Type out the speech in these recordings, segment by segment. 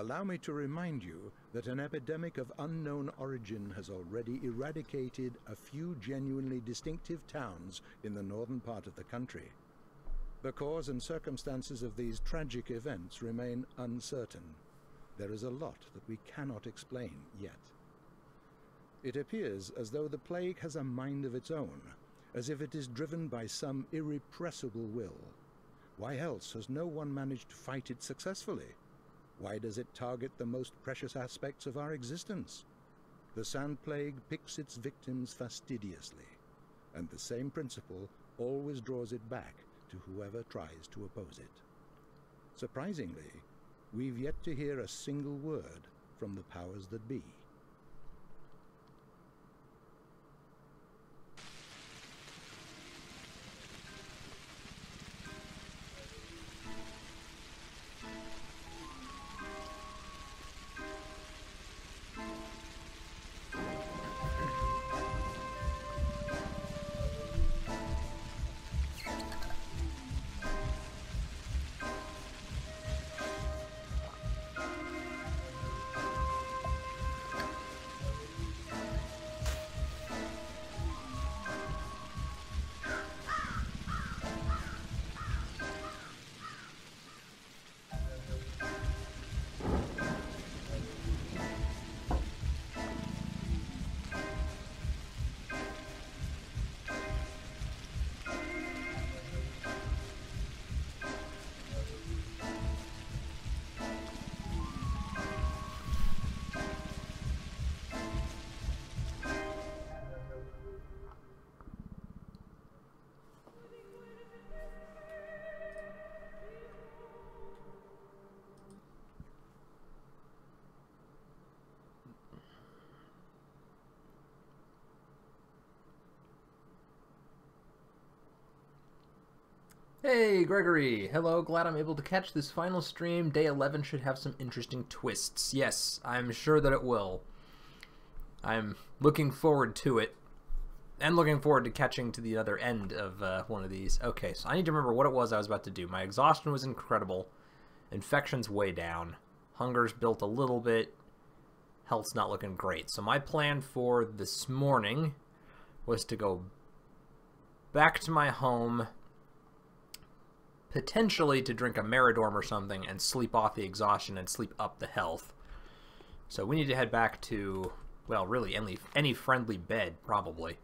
Allow me to remind you that an epidemic of unknown origin has already eradicated a few genuinely distinctive towns in the northern part of the country. The cause and circumstances of these tragic events remain uncertain. There is a lot that we cannot explain yet. It appears as though the plague has a mind of its own, as if it is driven by some irrepressible will. Why else has no one managed to fight it successfully? Why does it target the most precious aspects of our existence? The sand plague picks its victims fastidiously, and the same principle always draws it back to whoever tries to oppose it. Surprisingly, we've yet to hear a single word from the powers that be. Hey, Gregory! Hello, glad I'm able to catch this final stream. Day 11 should have some interesting twists. Yes, I'm sure that it will. I'm looking forward to it. And looking forward to catching to the other end of one of these. Okay, so I need to remember what it was I was about to do. My exhaustion was incredible. Infection's way down. Hunger's built a little bit. Health's not looking great. So my plan for this morning was to go back to my home, potentially to drink a Meridorm or something and sleep off the exhaustion and sleep up the health. So we need to head back to, well, really any friendly bed, probably.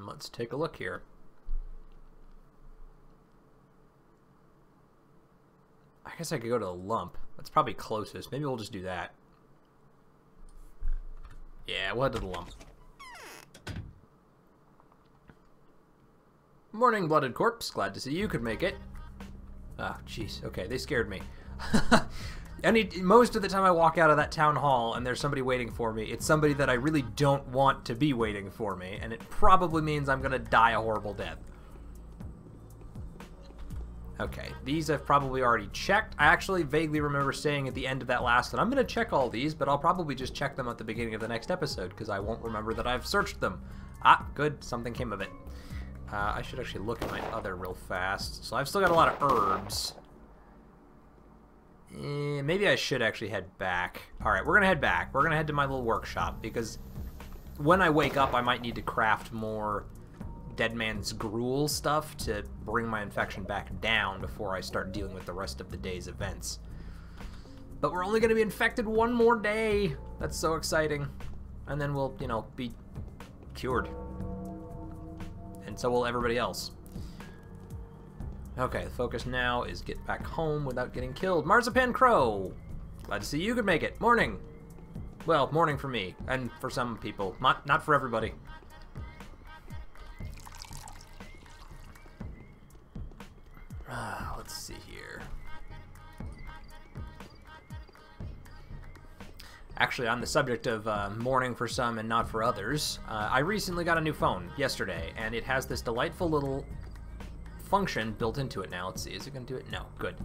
Let's take a look here. I guess I could go to the lump. That's probably closest. Maybe we'll just do that. Yeah, we'll head to the lump. Morning, Blooded Corpse. Glad to see you could make it. Ah, jeez. Okay, they scared me. Most of the time I walk out of that town hall and there's somebody waiting for me, it's somebody that I really don't want to be waiting for me, and it probably means I'm gonna die a horrible death. Okay, these I've probably already checked. I actually vaguely remember saying at the end of that last one, I'm gonna check all these, but I'll probably just check them at the beginning of the next episode, because I won't remember that I've searched them. Ah, good. Something came of it. I should actually look at my other real fast. So I've still got a lot of herbs. Maybe I should actually head back. Alright, we're going to head back. We're going to head to my little workshop, because when I wake up, I might need to craft more Dead Man's Gruel stuff to bring my infection back down before I start dealing with the rest of the day's events. But we're only going to be infected one more day. That's so exciting. And then we'll, you know, be cured. And so will everybody else. Okay, the focus now is get back home without getting killed. Marzipan Crow! Glad to see you could make it. Morning! Well, morning for me, and for some people. Not for everybody. Let's see here. Actually, on the subject of morning for some and not for others, I recently got a new phone yesterday, and it has this delightful little function built into it now. Let's see, is it going to do it? No, good.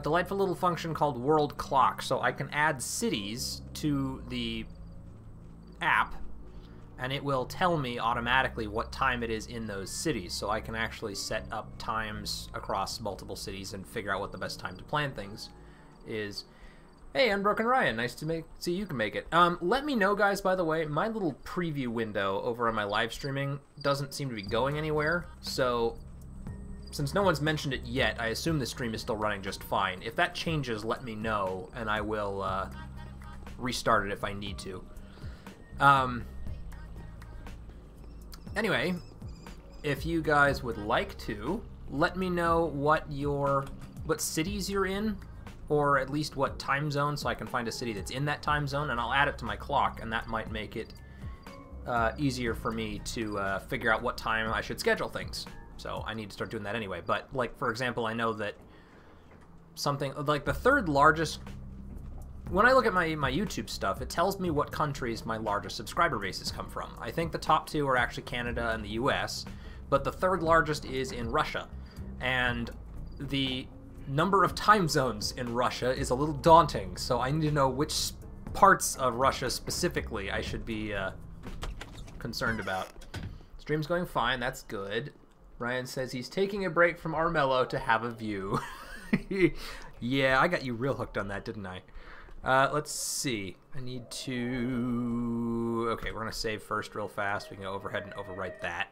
Delightful little function called World Clock, so I can add cities to the app and it will tell me automatically what time it is in those cities, so I can actually set up times across multiple cities and figure out what the best time to plan things is. Hey, Unbroken Ryan, nice to see you can make it. Let me know, guys, by the way, my little preview window over on my live streaming doesn't seem to be going anywhere, so since no one's mentioned it yet, I assume the stream is still running just fine. If that changes, let me know, and I will restart it if I need to. Anyway, if you guys would like to, let me know what cities you're in, or at least what time zone, so I can find a city that's in that time zone, and I'll add it to my clock, and that might make it easier for me to figure out what time I should schedule things. So I need to start doing that anyway. But, like, for example, I know that something, like the third largest, when I look at my YouTube stuff, it tells me what countries my largest subscriber bases come from. I think the top two are actually Canada and the US, but the third largest is in Russia. And the number of time zones in Russia is a little daunting, so I need to know which parts of Russia specifically I should be concerned about. Stream's going fine, that's good. Ryan says he's taking a break from Armello to have a view. Yeah, I got you real hooked on that, didn't I? Let's see. I need to... Okay, we're going to save first real fast. We can go overhead and overwrite that.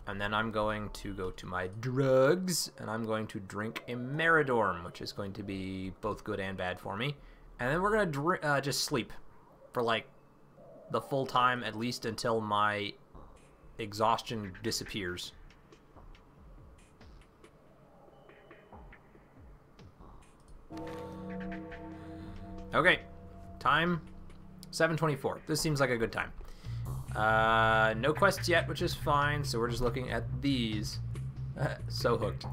And then I'm going to go to my drugs, and I'm going to drink a Meridorm, which is going to be both good and bad for me. And then we're going to just sleep for, like, the full time, at least until my exhaustion disappears. Okay, time 7:24. This seems like a good time. No quests yet, which is fine, so we're just looking at these. So hooked.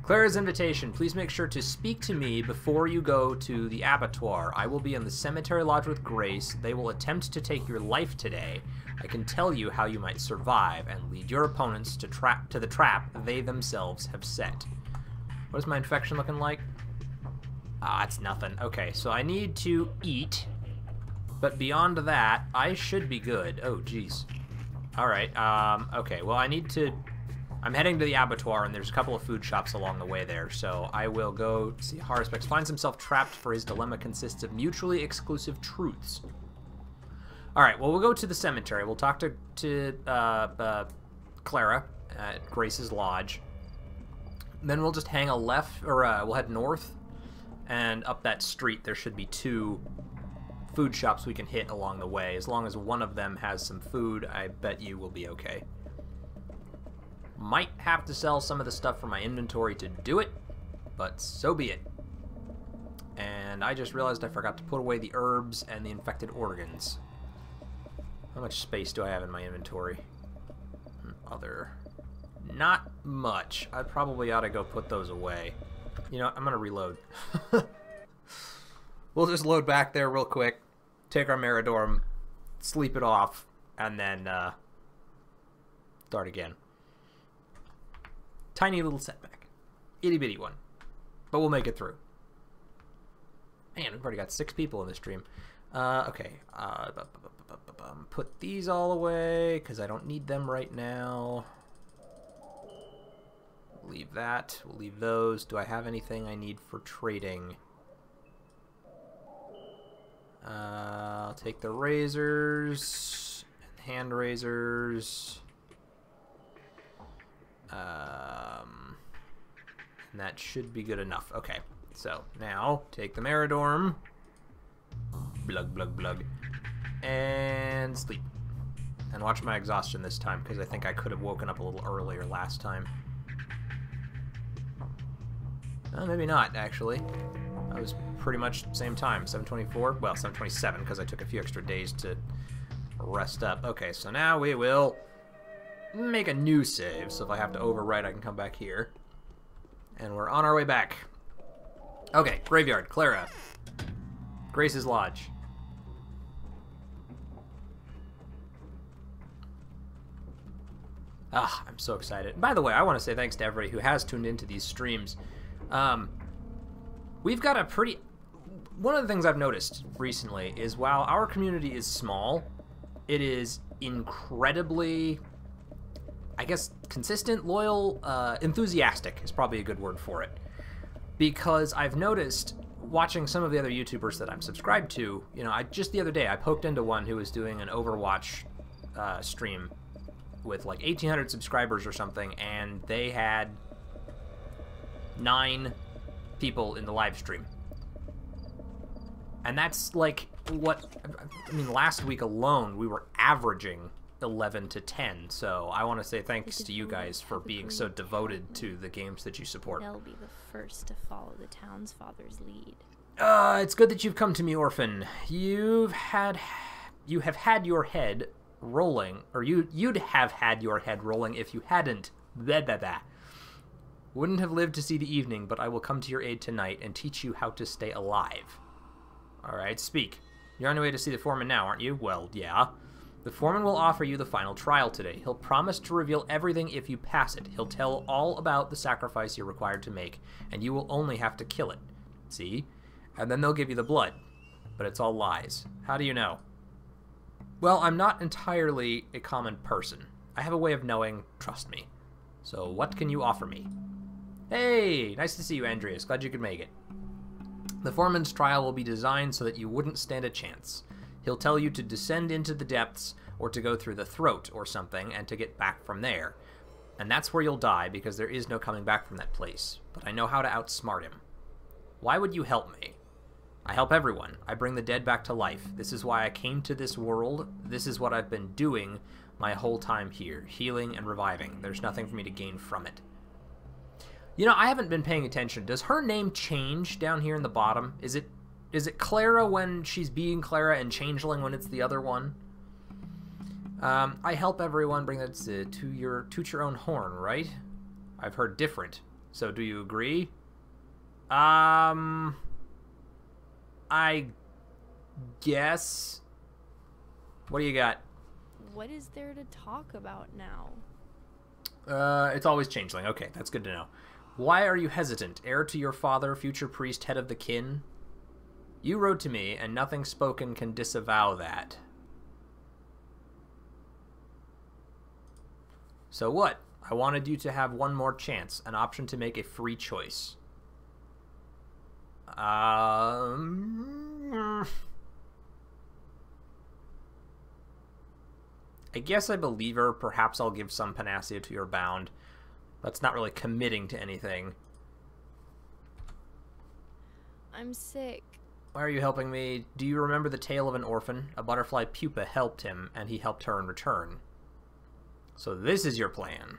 Clara's invitation. Please make sure to speak to me before you go to the abattoir. I will be in the cemetery lodge with Grace. They will attempt to take your life today. I can tell you how you might survive and lead your opponents to the trap they themselves have set. What is my infection looking like? Ah, it's nothing. Okay, so I need to eat, but beyond that, I should be good. Oh, jeez. Alright, okay, well, I'm heading to the abattoir, and there's a couple of food shops along the way there, so I will go see Haruspex finds himself trapped, for his dilemma consists of mutually exclusive truths. Alright, well, we'll go to the cemetery. We'll talk to Clara at Grace's lodge. Then we'll just hang a left, or we'll head north, and up that street there should be 2 food shops we can hit along the way. As long as one of them has some food, I bet you will be okay. Might have to sell some of the stuff from my inventory to do it, but so be it. And I just realized I forgot to put away the herbs and the infected organs. How much space do I have in my inventory? Other. Not much. I probably ought to go put those away. You know, I'm going to reload. We'll just load back there real quick, take our Meridorm, sleep it off, and then start again. Tiny little setback. Itty bitty one. But we'll make it through. Man, we've already got 6 people in this stream. Okay. Put these all away, because I don't need them right now. Leave that. We'll leave those. Do I have anything I need for trading? I'll take the razors, hand razors, and that should be good enough. Okay, so now take the Meridorm, blug, blug, blug, and sleep. And watch my exhaustion this time, because I think I could have woken up a little earlier last time. Maybe not, actually. I was pretty much same time, 7:24. Well, 7:27, because I took a few extra days to rest up. Okay, so now we will make a new save. So if I have to overwrite, I can come back here. And we're on our way back. Okay, graveyard, Clara. Grace's lodge. Ah, I'm so excited. By the way, I want to say thanks to everybody who has tuned into these streams. We've got a one of the things I've noticed recently is while our community is small, It is incredibly, I guess, consistent, loyal, enthusiastic is probably a good word for it. Because I've noticed, watching some of the other YouTubers that I'm subscribed to, you know, just the other day, I poked into one who was doing an Overwatch stream with like 1,800 subscribers or something, and they had 9 people in the live stream. And that's like what, I mean, last week alone, we were averaging 11 to 10, so I want to say thanks to you guys for being so devoted to the games that you support. They'll be the first to follow the townsfather's lead. It's good that you've come to me, Orphan. You have had your head rolling, or you'd have had your head rolling if you hadn't. Wouldn't have lived to see the evening, but I will come to your aid tonight and teach you how to stay alive. Alright, speak. You're on your way to see the foreman now, aren't you? Well, yeah. The foreman will offer you the final trial today. He'll promise to reveal everything if you pass it. He'll tell all about the sacrifice you're required to make, and you will only have to kill it. See? And then they'll give you the blood. But it's all lies. How do you know? Well, I'm not entirely a common person. I have a way of knowing, trust me. So what can you offer me? Hey! Nice to see you, Andreas. Glad you could make it. The foreman's trial will be designed so that you wouldn't stand a chance. He'll tell you to descend into the depths, or to go through the throat or something, and to get back from there. And that's where you'll die, because there is no coming back from that place. But I know how to outsmart him. Why would you help me? I help everyone. I bring the dead back to life. This is why I came to this world. This is what I've been doing my whole time here, healing and reviving. There's nothing for me to gain from it. You know, I haven't been paying attention. Does her name change down here in the bottom? Is it Clara when she's being Clara and Changeling when it's the other one? I help everyone bring that to toot your own horn, right? I've heard different. So do you agree? I guess. What do you got? What is there to talk about now? It's always Changeling. Okay, that's good to know. Why are you hesitant? Heir to your father, future priest, head of the kin? You wrote to me, and nothing spoken can disavow that. So what? I wanted you to have one more chance, an option to make a free choice. I guess I believe her. Perhaps I'll give some panacea to your bound. That's not really committing to anything. I'm sick. Why are you helping me? Do you remember the tale of an orphan? A butterfly pupa helped him, and he helped her in return. So this is your plan.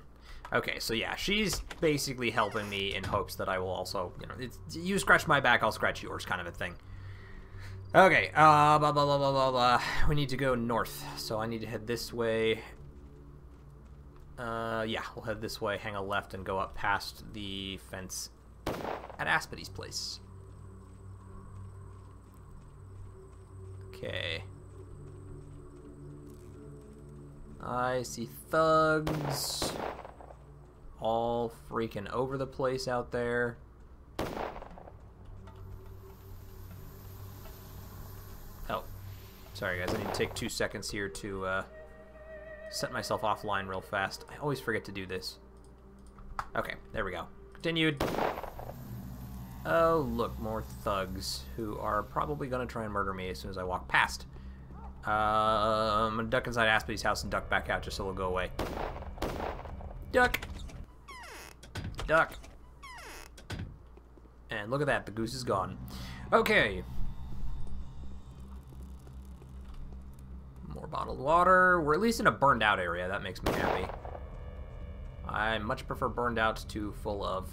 Okay, so yeah, she's basically helping me in hopes that I will also, you know, you scratch my back, I'll scratch yours kind of a thing. Okay, blah, blah, blah, blah, blah, blah. We need to go north, so I need to head this way. Yeah, we'll head this way, hang a left, and go up past the fence at Aspidy's place. Okay. I see thugs all freaking over the place out there. Oh, sorry guys, I need to take 2 seconds here to set myself offline real fast. I always forget to do this. Okay, there we go. Continued. Oh, look, more thugs who are probably going to try and murder me as soon as I walk past. I'm going to duck inside Aspidy's house and duck back out just so it'll go away. Duck! Duck! And look at that, the goose is gone. Okay. More bottled water. We're at least in a burned out area. That makes me happy. I much prefer burned out to full of,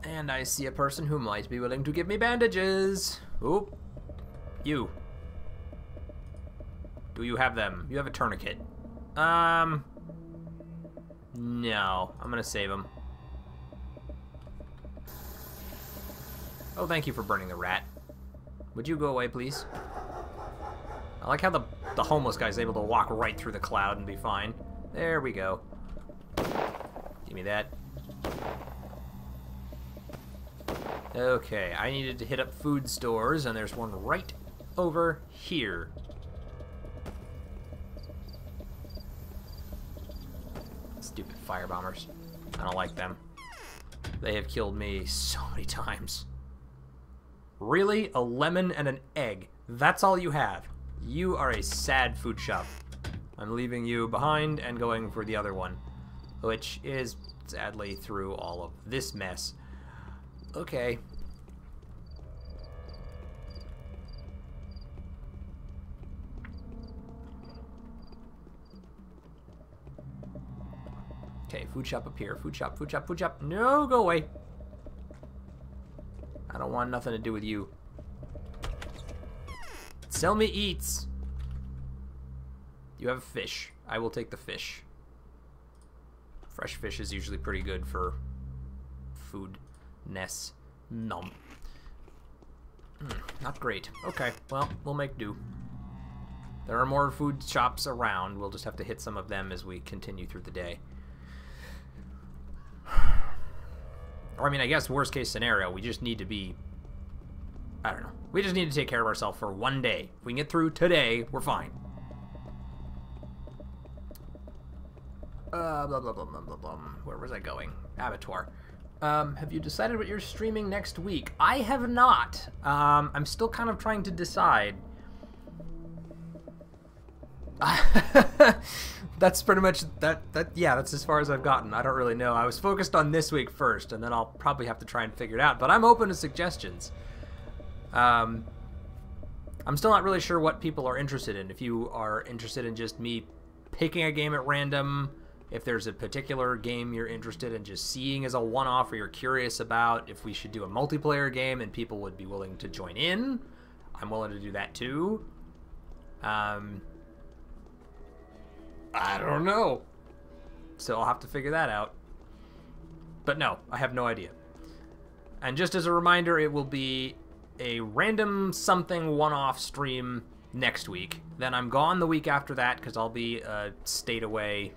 And I see a person who might be willing to give me bandages. Oop. You. Do you have them? You have a tourniquet. No. I'm gonna save him. Oh, thank you for burning the rat. Would you go away, please? I like how the homeless guy's able to walk right through the cloud and be fine. There we go. Give me that. Okay, I needed to hit up food stores, and there's one right over here. Stupid firebombers. I don't like them. They have killed me so many times. Really? A lemon and an egg? That's all you have? You are a sad food shop. I'm leaving you behind and going for the other one, which is sadly through all of this mess. Okay. Okay, food shop up here. Food shop, food shop, food shop. No, go away. I don't want nothing to do with you. Sell me eats. You have fish. I will take the fish. Fresh fish is usually pretty good for foodness. Nom. Not great. Okay, well, we'll make do. There are more food shops around. We'll just have to hit some of them as we continue through the day. Or, I mean, I guess worst case scenario, we just need to be... I don't know. We just need to take care of ourselves for one day. If we can get through today, we're fine. Blah, blah, blah, blah, blah, blah. Where was I going? Abattoir. Have you decided what you're streaming next week? I have not. I'm still kind of trying to decide. That's pretty much yeah, that's as far as I've gotten. I don't really know. I was focused on this week first, and then I'll probably have to try and figure it out, but I'm open to suggestions. I'm still not really sure what people are interested in. If you are interested in just me picking a game at random, if there's a particular game you're interested in just seeing as a one-off, or you're curious about if we should do a multiplayer game and people would be willing to join in, I'm willing to do that too. I don't know. So I'll have to figure that out. But no, I have no idea. And just as a reminder, it will be a random something one-off stream next week. Then I'm gone the week after that because I'll be stayed away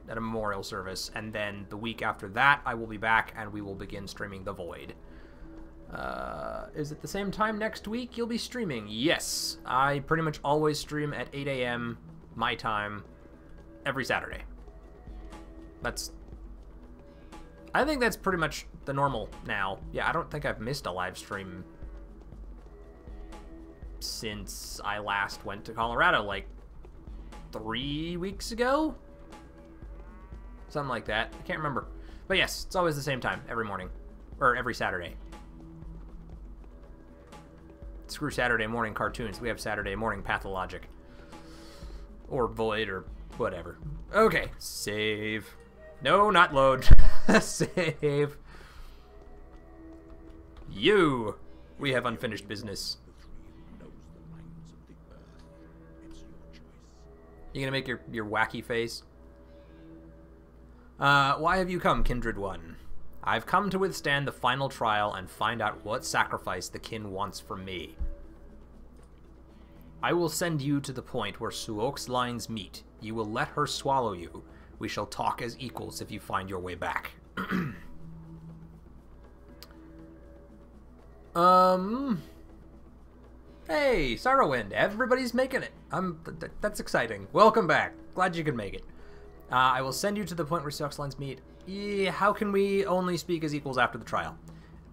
at a memorial service. And then the week after that, I will be back and we will begin streaming The Void. Is it the same time next week you'll be streaming? Yes. I pretty much always stream at 8 a.m. my time every Saturday. I think that's pretty much the normal now. Yeah, I don't think I've missed a live stream since I last went to Colorado, like 3 weeks ago? Something like that. I can't remember. But yes, it's always the same time, every morning. Or every Saturday. Screw Saturday morning cartoons. We have Saturday morning Pathologic. Or Void, or whatever. Okay, save. No, not load. Save. You. We have unfinished business. You gonna make your wacky face? Why have you come, kindred one? I've come to withstand the final trial and find out what sacrifice the kin wants from me. I will send you to the point where Suok's lines meet. You will let her swallow you. We shall talk as equals if you find your way back. Hey, Sorrowwind, everybody's making it. That's exciting. Welcome back. Glad you could make it. I will send you to the point where Suok's lines meet. Yeah, how can we only speak as equals after the trial?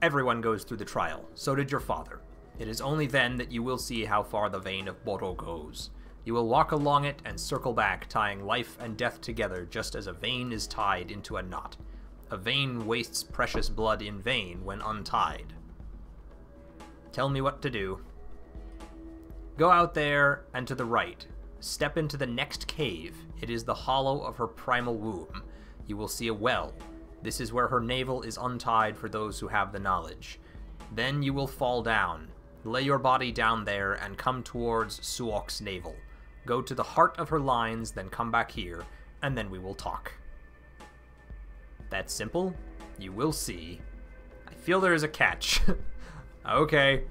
Everyone goes through the trial. So did your father. It is only then that you will see how far the vein of Boro goes. You will walk along it and circle back, tying life and death together just as a vein is tied into a knot. A vein wastes precious blood in vain when untied. Tell me what to do. Go out there and to the right. Step into the next cave. It is the hollow of her primal womb. You will see a well. This is where her navel is untied for those who have the knowledge. Then you will fall down. Lay your body down there and come towards Suok's navel. Go to the heart of her lines, then come back here, and then we will talk. That's simple. You will see. I feel there is a catch. Okay.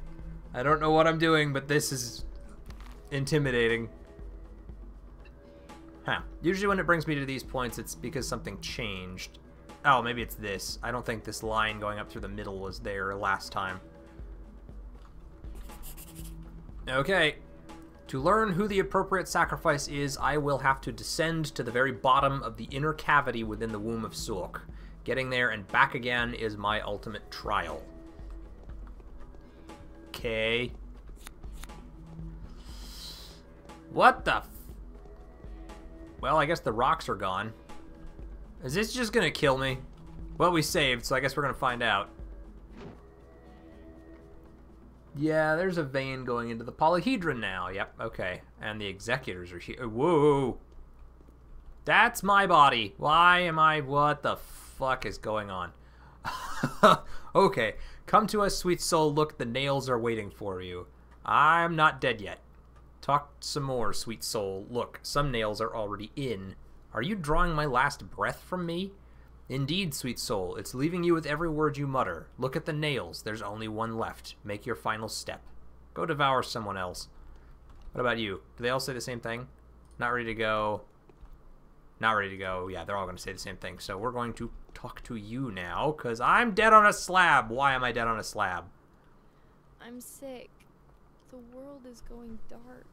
I don't know what I'm doing, but this is intimidating. Huh. Usually when it brings me to these points, it's because something changed. Oh, maybe it's this. I don't think this line going up through the middle was there last time. Okay. To learn who the appropriate sacrifice is, I will have to descend to the very bottom of the inner cavity within the womb of Suok. Getting there and back again is my ultimate trial. Okay. What the Well, I guess the rocks are gone. Is this just gonna kill me? Well, we saved, so I guess we're gonna find out. Yeah, there's a vein going into the polyhedron now. Yep, okay. And the executors are here. Whoa! That's my body. Why am I... What the fuck is going on? Okay. Come to us, sweet soul. Look, the nails are waiting for you. I'm not dead yet. Talk some more, sweet soul. Look, some nails are already in. Are you drawing my last breath from me? Indeed, sweet soul, it's leaving you with every word you mutter. Look at the nails. There's only one left. Make your final step. Go devour someone else. What about you? Do they all say the same thing? Not ready to go. Not ready to go. Yeah, they're all going to say the same thing. So we're going to talk to you now, because I'm dead on a slab. Why am I dead on a slab? I'm sick. The world is going dark.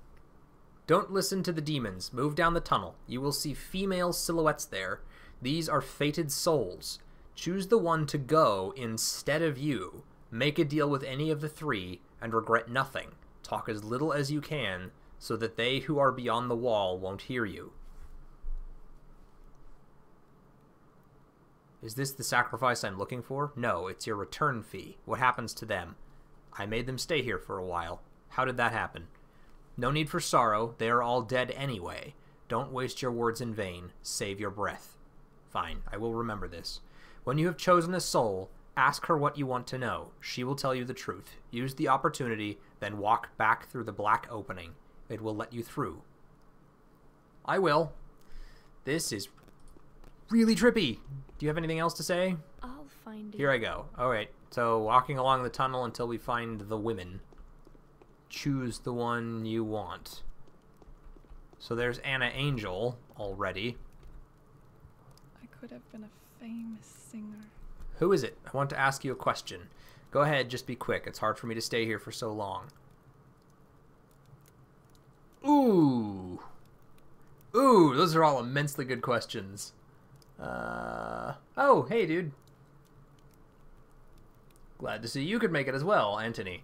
Don't listen to the demons. Move down the tunnel. You will see female silhouettes there. These are fated souls. Choose the one to go instead of you. Make a deal with any of the three, and regret nothing. Talk as little as you can, so that they who are beyond the wall won't hear you. Is this the sacrifice I'm looking for? No, it's your return fee. What happens to them? I made them stay here for a while. How did that happen? No need for sorrow. They are all dead anyway. Don't waste your words in vain. Save your breath. Fine, I will remember this. When you have chosen a soul, ask her what you want to know. She will tell you the truth. Use the opportunity, then walk back through the black opening. It will let you through. I will. This is really trippy. Do you have anything else to say? I'll find it. Here I go. Alright, so walking along the tunnel until we find the women. Choose the one you want. So there's Anna Angel already. I could have been a famous singer. Who is it? I want to ask you a question. Go ahead, just be quick. It's hard for me to stay here for so long. Ooh. Ooh, those are all immensely good questions. Oh, hey, dude. Glad to see you could make it as well, Anthony.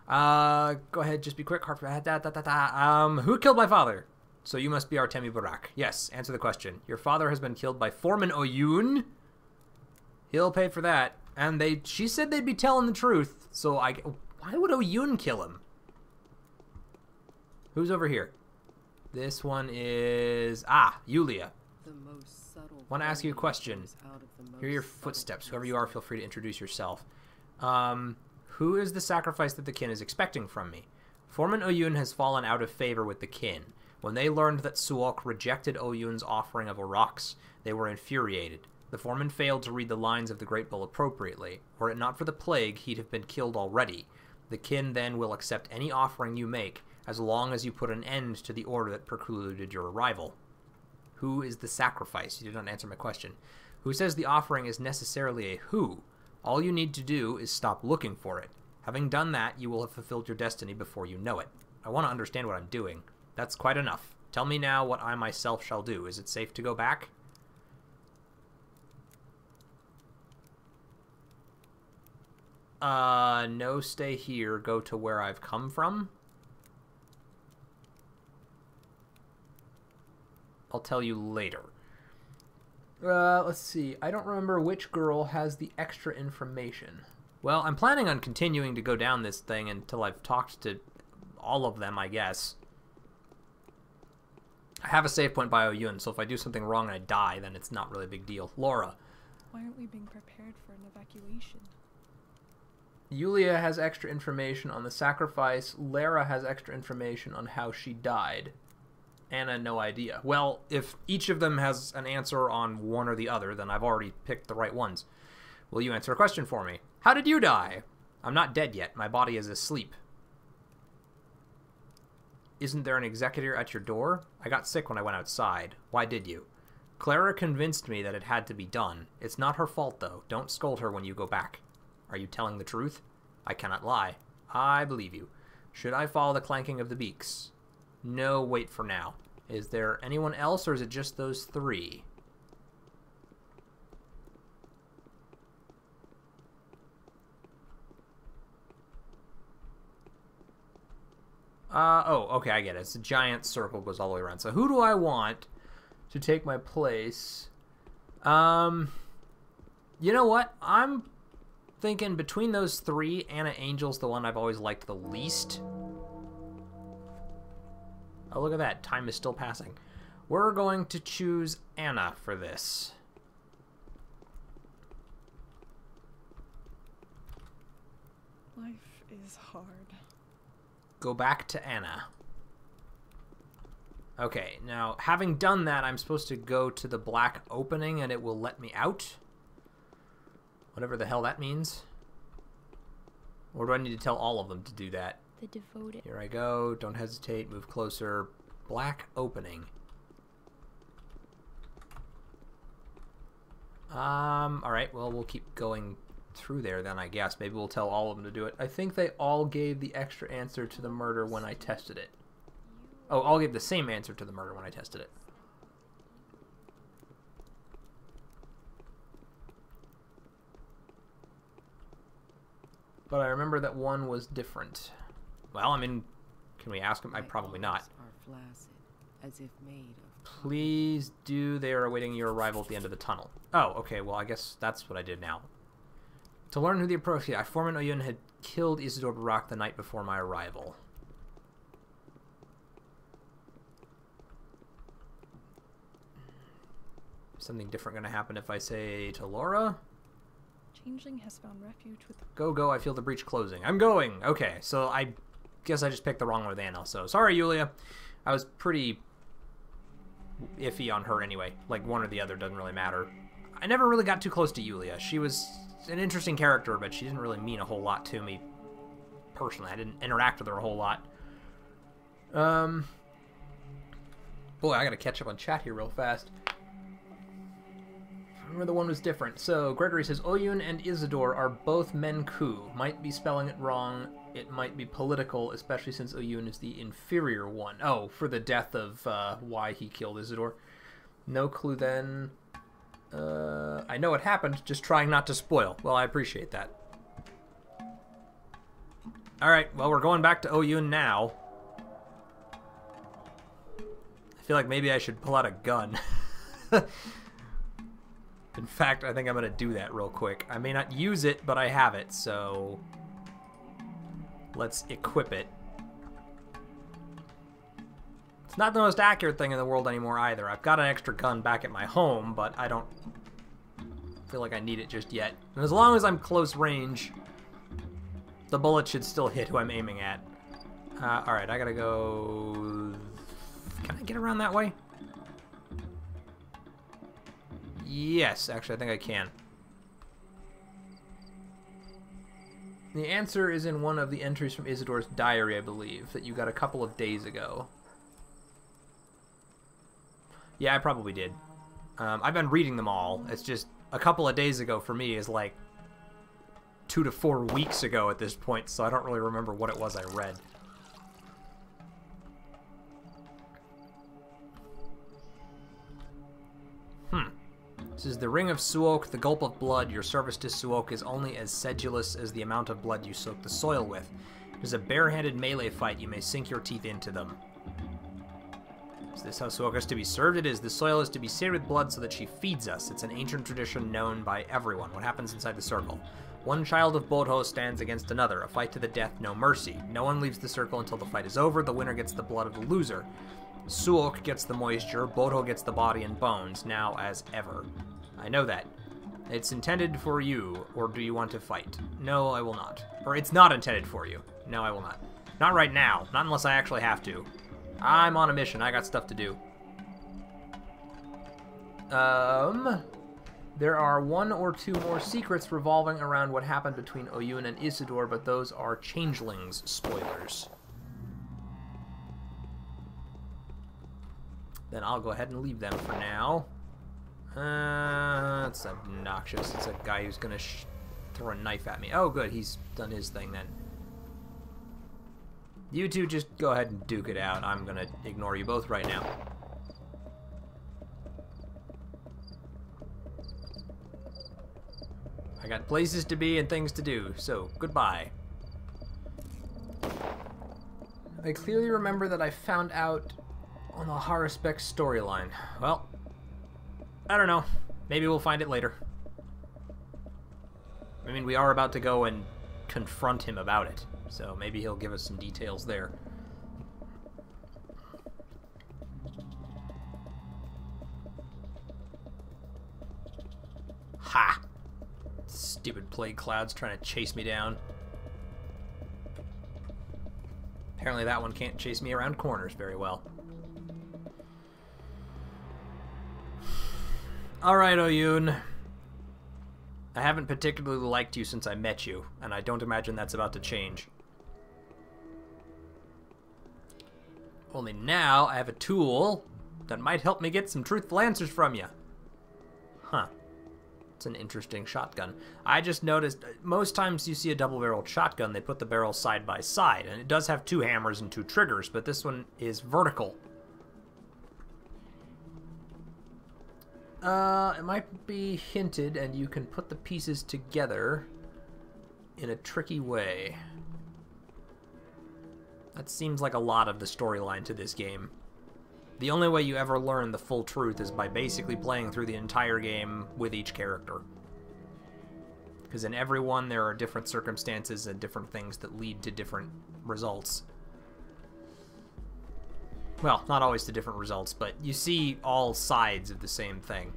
Go ahead, just be quick. Who killed my father? So you must be Artemi Barak. Yes, answer the question. Your father has been killed by Foreman Oyun. He'll pay for that. And she said they'd be telling the truth. So why would Oyun kill him? Who's over here? This one is Yulia. Want to ask you a question. Hear your footsteps. Whoever you are, feel free to introduce yourself. Who is the sacrifice that the kin is expecting from me? Foreman Oyun has fallen out of favor with the kin. When they learned that Suok rejected Oyun's offering of Aurochs, they were infuriated. The foreman failed to read the lines of the Great Bull appropriately. Were it not for the plague, he'd have been killed already. The kin then will accept any offering you make, as long as you put an end to the order that precluded your arrival. Who is the sacrifice? You did not answer my question. Who says the offering is necessarily a who? All you need to do is stop looking for it. Having done that, you will have fulfilled your destiny before you know it. I want to understand what I'm doing. That's quite enough. Tell me now what I myself shall do. Is it safe to go back? No, stay here. Go to where I've come from. I'll tell you later. Let's see. I don't remember which girl has the extra information. Well, I'm planning on continuing to go down this thing until I've talked to all of them, I guess. I have a save point by Oyun, so if I do something wrong and I die, then it's not really a big deal. Laura. Why aren't we being prepared for an evacuation? Yulia has extra information on the sacrifice. Lara has extra information on how she died. Anna, no idea. Well, if each of them has an answer on one or the other, then I've already picked the right ones. Will you answer a question for me? How did you die? I'm not dead yet. My body is asleep. Isn't there an executor at your door? I got sick when I went outside. Why did you? Clara convinced me that it had to be done. It's not her fault, though. Don't scold her when you go back. Are you telling the truth? I cannot lie. I believe you. Should I follow the clanking of the beaks? No, wait for now. Is there anyone else, or is it just those three? Oh, okay, I get it. It's a giant circle, goes all the way around. So who do I want to take my place? You know what? I'm thinking between those three, Anna Angel's the one I've always liked the least. Oh, look at that. Time is still passing. We're going to choose Anna for this. Life is hard. Go back to Anna. Okay, now, having done that, I'm supposed to go to the black opening and it will let me out. Whatever the hell that means. Or do I need to tell all of them to do that? The devoted. Here I go. Don't hesitate. Move closer. Black opening. Alright, well, we'll keep going through there then, I guess. Maybe we'll tell all of them to do it. I think they all gave the extra answer to the murder when I tested it. Oh, all gave the same answer to the murder when I tested it. But I remember that one was different. Well, I mean, can we ask them? Probably not. Are flaccid, as if made of... Please do. They are awaiting your arrival at the end of the tunnel. Oh, okay. Well, I guess that's what I did now. To learn who the approach... Yeah, Foreman Oyun had killed Isidore Barak the night before my arrival. Something different going to happen if I say to Laura? Changeling has found refuge with... Go, go, I feel the breach closing. I'm going! Okay, so I guess I just picked the wrong one with Anna, so sorry, Yulia. I was pretty iffy on her anyway. Like, one or the other, doesn't really matter. I never really got too close to Yulia. She was an interesting character, but she didn't really mean a whole lot to me personally. I didn't interact with her a whole lot. Boy, I gotta catch up on chat here real fast. Remember the one was different. So, Gregory says, Oyun and Isidore are both Menku. Might be spelling it wrong. It might be political, especially since Oyun is the inferior one. Oh, for the death of why he killed Isidore. No clue then. I know it happened, just trying not to spoil. Well, I appreciate that. Alright, well, we're going back to Oyun now. I feel like maybe I should pull out a gun. In fact, I think I'm going to do that real quick. I may not use it, but I have it, so let's equip it. It's not the most accurate thing in the world anymore either. I've got an extra gun back at my home, but I don't feel like I need it just yet. And as long as I'm close range, the bullet should still hit who I'm aiming at. Alright, I gotta go... Can I get around that way? Yes, actually, I think I can. The answer is in one of the entries from Isidore's diary, I believe, that you got a couple of days ago. Yeah, I probably did. I've been reading them all. It's just a couple of days ago for me is like 2 to 4 weeks ago at this point, so I don't really remember what it was I read. This is the Ring of Suok, the Gulp of Blood. Your service to Suok is only as sedulous as the amount of blood you soak the soil with. It is a bare-handed melee fight. You may sink your teeth into them. Is this how Suok is to be served? It is. The soil is to be seared with blood so that she feeds us. It's an ancient tradition known by everyone. What happens inside the circle? One child of Bodho stands against another. A fight to the death, no mercy. No one leaves the circle until the fight is over. The winner gets the blood of the loser. Suok gets the moisture, Bodho gets the body and bones, now as ever. I know that. It's intended for you, or do you want to fight? No, I will not. Or it's not intended for you. No, I will not. Not right now. Not unless I actually have to. I'm on a mission. I got stuff to do. There are 1 or 2 more secrets revolving around what happened between Oyun and Isidore, but those are changelings spoilers. Then I'll go ahead and leave them for now. That's obnoxious. It's a guy who's gonna throw a knife at me. Oh, good. He's done his thing then. You two just go ahead and duke it out. I'm gonna ignore you both right now. I got places to be and things to do, so goodbye. I clearly remember that I found out on the Haruspex storyline. Well, I don't know. Maybe we'll find it later. I mean, we are about to go and confront him about it, so maybe he'll give us some details there. Ha! Stupid plague clouds trying to chase me down. Apparently that one can't chase me around corners very well. Alright, Oyun. I haven't particularly liked you since I met you, and I don't imagine that's about to change. Only now I have a tool that might help me get some truthful answers from you. Huh. It's an interesting shotgun. I just noticed, most times you see a double-barreled shotgun, they put the barrels side by side, and it does have 2 hammers and 2 triggers, but this one is vertical. It might be hinted, and you can put the pieces together in a tricky way. That seems like a lot of the storyline to this game. The only way you ever learn the full truth is by basically playing through the entire game with each character. Because in every one there are different circumstances and different things that lead to different results. Well, not always to different results, but you see all sides of the same thing.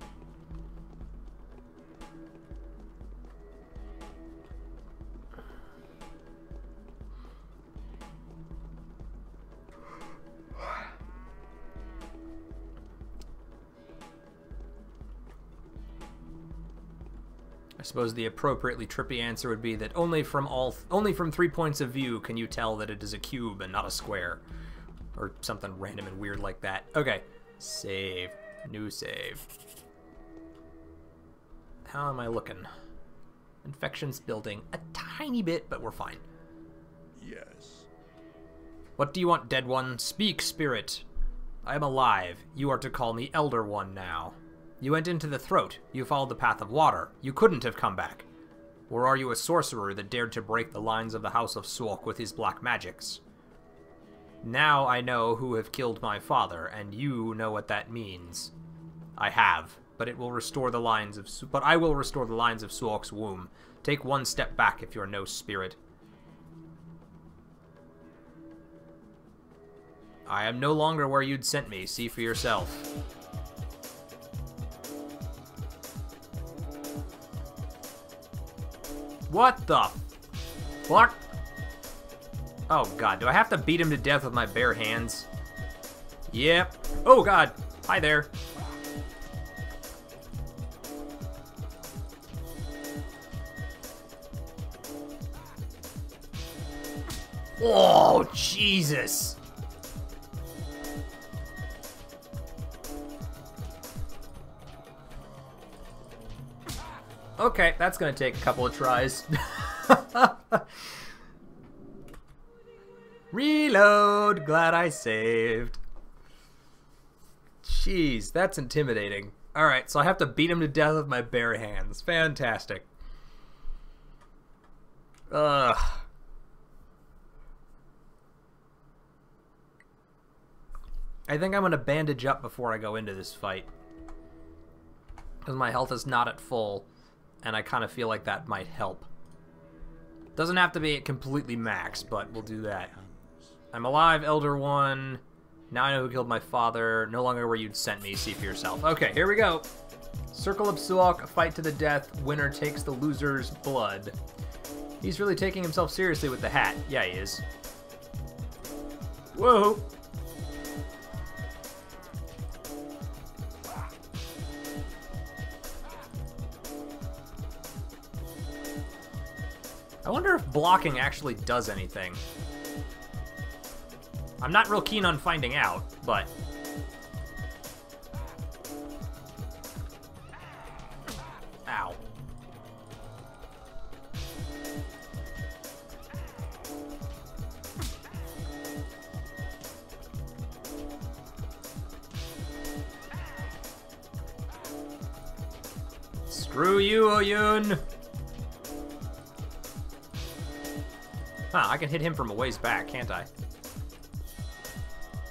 I suppose the appropriately trippy answer would be that only from 3 points of view can you tell that it is a cube and not a square. Or something random and weird like that. Okay. Save. New save. How am I looking? Infection's building a tiny bit, but we're fine. Yes. What do you want, dead one? Speak, spirit. I am alive. You are to call me Elder One now. You went into the throat. You followed the path of water. You couldn't have come back. Or are you a sorcerer that dared to break the lines of the House of Suok with his black magics? Now I know who have killed my father, and you know what that means. I have, but I will restore the lines of Suok's womb. Take one step back if you're no spirit. I am no longer where you'd sent me. See for yourself. What the fuck? Oh god, do I have to beat him to death with my bare hands? Yep. Oh god. Hi there. Oh, Jesus. Okay, that's gonna take a couple of tries. Reload! Glad I saved. Jeez, that's intimidating. Alright, so I have to beat him to death with my bare hands. Fantastic. Ugh. I think I'm gonna bandage up before I go into this fight. Because my health is not at full. And I kind of feel like that might help. Doesn't have to be at completely max, but we'll do that. I'm alive, Elder One. Now I know who killed my father. No longer where you'd sent me. See for yourself. Okay, here we go. Circle of Suok, a fight to the death. Winner takes the loser's blood. He's really taking himself seriously with the hat. Yeah, he is. Whoa. I wonder if blocking actually does anything. I'm not real keen on finding out, but... Screw you, Oyun! Huh, I can hit him from a ways back, can't I?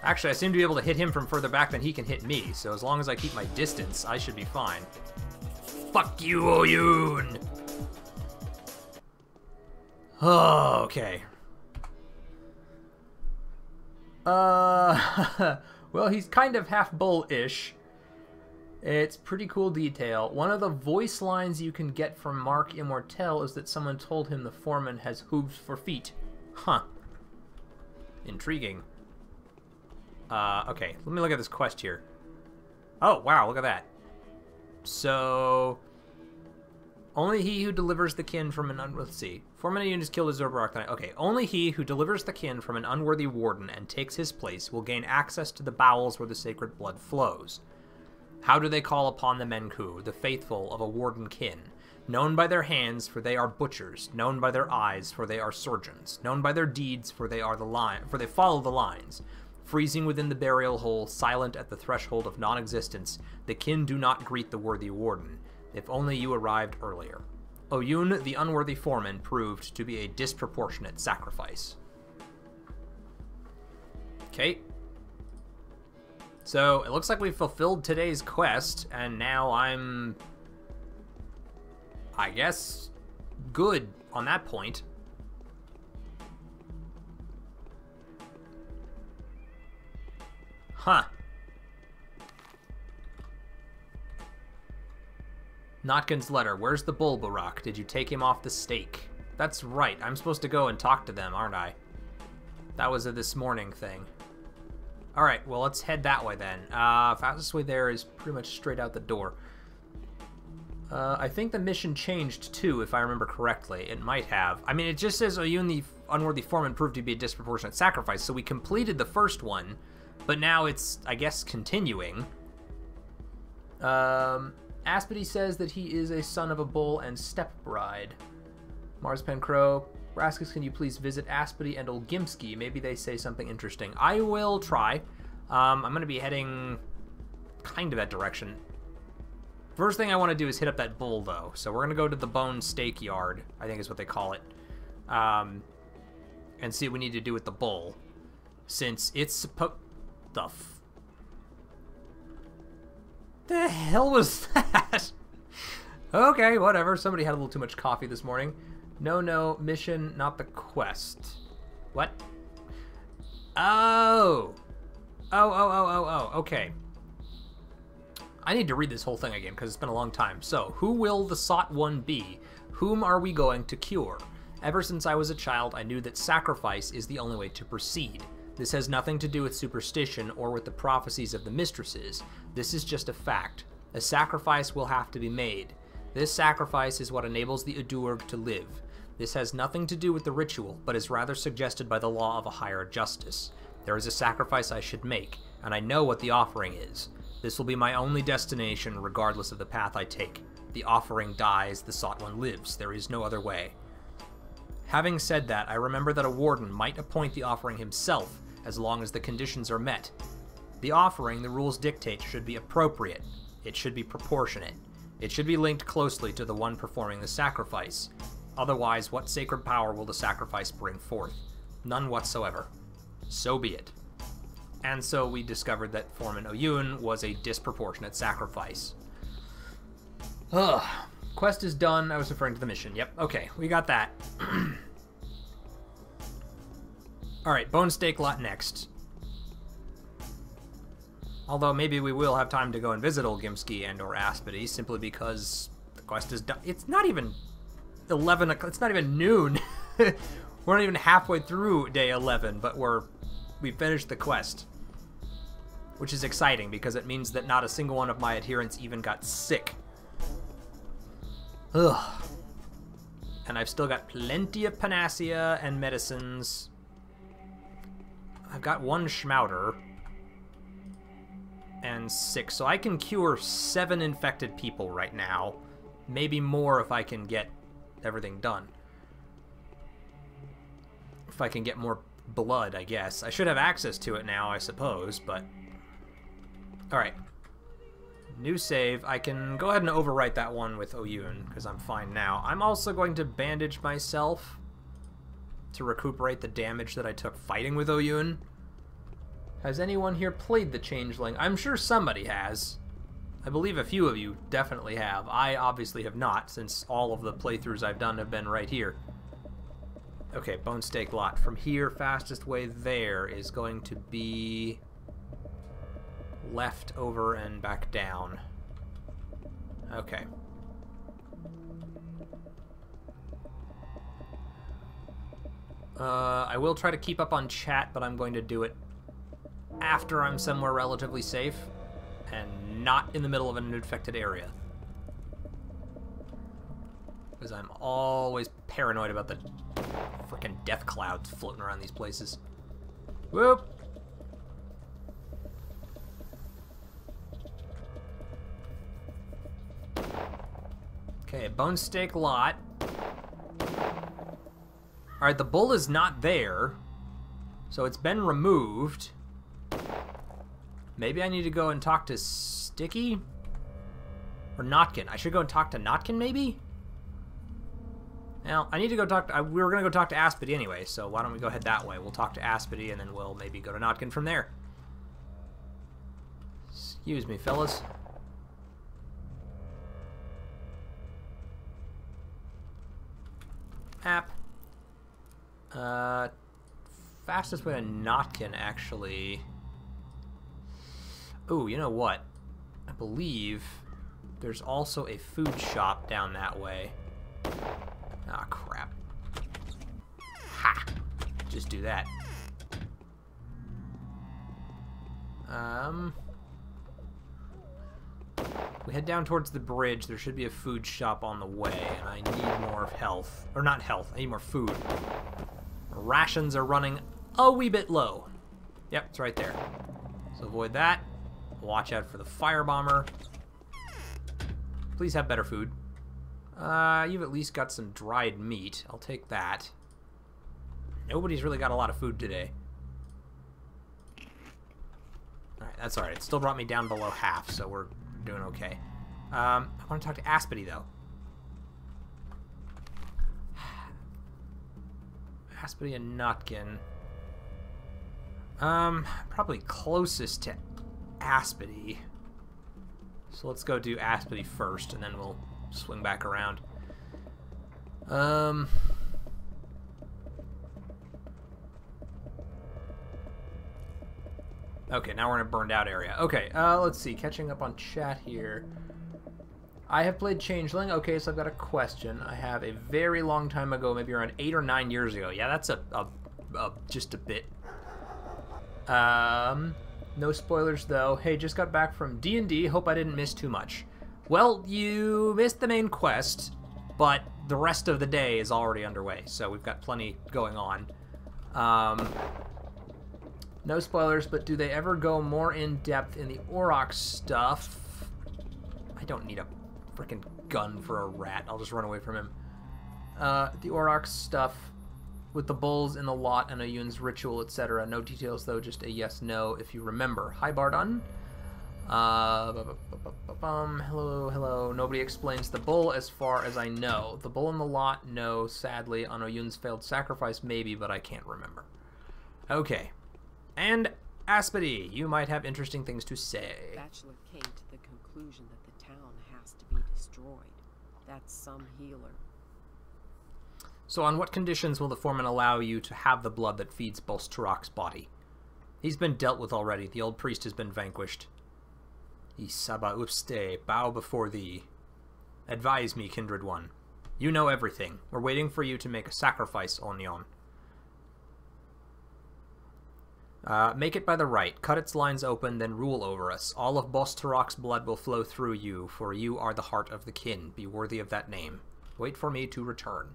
Actually, I seem to be able to hit him from further back than he can hit me, so as long as I keep my distance, I should be fine. Fuck you, Oyun! Oh, okay. Well, he's kind of half bull-ish. It's pretty cool detail. One of the voice lines you can get from Mark Immortel is that someone told him the foreman has hooves for feet. Huh. Intriguing. Okay, let me look at this quest here. Oh, wow, look at that. So, only he who delivers the kin from an let's see. Foreman Oyun is killed as Zerberok tonight. Okay, only he who delivers the kin from an unworthy warden and takes his place will gain access to the bowels where the sacred blood flows. How do they call upon the Menku, the faithful of a warden kin? Known by their hands, for they are butchers. Known by their eyes, for they are surgeons. Known by their deeds, for they follow the lines. Freezing within the burial hole, silent at the threshold of non-existence, the kin do not greet the worthy warden. If only you arrived earlier. Oyun, the unworthy foreman, proved to be a disproportionate sacrifice. Okay. So, it looks like we fulfilled today's quest, and now I'm, I guess, good on that point. Huh. Notkin's letter. Where's the bull, Barak? Did you take him off the stake? That's right. I'm supposed to go and talk to them, aren't I? That was a this morning thing. Alright, well, let's head that way then. Fastest way there is pretty much straight out the door. I think the mission changed too, if I remember correctly. It might have. I mean, it just says Oyun, the unworthy foreman, proved to be a disproportionate sacrifice, so we completed the first one, but now it's, I guess, continuing. Aspedy says that he is a son of a bull and step bride. Marspen Crow. Raskus, can you please visit Aspedy and Olgimsky? Maybe they say something interesting. I will try. I'm going to be heading kind of that direction. First thing I want to do is hit up that bull, though. So we're going to go to the bone steak yard, I think is what they call it, and see what we need to do with the bull. Since it's supposed... The hell was that? Okay, whatever. Somebody had a little too much coffee this morning. No, mission, not the quest. What? Oh, okay. I need to read this whole thing again because it's been a long time. So, who will the sought one be? Whom are we going to cure? Ever since I was a child, I knew that sacrifice is the only way to proceed. This has nothing to do with superstition or with the prophecies of the mistresses. This is just a fact. A sacrifice will have to be made. This sacrifice is what enables the Udurg to live. This has nothing to do with the ritual, but is rather suggested by the law of a higher justice. There is a sacrifice I should make, and I know what the offering is. This will be my only destination, regardless of the path I take. The offering dies, the sought one lives. There is no other way. Having said that, I remember that a warden might appoint the offering himself, as long as the conditions are met. The offering, the rules dictate, should be appropriate. It should be proportionate. It should be linked closely to the one performing the sacrifice. Otherwise, what sacred power will the sacrifice bring forth? None whatsoever. So be it. And so we discovered that Foreman Oyun was a disproportionate sacrifice. Ugh. Quest is done. I was referring to the mission. Yep, okay, we got that. Alright, Bone Steak Lot next. Although maybe we will have time to go and visit Olgimsky and or Aspedy, simply because the quest is done. It's not even 11 o'clock. It's not even noon. We're not even halfway through day 11, but we finished the quest. Which is exciting, because it means that not a single one of my adherents even got sick. Ugh. And I've still got plenty of panacea and medicines. I've got 1 Schmauder. And 6, so I can cure 7 infected people right now. Maybe more if I can get everything done. If I can get more blood, I guess. I should have access to it now, I suppose, but... Alright. New save. I can go ahead and overwrite that one with Oyun, because I'm fine now. I'm also going to bandage myself to recuperate the damage that I took fighting with Oyun. Has anyone here played the Changeling? I'm sure somebody has. I believe a few of you definitely have. I obviously have not, since all of the playthroughs I've done have been right here. Okay, Bone Steak Lot. From here, fastest way there is going to be left, over, and back down. Okay. I will try to keep up on chat, but I'm going to do it after I'm somewhere relatively safe and not in the middle of an infected area. Because I'm always paranoid about the frickin' death clouds floating around these places. Whoop! Okay, Bone Steak Lot. Alright, the bull is not there, so it's been removed. Maybe I need to go and talk to Sticky? Or Notkin. I should go and talk to Notkin, maybe? Well, I need to go talk to... we were going to go talk to Aspity anyway, so why don't we go head that way? We'll talk to Aspity, and then we'll maybe go to Notkin from there. Excuse me, fellas. App. Fastest way to Notkin, actually. Ooh, you know what? I believe there's also a food shop down that way. Ah, crap. Ha! Just do that. We head down towards the bridge. There should be a food shop on the way, and I need more health. Or not health, I need more food. Rations are running a wee bit low. Yep, it's right there. So avoid that. Watch out for the firebomber. Please have better food. You've at least got some dried meat. I'll take that. Nobody's really got a lot of food today. Alright, that's alright. It still brought me down below half, so we're doing okay. I want to talk to Aspity, though. Aspity and Notkin. Probably closest to Aspity. So let's go do Aspity first, and then we'll swing back around. Okay, now we're in a burned out area. Okay, let's see. Catching up on chat here. I have played Changeling. Okay, so I've got a question. I have a very long time ago, maybe around 8 or 9 years ago. Yeah, that's just a bit. No spoilers, though. Hey, just got back from D&D. Hope I didn't miss too much. Well, you missed the main quest, but the rest of the day is already underway, so we've got plenty going on. No spoilers, but do they ever go more in-depth in the Auroch stuff? I don't need a freaking gun for a rat. I'll just run away from him. The Auroch stuff with the bulls in the lot and Oyun's ritual, etc. No details, though, just a yes-no if you remember. Hi, Bardon. Hello, hello. Nobody explains the bull as far as I know. The bull in the lot, no. Sadly, on Oyun's failed sacrifice, maybe, but I can't remember. Okay. And Aspity, you might have interesting things to say. Bachelor came to the conclusion that the town has to be destroyed. That's some healer. So on what conditions will the foreman allow you to have the blood that feeds Bolsterok's body? He's been dealt with already. The old priest has been vanquished. Isaba upste, bow before thee. Advise me, kindred one. You know everything. We're waiting for you to make a sacrifice, Onyon. Make it by the right. Cut its lines open, then rule over us. All of Bolsterok's blood will flow through you, for you are the heart of the kin. Be worthy of that name. Wait for me to return.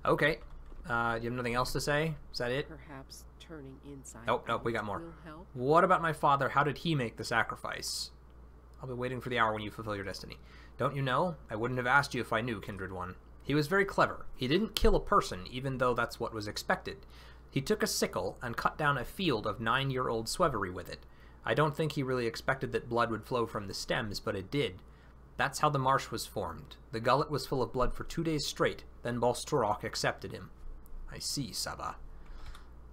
Okay. Do you have nothing else to say? Is that it? Perhaps turning inside. Nope, we got more. Will help. What about my father? How did he make the sacrifice? I'll be waiting for the hour when you fulfill your destiny. Don't you know? I wouldn't have asked you if I knew, kindred one. He was very clever. He didn't kill a person, even though that's what was expected. He took a sickle and cut down a field of 9-year-old Swevery with it. I don't think he really expected that blood would flow from the stems, but it did. That's how the marsh was formed. The gullet was full of blood for 2 days straight, then Boss Turok accepted him. I see, Saba.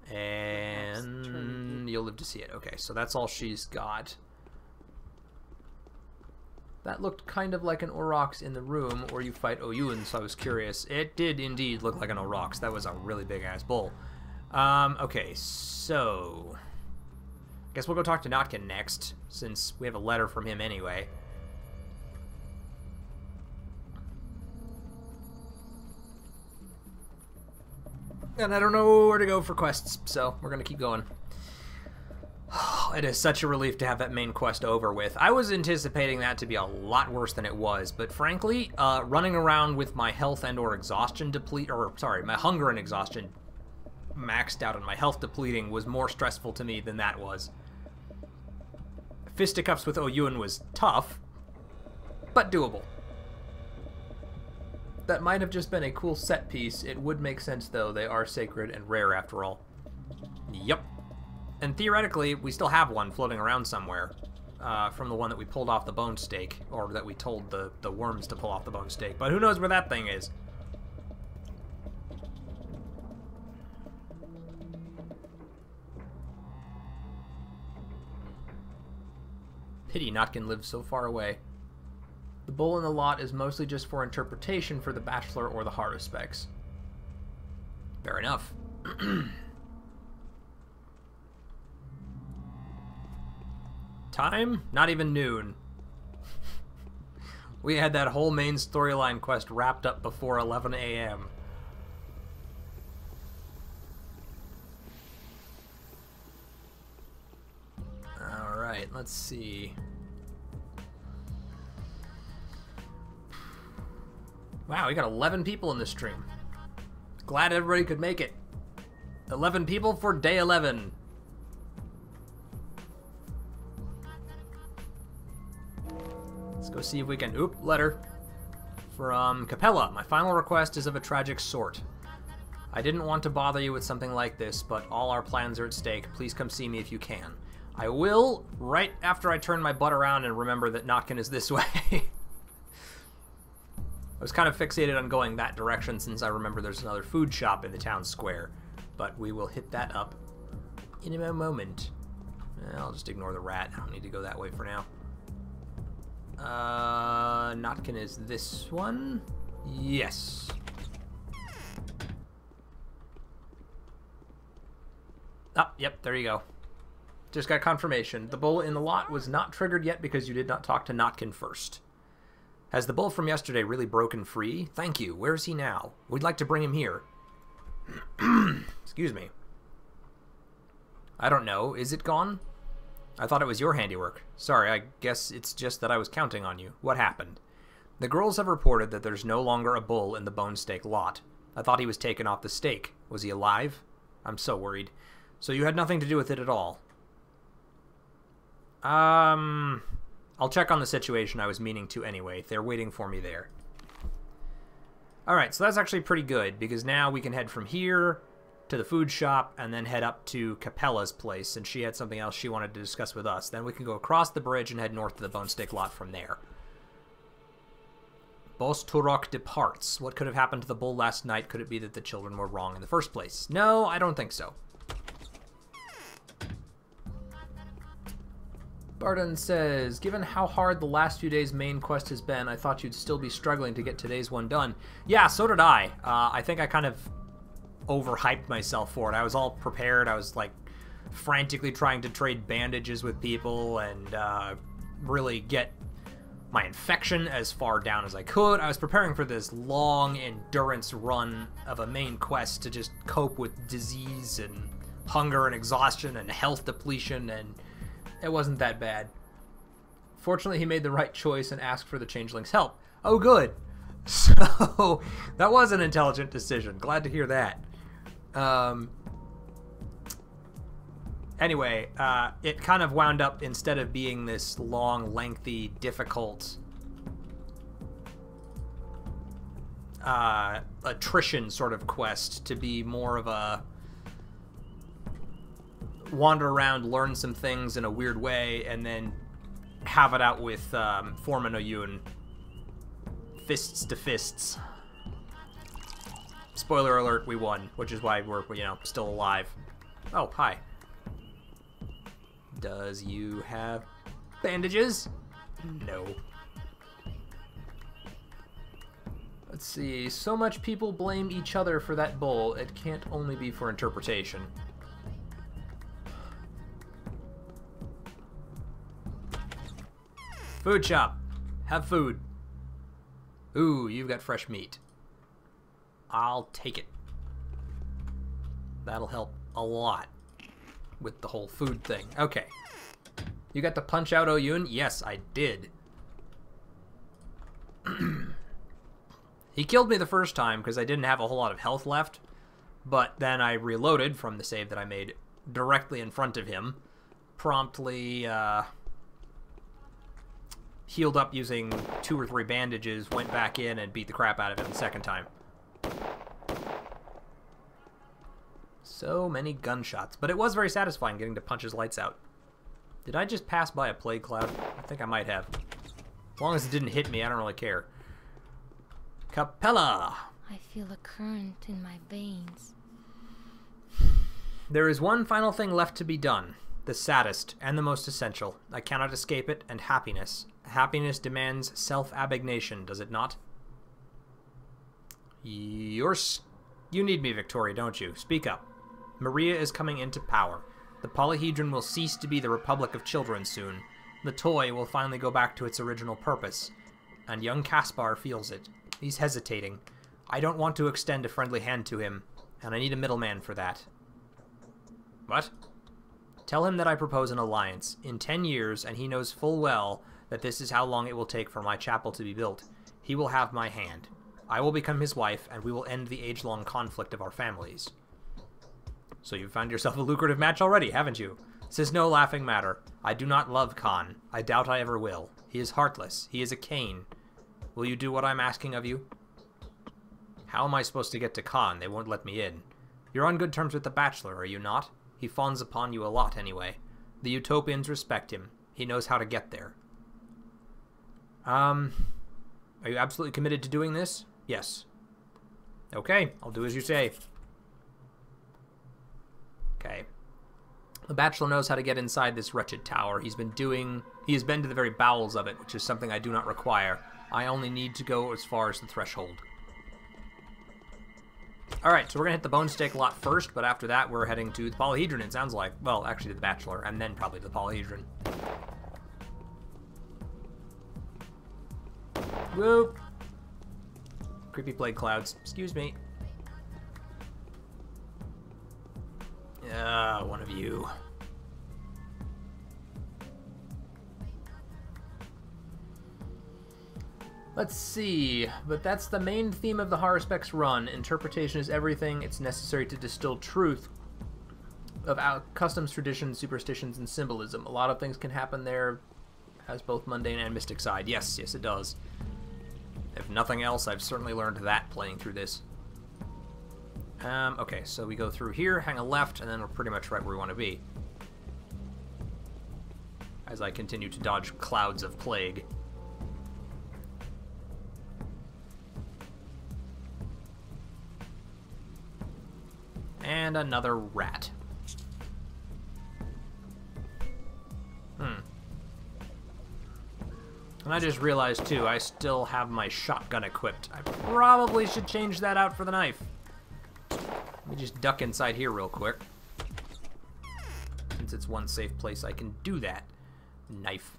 And you'll live to see it. Okay, so that's all she's got. That looked kind of like an Aurochs in the room where you fight Oyun, so I was curious. It did indeed look like an Aurochs. That was a really big-ass bull. Okay, so... guess we'll go talk to Notkin next, since we have a letter from him anyway. And I don't know where to go for quests, so we're gonna keep going. It is such a relief to have that main quest over with. I was anticipating that to be a lot worse than it was, but frankly, running around with my health and or exhaustion my hunger and exhaustion maxed out and my health depleting was more stressful to me than that was. Fisticuffs with Oyun was tough, but doable. That might have just been a cool set piece. It would make sense, though. They are sacred and rare, after all. Yep. And theoretically, we still have one floating around somewhere from the one that we pulled off the bone stake, or that we told the worms to pull off the bone stake. But who knows where that thing is? Pity Notkin lives so far away. The bull in the lot is mostly just for interpretation for the Bachelor or the Haruspex. Fair enough. Time? Not even noon. We had that whole main storyline quest wrapped up before 11 a.m. Alright, let's see. Wow, we got 11 people in this stream. Glad everybody could make it. 11 people for day 11. Let's go see if we can... Oop, letter. From Capella. My final request is of a tragic sort. I didn't want to bother you with something like this, but all our plans are at stake. Please come see me if you can. I will, right after I turn my butt around and remember that Notkin is this way. I was kind of fixated on going that direction since I remember there's another food shop in the town square. But we will hit that up in a moment. I'll just ignore the rat. I don't need to go that way for now. Notkin is this one? Yes. Ah, yep, there you go. Just got confirmation. The bull in the lot was not triggered yet because you did not talk to Notkin first. Has the bull from yesterday really broken free? Thank you. Where is he now? We'd like to bring him here. Excuse me. I don't know. Is it gone? I thought it was your handiwork. Sorry, I guess it's just that I was counting on you. What happened? The girls have reported that there's no longer a bull in the bone stake lot. I thought he was taken off the stake. Was he alive? I'm so worried. So you had nothing to do with it at all? I'll check on the situation. I was meaning to anyway. They're waiting for me there. Alright, so that's actually pretty good, because now we can head from here to the food shop and then head up to Capella's place, and she had something else she wanted to discuss with us. Then we can go across the bridge and head north to the bone stake lot from there. Boss Turok departs. What could have happened to the bull last night? Could it be that the children were wrong in the first place? No, I don't think so. Barden says, given how hard the last few days' main quest has been, I thought you'd still be struggling to get today's one done. Yeah, so did I. I think I kind of overhyped myself for it. I was all prepared. I was, like, frantically trying to trade bandages with people and really get my infection as far down as I could. I was preparing for this long endurance run of a main quest to just cope with disease and hunger and exhaustion and health depletion, and it wasn't that bad. Fortunately, he made the right choice and asked for the changeling's help. Oh, good. So, that was an intelligent decision. Glad to hear that. Anyway, it kind of wound up, instead of being this long, lengthy, difficult attrition sort of quest, to be more of a wander around, learn some things in a weird way, and then have it out with Foreman Oyun. Fists to fists. Spoiler alert, we won, which is why we're, you know, still alive. Oh, hi. Does you have bandages? No. Let's see. So much people blame each other for that bowl. It can't only be for interpretation. Food shop. Have food. Ooh, you've got fresh meat. I'll take it. That'll help a lot with the whole food thing. Okay. You got to punch out Oyun? Yes, I did. He killed me the first time because I didn't have a whole lot of health left, but then I reloaded from the save that I made directly in front of him, promptly healed up using 2 or 3 bandages, went back in and beat the crap out of him the second time. So many gunshots, but it was very satisfying getting to punch his lights out. Did I just pass by a plague cloud? I think I might have. As long as it didn't hit me, I don't really care. Capella! I feel a current in my veins. There is one final thing left to be done. The saddest and the most essential. I cannot escape it, and happiness. Happiness demands self-abnegation, does it not? You need me, Victoria, don't you? Speak up. Maria is coming into power. The polyhedron will cease to be the Republic of Children soon. The toy will finally go back to its original purpose. And young Caspar feels it. He's hesitating. I don't want to extend a friendly hand to him, and I need a middleman for that. What? Tell him that I propose an alliance. In 10 years, and he knows full well that this is how long it will take for my chapel to be built, he will have my hand. I will become his wife, and we will end the age-long conflict of our families. So you've found yourself a lucrative match already, haven't you? This is no laughing matter. I do not love Khan. I doubt I ever will. He is heartless. He is a Cain. Will you do what I'm asking of you? How am I supposed to get to Khan? They won't let me in. You're on good terms with the Bachelor, are you not? He fawns upon you a lot, anyway. The Utopians respect him. He knows how to get there. Are you absolutely committed to doing this? Yes. Okay, I'll do as you say. Okay. The Bachelor knows how to get inside this wretched tower. He has been to the very bowels of it, which is something I do not require. I only need to go as far as the threshold. Alright, so we're going to hit the bone stake lot first, but after that we're heading to the polyhedron, it sounds like. Well, actually to the Bachelor, and then probably to the polyhedron. Whoop! Creepy plague clouds. Excuse me. One of you. Let's see, but that's the main theme of the Haruspex run. Interpretation is everything. It's necessary to distill truth of our customs, traditions, superstitions, and symbolism. A lot of things can happen there, has both mundane and mystic side. Yes, yes it does. If nothing else, I've certainly learned that playing through this. Okay, so we go through here, hang a left, and then we're pretty much right where we want to be. As I continue to dodge clouds of plague. And another rat. And I just realized, too, I still have my shotgun equipped. I probably should change that out for the knife. Let me just duck inside here real quick. Since it's one safe place I can do that. Knife.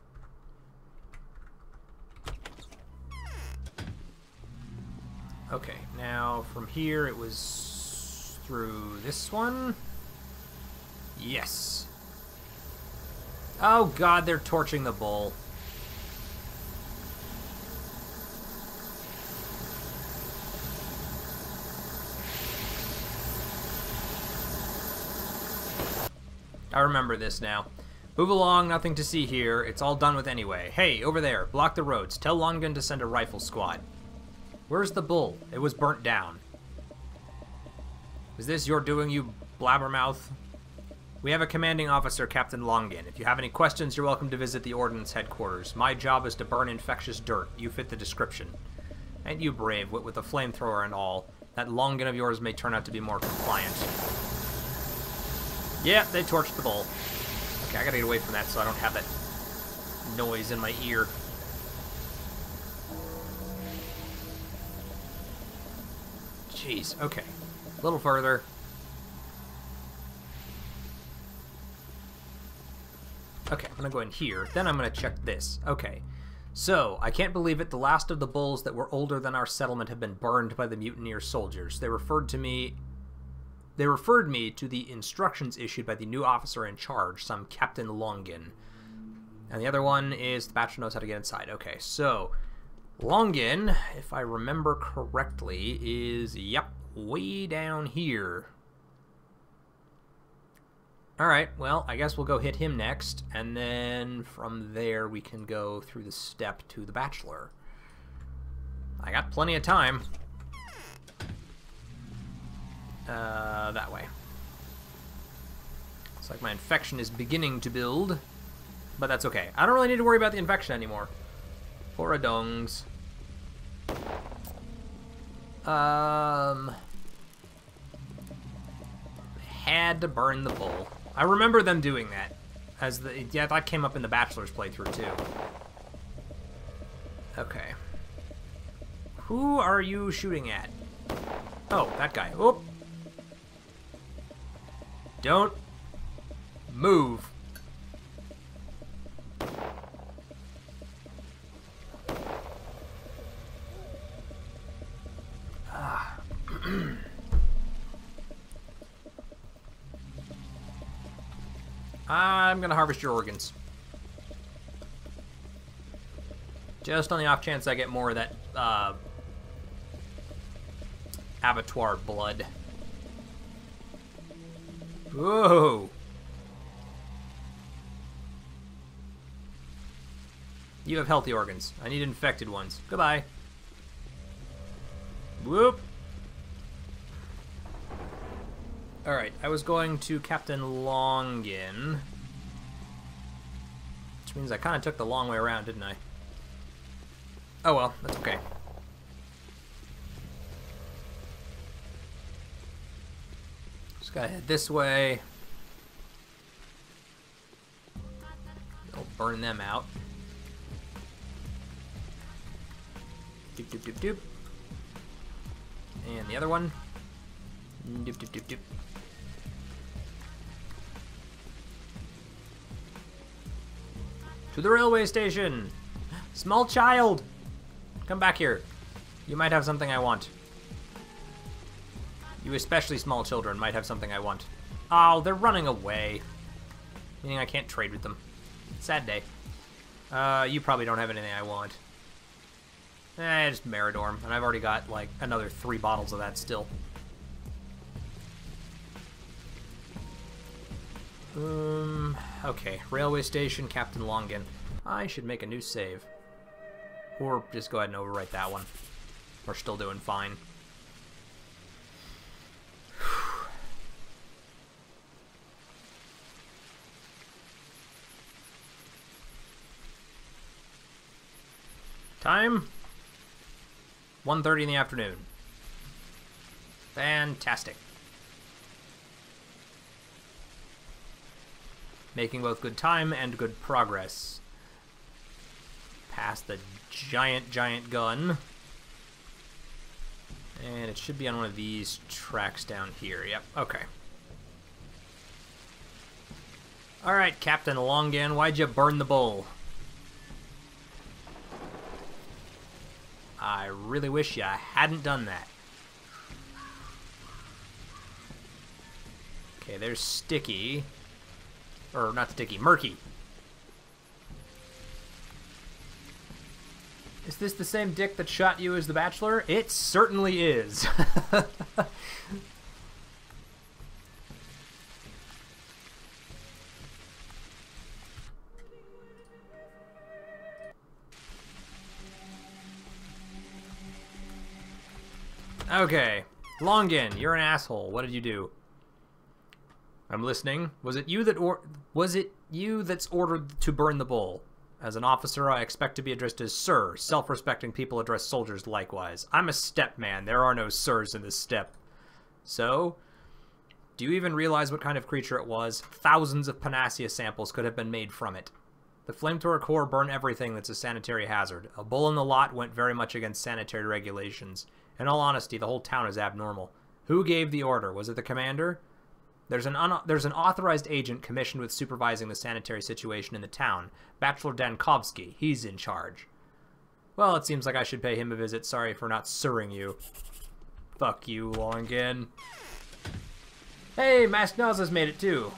Okay, now from here it was through this one. Yes. Oh god, they're torching the bull. I remember this now. Move along, nothing to see here. It's all done with anyway. Hey, over there, block the roads. Tell Longan to send a rifle squad. Where's the bull? It was burnt down. Is this your doing, you blabbermouth? We have a commanding officer, Captain Longin. If you have any questions, you're welcome to visit the Ordnance headquarters. My job is to burn infectious dirt. You fit the description. And you brave, with a flamethrower and all. That Longin of yours may turn out to be more compliant. Yeah, they torched the bowl. Okay, I gotta get away from that so I don't have that noise in my ear. Jeez, okay. A little further. Okay, I'm gonna go in here. Then I'm gonna check this. Okay. So, I can't believe it. The last of the bulls that were older than our settlement have been burned by the mutineer soldiers. They referred me to the instructions issued by the new officer in charge, some Captain Longin. And the other one is the bachelor knows how to get inside. Okay, so Longin, if I remember correctly, is, yep, way down here. Alright, well, I guess we'll go hit him next, and then from there we can go through the step to the bachelor. I got plenty of time. That way. Looks like my infection is beginning to build, but that's okay. I don't really need to worry about the infection anymore. For a dongs. Had to burn the bull. I remember them doing that. Yeah, that came up in the Bachelor's playthrough, too. Okay. Who are you shooting at? Oh, that guy. Oop. Don't move. I'm gonna harvest your organs. Just on the off chance I get more of that, abattoir blood. Whoa! You have healthy organs. I need infected ones. Goodbye. Whoop! Alright, I was going to Captain Longin. Which means I kind of took the long way around, didn't I? Oh well, that's okay. Just gotta head this way. I'll burn them out. Doop doop doop doop. And the other one. Doop doop doop doop. To the railway station! Small child! Come back here. You might have something I want. You especially small children might have something I want. Oh, they're running away. Meaning I can't trade with them. Sad day. You probably don't have anything I want. Just Meridorm. And I've already got, like, another 3 bottles of that still. Okay. Railway station, Captain Longin. I should make a new save. Or just go ahead and overwrite that one. We're still doing fine. Time? 1:30 in the afternoon. Fantastic. Making both good time and good progress. Past the giant gun. And it should be on one of these tracks down here. Yep, okay. Alright, Captain Longin, why'd you burn the bull? I really wish you hadn't done that. Okay, there's Sticky. Or, not Sticky, Murky. Is this the same dick that shot you as the Bachelor? It certainly is. Okay. Longin, you're an asshole. What did you do? I'm listening. Was it you that's ordered to burn the bowl? As an officer, I expect to be addressed as sir. Self-respecting people address soldiers likewise. I'm a step man. There are no sirs in this step. So, do you even realize what kind of creature it was? Thousands of panacea samples could have been made from it. The flamethrower core burned everything that's a sanitary hazard. A bull in the lot went very much against sanitary regulations. In all honesty, the whole town is abnormal. Who gave the order? Was it the commander? There's an authorized agent commissioned with supervising the sanitary situation in the town. Bachelor Dankovsky. He's in charge. Well, it seems like I should pay him a visit. Sorry for not sirring you. Fuck you, Longin. Hey, Masked Nose has made it too.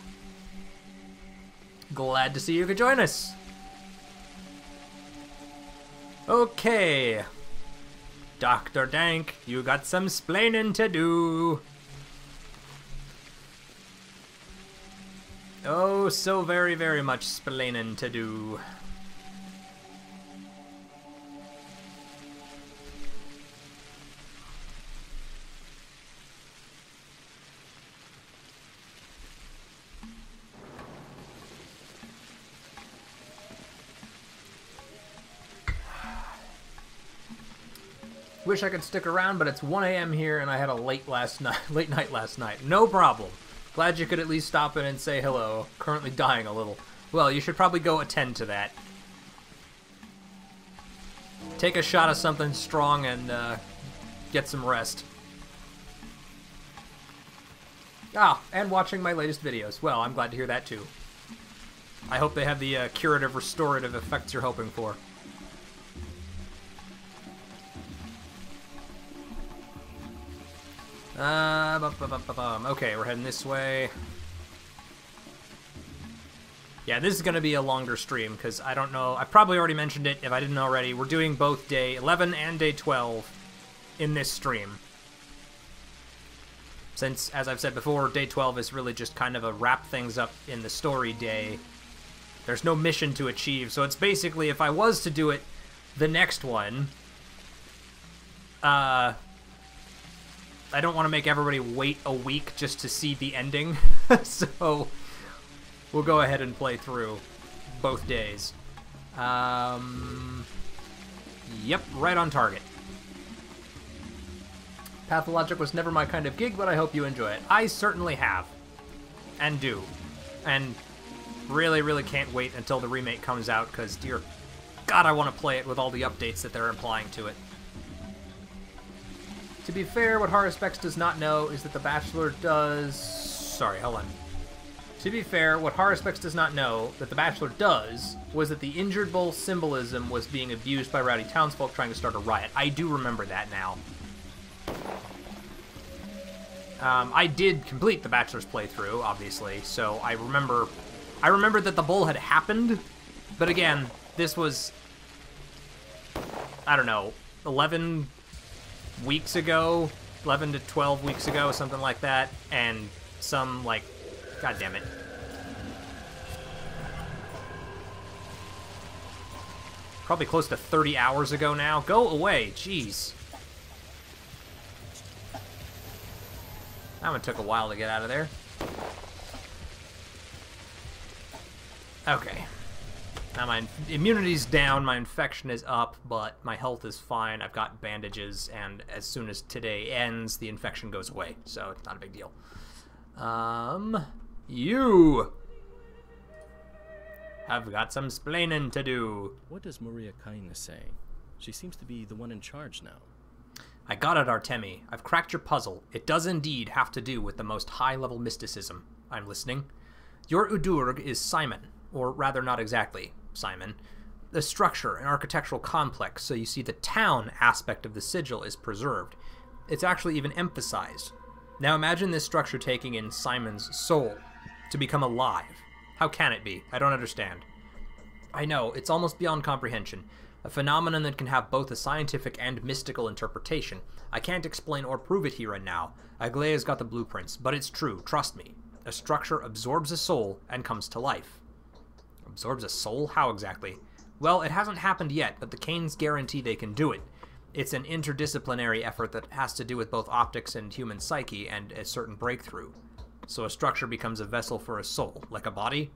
Glad to see you could join us. Okay. Dr. Dank, you got some splaining to do. Oh, so very, very much splaining to do. Wish I could stick around, but it's 1 a.m. here, and I had a late night last night. No problem. Glad you could at least stop in and say hello. Currently dying a little. Well, you should probably go attend to that. Take a shot of something strong and get some rest. Ah, and watching my latest videos. Well, I'm glad to hear that too. I hope they have the curative, restorative effects you're hoping for. Okay, we're heading this way. Yeah, this is going to be a longer stream, because I don't know. I probably already mentioned it, if I didn't already. We're doing both day 11 and day 12 in this stream. Since, as I've said before, day 12 is really just kind of a wrap things up in the story day. There's no mission to achieve, so it's basically, if I was to do it the next one, I don't want to make everybody wait a week just to see the ending, so we'll go ahead and play through both days. Yep, right on target. Pathologic was never my kind of gig, but I hope you enjoy it. I certainly have, and do, and really, really can't wait until the remake comes out, because, dear God, I want to play it with all the updates that they're implying to it. To be fair, what Haruspex does not know is that the Bachelor does... Sorry, hold on. To be fair, what Haruspex does not know that the Bachelor does was that the injured bull symbolism was being abused by rowdy townsfolk trying to start a riot. I do remember that now. I did complete the Bachelor's playthrough, obviously, so I remember that the bull had happened, but again, this was, I don't know, 11 weeks ago, 11 to 12 weeks ago, something like that, and some, like, god damn it. Probably close to 30 hours ago now. Go away, jeez. That one took a while to get out of there. Okay. Now my immunity's down, my infection is up, but my health is fine. I've got bandages, and as soon as today ends, the infection goes away, so it's not a big deal. You have got some splaining to do. What does Maria Kindness say? She seems to be the one in charge now. I got it, Artemi. I've cracked your puzzle. It does indeed have to do with the most high-level mysticism. I'm listening. Your Udurg is Simon, or rather not exactly Simon. The structure, an architectural complex, so you see the town aspect of the sigil is preserved. It's actually even emphasized. Now imagine this structure taking in Simon's soul, to become alive. How can it be? I don't understand. I know, it's almost beyond comprehension. A phenomenon that can have both a scientific and mystical interpretation. I can't explain or prove it here and now. Aglaea's got the blueprints, but it's true, trust me. A structure absorbs a soul and comes to life. Absorbs a soul? How exactly? Well, it hasn't happened yet, but the Canes guarantee they can do it. It's an interdisciplinary effort that has to do with both optics and human psyche and a certain breakthrough. So a structure becomes a vessel for a soul, like a body?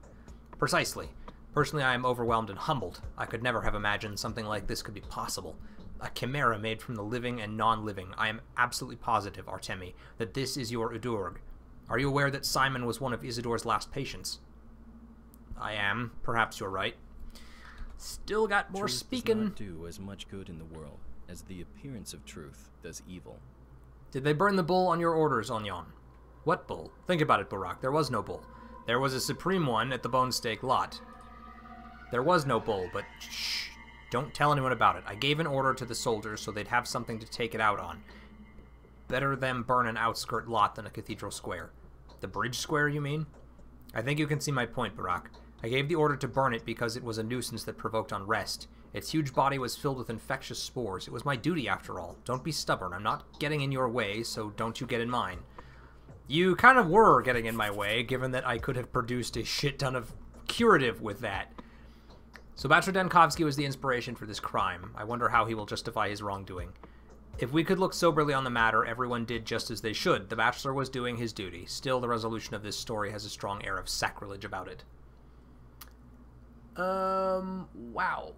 Precisely. Personally, I am overwhelmed and humbled. I could never have imagined something like this could be possible. A chimera made from the living and non-living. I am absolutely positive, Artemi, that this is your Udurg. Are you aware that Simon was one of Isidor's last patients? I am. Perhaps you're right. Still got more Truth speaking. does not do as much good in the world as the appearance of truth does evil. Did they burn the bull on your orders, Onyon? What bull? Think about it, Barak. There was no bull. There was a supreme one at the Bone Stake lot. There was no bull, but shh. Don't tell anyone about it. I gave an order to the soldiers so they'd have something to take it out on. Better them burn an outskirt lot than a cathedral square. The bridge square, you mean? I think you can see my point, Barak. I gave the order to burn it because it was a nuisance that provoked unrest. Its huge body was filled with infectious spores. It was my duty, after all. Don't be stubborn. I'm not getting in your way, so don't you get in mine. You kind of were getting in my way, given that I could have produced a shit ton of curative with that. So Bachelor Denkovsky was the inspiration for this crime. I wonder how he will justify his wrongdoing. If we could look soberly on the matter, everyone did just as they should. The Bachelor was doing his duty. Still, the resolution of this story has a strong air of sacrilege about it. Wow.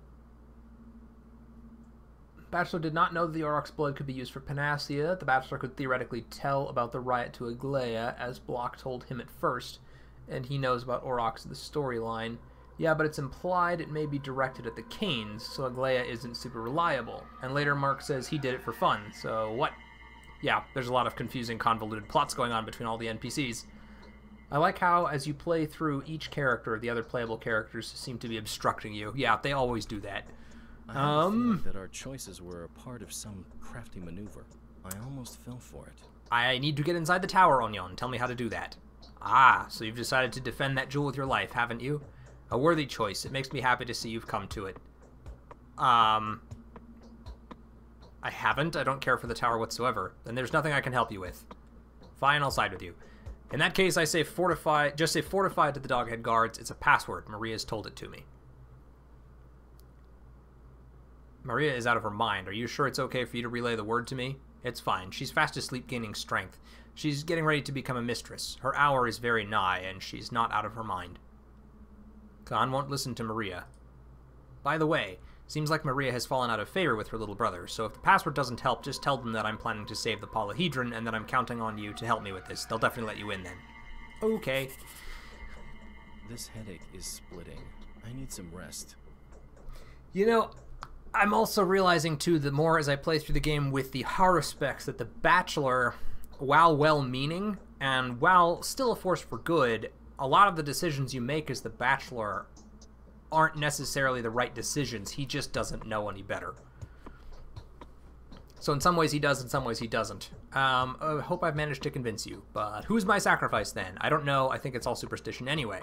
Bachelor did not know that the Aurochs blood could be used for panacea. The Bachelor could theoretically tell about the riot to Aglaia, as Block told him at first, and he knows about Aurochs in the storyline. Yeah, but it's implied it may be directed at the Canes, so Aglaia isn't super reliable. And later Mark says he did it for fun, so what? Yeah, there's a lot of confusing, convoluted plots going on between all the NPCs. I like how, as you play through each character, the other playable characters seem to be obstructing you. Yeah, they always do that. I have a feeling that our choices were a part of some crafty maneuver. I almost fell for it. I need to get inside the tower, Onyon. Tell me how to do that. Ah, so you've decided to defend that jewel with your life, haven't you? A worthy choice. It makes me happy to see you've come to it. I haven't. I don't care for the tower whatsoever. Then there's nothing I can help you with. Fine, I'll side with you. In that case, I say fortify. Just say fortified to the Doghead guards. It's a password. Maria's told it to me. Maria is out of her mind. Are you sure it's okay for you to relay the word to me? It's fine. She's fast asleep, gaining strength. She's getting ready to become a mistress. Her hour is very nigh, and she's not out of her mind. Khan won't listen to Maria. By the way, seems like Maria has fallen out of favor with her little brother, so if the password doesn't help, just tell them that I'm planning to save the polyhedron and that I'm counting on you to help me with this. They'll definitely let you in then. Okay. This headache is splitting. I need some rest. You know, I'm also realizing, too, the more as I play through the game with the Haruspex, that the Bachelor, while well-meaning, and while still a force for good, a lot of the decisions you make as the Bachelor aren't necessarily the right decisions. He just doesn't know any better. So in some ways he does, in some ways he doesn't. I hope I've managed to convince you. But who's my sacrifice then? I don't know. I think it's all superstition anyway.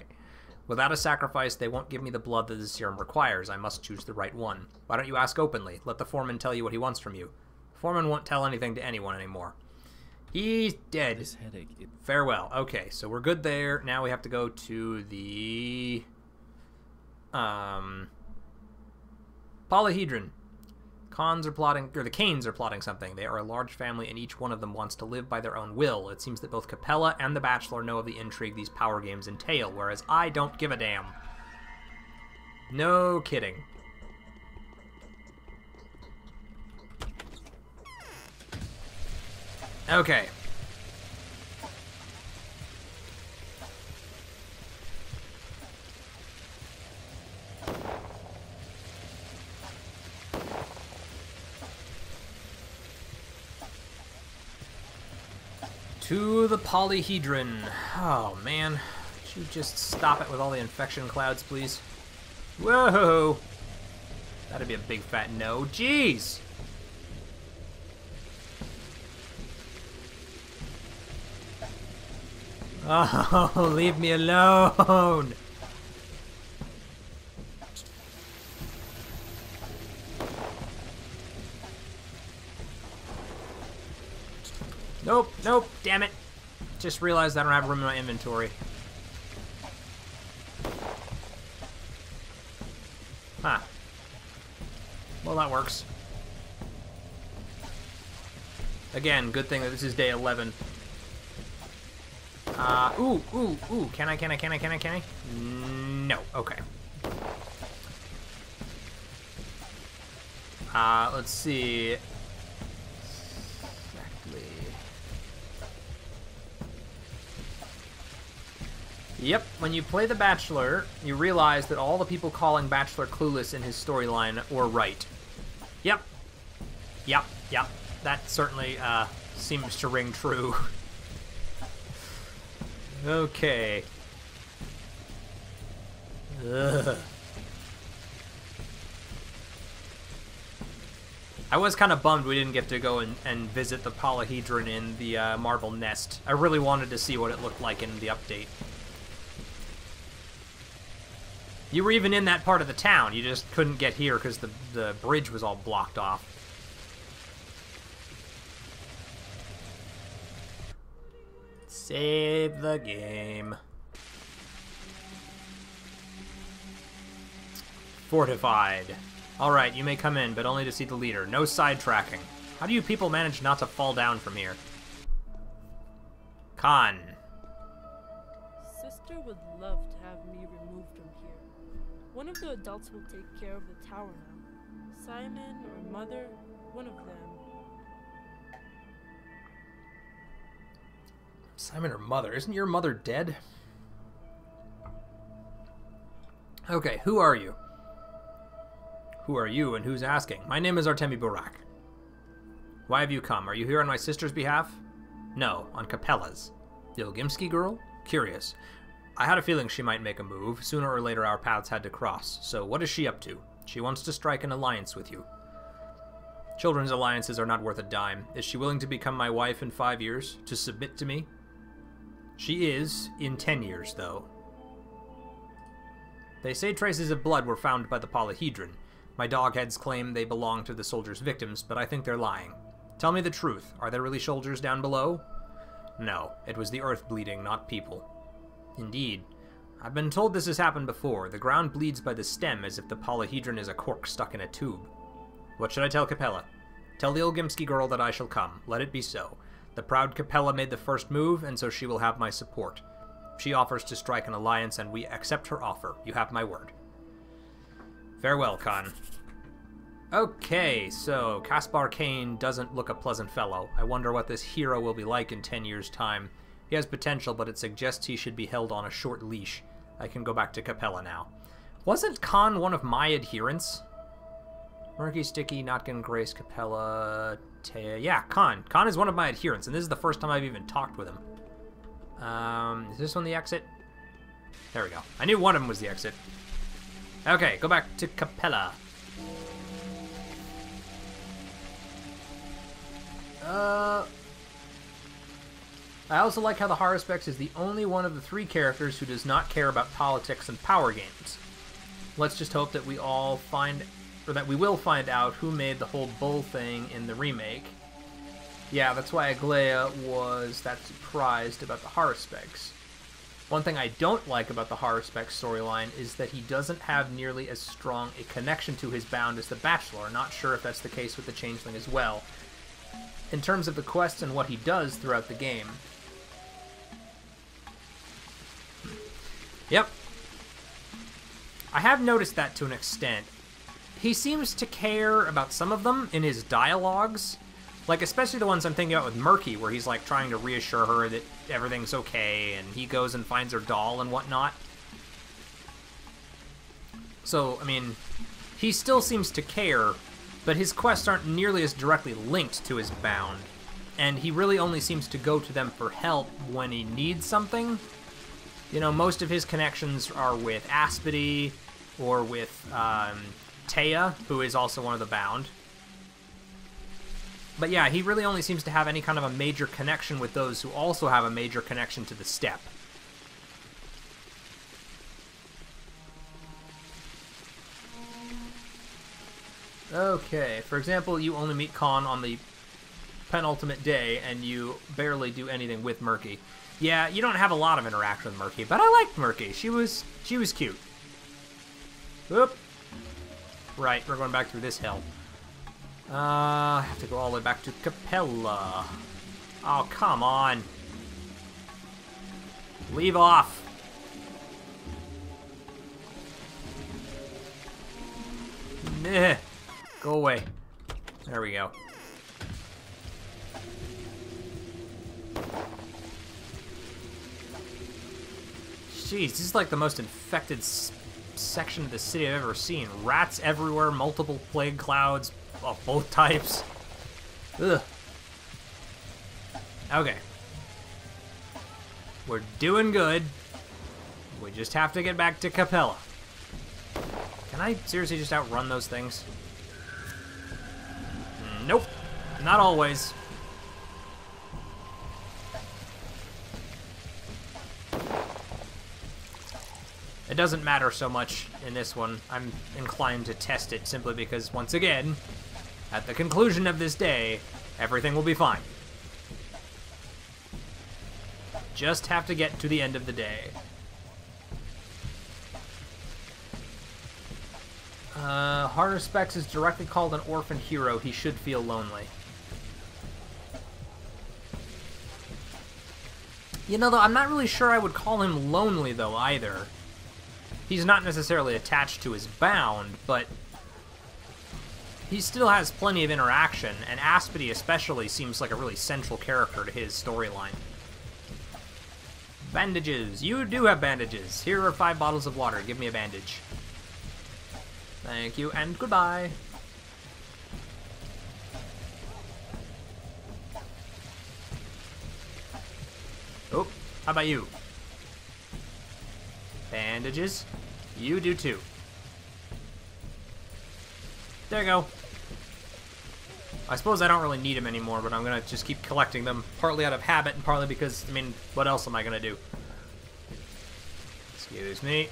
Without a sacrifice, they won't give me the blood that the serum requires. I must choose the right one. Why don't you ask openly? Let the foreman tell you what he wants from you. The foreman won't tell anything to anyone anymore. He's dead. This headache... Farewell. Okay, so we're good there. Now we have to go to the... Polyhedron. Khans are plotting, or the Canes are plotting something. They are a large family, and each one of them wants to live by their own will. It seems that both Capella and the Bachelor know of the intrigue these power games entail, whereas I don't give a damn. No kidding. Okay. To the polyhedron. Oh, man. Could you just stop it with all the infection clouds, please? Whoa! That'd be a big fat no. Jeez! Oh, leave me alone! Nope, nope, damn it. Just realized I don't have room in my inventory. Huh. Well, that works. Again, good thing that this is day 11. Ooh. Can I? No. Okay. Let's see. Exactly. Yep, when you play The Bachelor, you realize that all the people calling Bachelor clueless in his storyline were right. Yep. That certainly, seems to ring true. Okay. Ugh. I was kind of bummed we didn't get to go and visit the polyhedron in the Marble Nest. I really wanted to see what it looked like in the update. You were even in that part of the town. You just couldn't get here because the bridge was all blocked off. Save the game. Fortified. Alright, you may come in, but only to see the leader. No sidetracking. How do you people manage not to fall down from here? Khan. Sister would love to have me removed from here. One of the adults will take care of the tower now. Simon or Mother, one of them. Simon or Mother? Isn't your mother dead? Okay, who are you? Who are you and who's asking? My name is Artemi Burak. Why have you come? Are you here on my sister's behalf? No, on Capella's. The Ilgimsky girl? Curious. I had a feeling she might make a move. Sooner or later our paths had to cross. So what is she up to? She wants to strike an alliance with you. Children's alliances are not worth a dime. Is she willing to become my wife in 5 years? To submit to me? She is, in 10 years, though. They say traces of blood were found by the polyhedron. My dogheads claim they belong to the soldiers' victims, but I think they're lying. Tell me the truth. Are there really soldiers down below? No, it was the earth bleeding, not people. Indeed. I've been told this has happened before. The ground bleeds by the stem as if the polyhedron is a cork stuck in a tube. What should I tell Capella? Tell the Ilgimsky girl that I shall come. Let it be so. The proud Capella made the first move, and so she will have my support. She offers to strike an alliance, and we accept her offer. You have my word. Farewell, Khan. Okay, so Kaspar Kane doesn't look a pleasant fellow. I wonder what this hero will be like in 10 years' time. He has potential, but it suggests he should be held on a short leash. I can go back to Capella now. Wasn't Khan one of my adherents? Murky, Sticky, Notkin, Grace, Capella, Taya. Yeah, Khan. Khan is one of my adherents, and this is the first time I've even talked with him. Is this one the exit? There we go. I knew one of them was the exit. Okay, go back to Capella. I also like how the Haruspex is the only one of the 3 characters who does not care about politics and power games. Let's just hope that we all find, or that we will find out who made the whole bull thing in the remake. Yeah, that's why Aglaia was that surprised about the Haruspex. One thing I don't like about the Haruspex storyline is that he doesn't have nearly as strong a connection to his bound as the Bachelor. Not sure if that's the case with the Changeling as well. In terms of the quests and what he does throughout the game. Yep. I have noticed that to an extent. He seems to care about some of them in his dialogues. Like, especially the ones I'm thinking about with Murky, where he's, like, trying to reassure her that everything's okay, and he goes and finds her doll and whatnot. So, I mean, he still seems to care, but his quests aren't nearly as directly linked to his bound. And he really only seems to go to them for help when he needs something. You know, most of his connections are with Aspity, or with Taya, who is also one of the bound. But yeah, he really only seems to have any kind of a major connection with those who also have a major connection to the steppe. Okay, for example, you only meet Khan on the penultimate day, and you barely do anything with Murky. Yeah, you don't have a lot of interaction with Murky, but I liked Murky. She was cute. Whoop. Right, we're going back through this hill. I have to go all the way back to Capella. Oh, come on. Leave off. Nah. Go away. There we go. Jeez, this is like the most infected section of the city I've ever seen. Rats everywhere, multiple plague clouds of both types. Ugh. Okay. We're doing good. We just have to get back to Capella. Can I seriously just outrun those things? Nope. Not always. It doesn't matter so much in this one. I'm inclined to test it simply because, once again, at the conclusion of this day, everything will be fine. Just have to get to the end of the day. Haruspex is directly called an orphan hero. He should feel lonely. You know, though, I'm not really sure I would call him lonely, though, either. He's not necessarily attached to his bound, but he still has plenty of interaction, and Aspity especially seems like a really central character to his storyline. Bandages. You do have bandages. Here are 5 bottles of water. Give me a bandage. Thank you, and goodbye. Oh, how about you? Bandages. You do too. There you go. I suppose I don't really need them anymore, but I'm gonna just keep collecting them, partly out of habit and partly because, I mean, what else am I gonna do? Excuse me.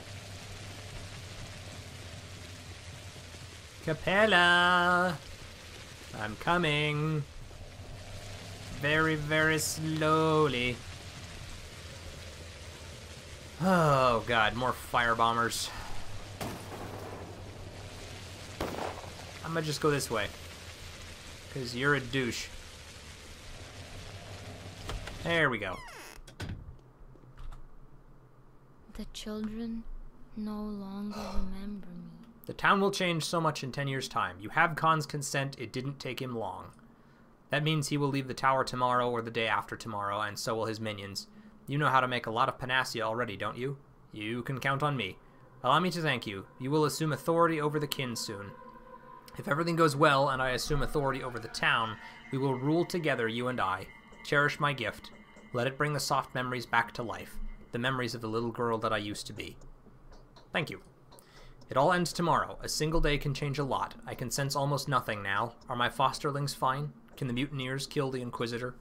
Capella! I'm coming. Very, very slowly. Oh god, more firebombers. I'm gonna just go this way. Because you're a douche. There we go. The children no longer remember me. The town will change so much in 10 years' time. You have Khan's consent. It didn't take him long. That means he will leave the tower tomorrow or the day after tomorrow, and so will his minions. You know how to make a lot of panacea already, don't you? You can count on me. Allow me to thank you. You will assume authority over the kin soon. If everything goes well and I assume authority over the town, we will rule together, you and I. Cherish my gift. Let it bring the soft memories back to life. The memories of the little girl that I used to be. Thank you. It all ends tomorrow. A single day can change a lot. I can sense almost nothing now. Are my fosterlings fine? Can the mutineers kill the Inquisitor?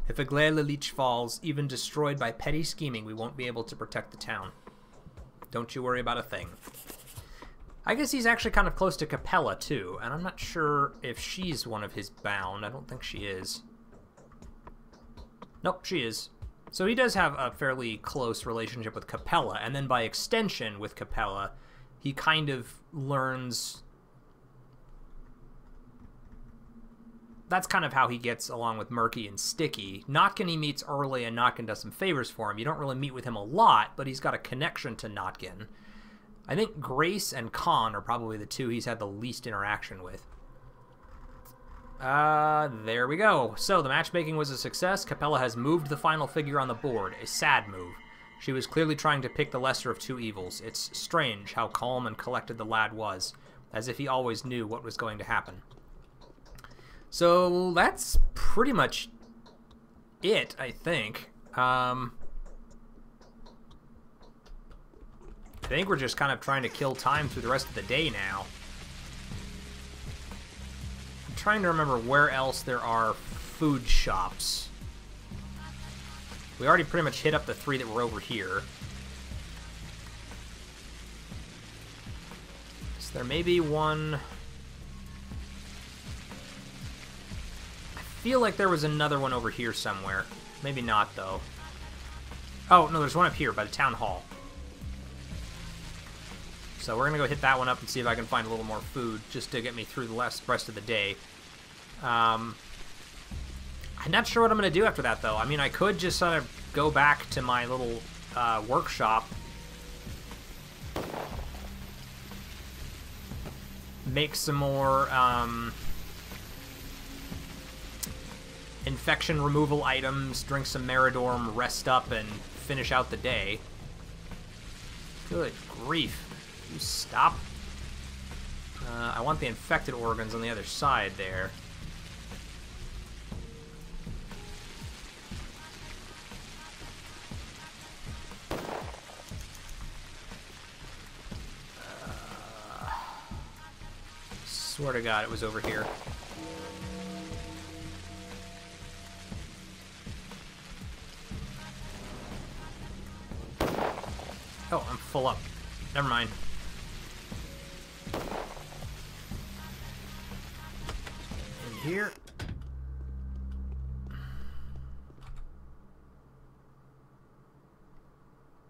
If a Glele Leech falls, even destroyed by petty scheming, we won't be able to protect the town. Don't you worry about a thing. I guess he's actually kind of close to Capella, too, and I'm not sure if she's one of his bound. I don't think she is. Nope, she is. So he does have a fairly close relationship with Capella, and then by extension with Capella, he kind of learns... That's kind of how he gets along with Murky and Sticky. Notkin he meets early, and Notkin does some favors for him. You don't really meet with him a lot, but he's got a connection to Notkin. I think Grace and Khan are probably the two he's had the least interaction with. There we go. So, the matchmaking was a success. Capella has moved the final figure on the board. A sad move. She was clearly trying to pick the lesser of two evils. It's strange how calm and collected the lad was, as if he always knew what was going to happen. So, that's pretty much it, I think. I think we're just kind of trying to kill time through the rest of the day now. I'm trying to remember where else there are food shops. We already pretty much hit up the 3 that were over here. So there may be one... I feel like there was another one over here somewhere. Maybe not, though. Oh, no, there's one up here by the town hall. So we're going to go hit that one up and see if I can find a little more food just to get me through the rest of the day. I'm not sure what I'm going to do after that, though. I mean, I could just sort of go back to my little workshop. Make some more infection removal items, drink some Meridorm, rest up, and finish out the day. Good grief. You stop. I want the infected organs on the other side there. Swear to God, it was over here. Oh, I'm full up. Never mind. In here.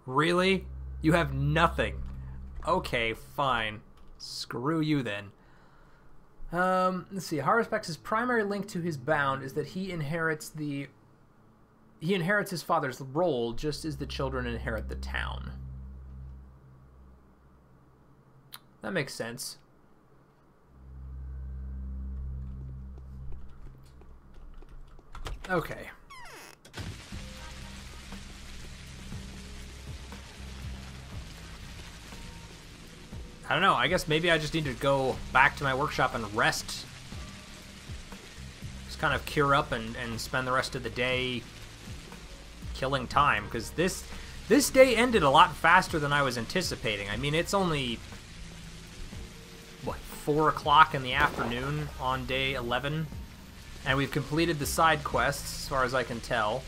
Really? You have nothing. Okay, fine. Screw you then. Let's see. Haruspex's primary link to his bound is that he inherits his father's role, just as the children inherit the town. That makes sense. Okay. I don't know, I guess maybe I just need to go back to my workshop and rest. Just kind of cure up and spend the rest of the day killing time, because this day ended a lot faster than I was anticipating. I mean, it's only, what, 4 o'clock in the afternoon on day 11, and we've completed the side quests, as far as I can tell.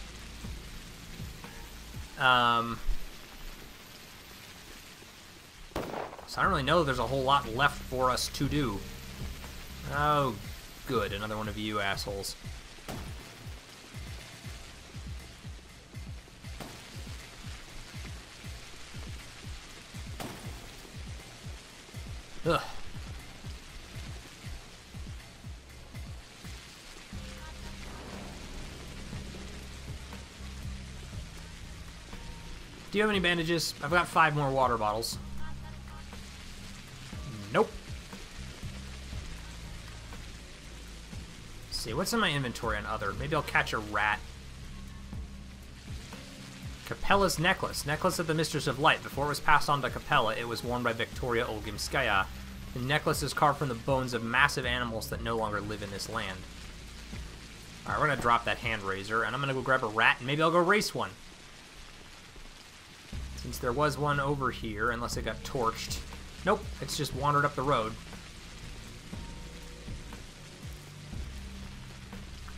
So I don't really know that there's a whole lot left for us to do. Oh, good. Another one of you assholes. Ugh. Do you have any bandages? I've got 5 more water bottles. Nope. Let's see, what's in my inventory on other? Maybe I'll catch a rat. Capella's necklace. Necklace of the Mistress of Light. Before it was passed on to Capella, it was worn by Victoria Olgimskaya. The necklace is carved from the bones of massive animals that no longer live in this land. Alright, we're gonna drop that hand razor, and I'm gonna go grab a rat, and maybe I'll go race one. Since there was one over here, unless it got torched. Nope, it's just wandered up the road.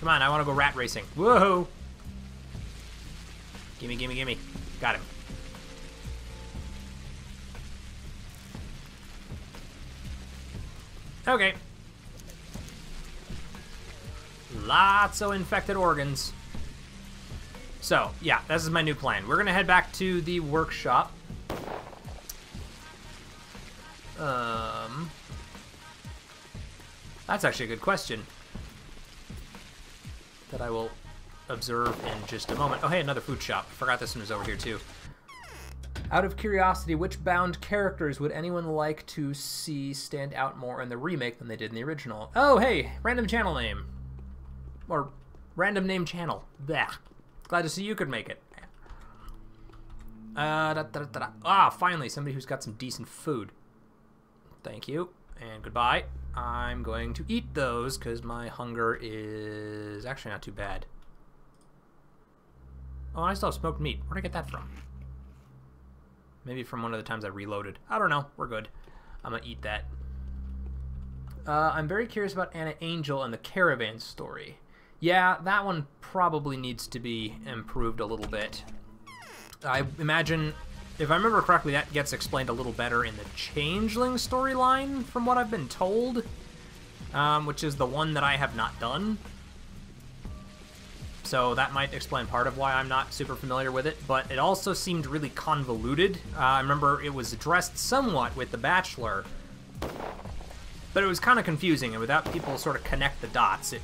Come on, I want to go rat racing. Whoa! Gimme, gimme, gimme. Got him. Okay. Lots of infected organs. So, yeah, this is my new plan. We're going to head back to the workshop. That's actually a good question that I will observe in just a moment. Oh, hey, another food shop. Forgot this one was over here, too. Out of curiosity, which bound characters would anyone like to see stand out more in the remake than they did in the original? Oh, hey, random channel name. Or random name channel. Blech. Glad to see you could make it. Finally, somebody who's got some decent food. Thank you, and goodbye. I'm going to eat those, because my hunger is actually not too bad. Oh, I still have smoked meat. Where'd I get that from? Maybe from one of the times I reloaded. I don't know. We're good. I'm gonna eat that. I'm very curious about Anna Angel and the caravan story. Yeah, that one probably needs to be improved a little bit. I imagine, if I remember correctly, that gets explained a little better in the Changeling storyline, from what I've been told, which is the one that I have not done. So that might explain part of why I'm not super familiar with it, but it also seemed really convoluted. I remember it was addressed somewhat with The Bachelor, but it was kind of confusing, and without people sort of connect the dots, it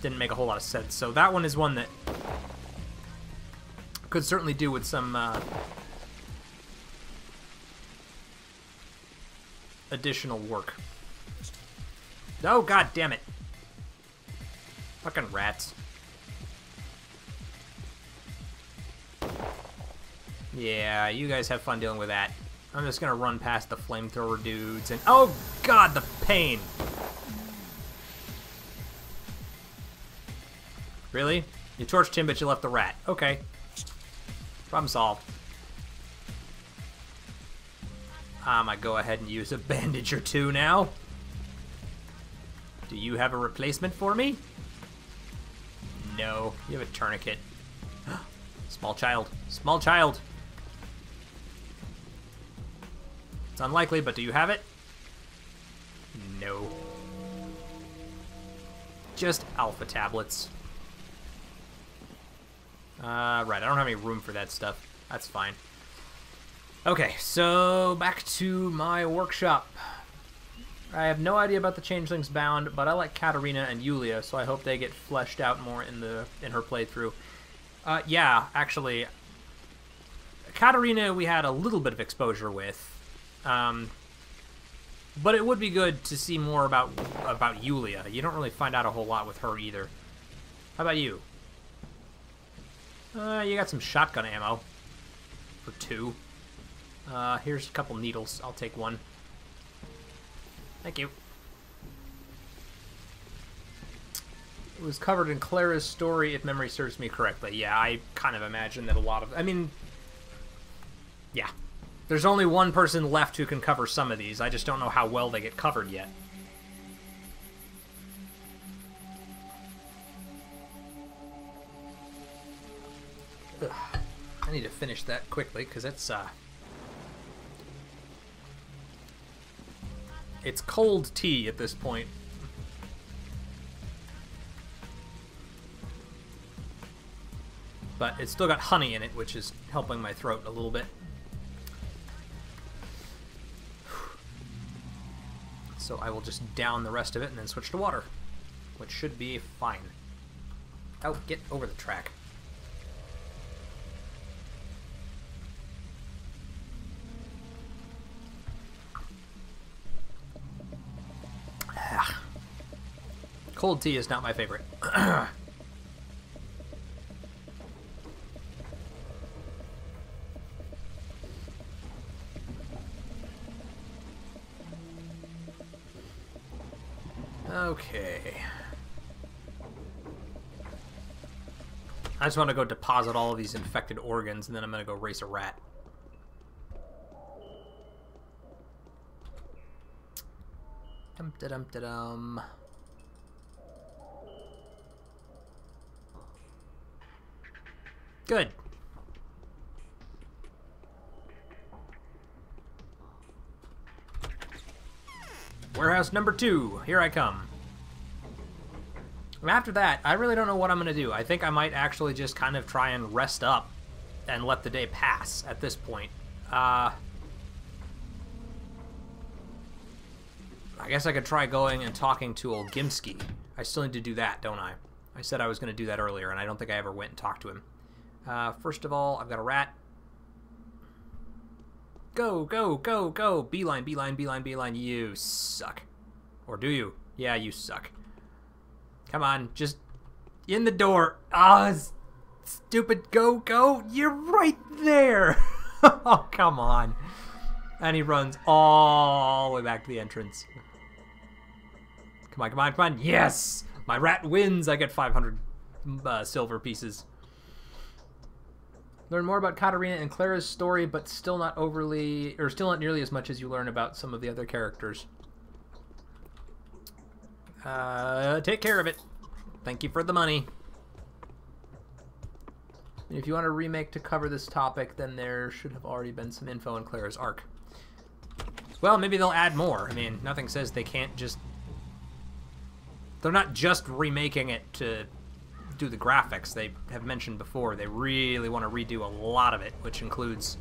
didn't make a whole lot of sense. So that one is one that Could certainly do with some additional work. Oh, god damn it. Fucking rats. Yeah, you guys have fun dealing with that. I'm just gonna run past the flamethrower dudes and... Oh god, the pain! Really? You torched him, but you left the rat. Okay. Problem solved. I might go ahead and use a bandage or two now. Do you have a replacement for me? No. You have a tourniquet. Small child. Small child. It's unlikely, but do you have it? No. Just alpha tablets. Right, I don't have any room for that stuff. That's fine. Okay, so back to my workshop. I have no idea about the Changelings Bound, but I like Katarina and Yulia, so I hope they get fleshed out more in her playthrough. Yeah, actually, Katarina we had a little bit of exposure with, but it would be good to see more about Yulia. You don't really find out a whole lot with her either. How about you? You got some shotgun ammo for 2. Here's a couple needles. I'll take 1. Thank you. It was covered in Clara's story, if memory serves me correctly. Yeah, I kind of imagine that a lot of... I mean... Yeah. There's only one person left who can cover some of these. I just don't know how well they get covered yet. Ugh. I need to finish that quickly, because it's cold tea at this point. But it's still got honey in it, which is helping my throat a little bit. So I will just down the rest of it and then switch to water, which should be fine. Oh, get over the track. Cold tea is not my favorite. Okay. I just want to go deposit all of these infected organs, and then I'm going to go race a rat. Dum-da-dum-da-dum. Good. Warehouse number 2. Here I come. And after that, I really don't know what I'm going to do. I think I might actually just kind of try and rest up and let the day pass at this point. I guess I could try going and talking to old Gimski. I still need to do that, don't I? I said I was going to do that earlier, and I don't think I ever went and talked to him. First of all, I've got a rat. Go, go, go, go! Beeline, beeline, beeline, beeline. You suck. Or do you? Yeah, you suck. Come on, just in the door. Ah, stupid. Go, go. You're right there. Oh, come on. And he runs all the way back to the entrance. Come on, come on, come on. Yes! My rat wins. I get 500 silver pieces. Learn more about Katarina and Clara's story, but still not nearly as much as you learn about some of the other characters. Take care of it. Thank you for the money. And if you want a remake to cover this topic, then there should have already been some info on Clara's arc. Well, maybe they'll add more. I mean, nothing says they can't just... They're not just remaking it to do the graphics. They have mentioned before they really want to redo a lot of it, which includes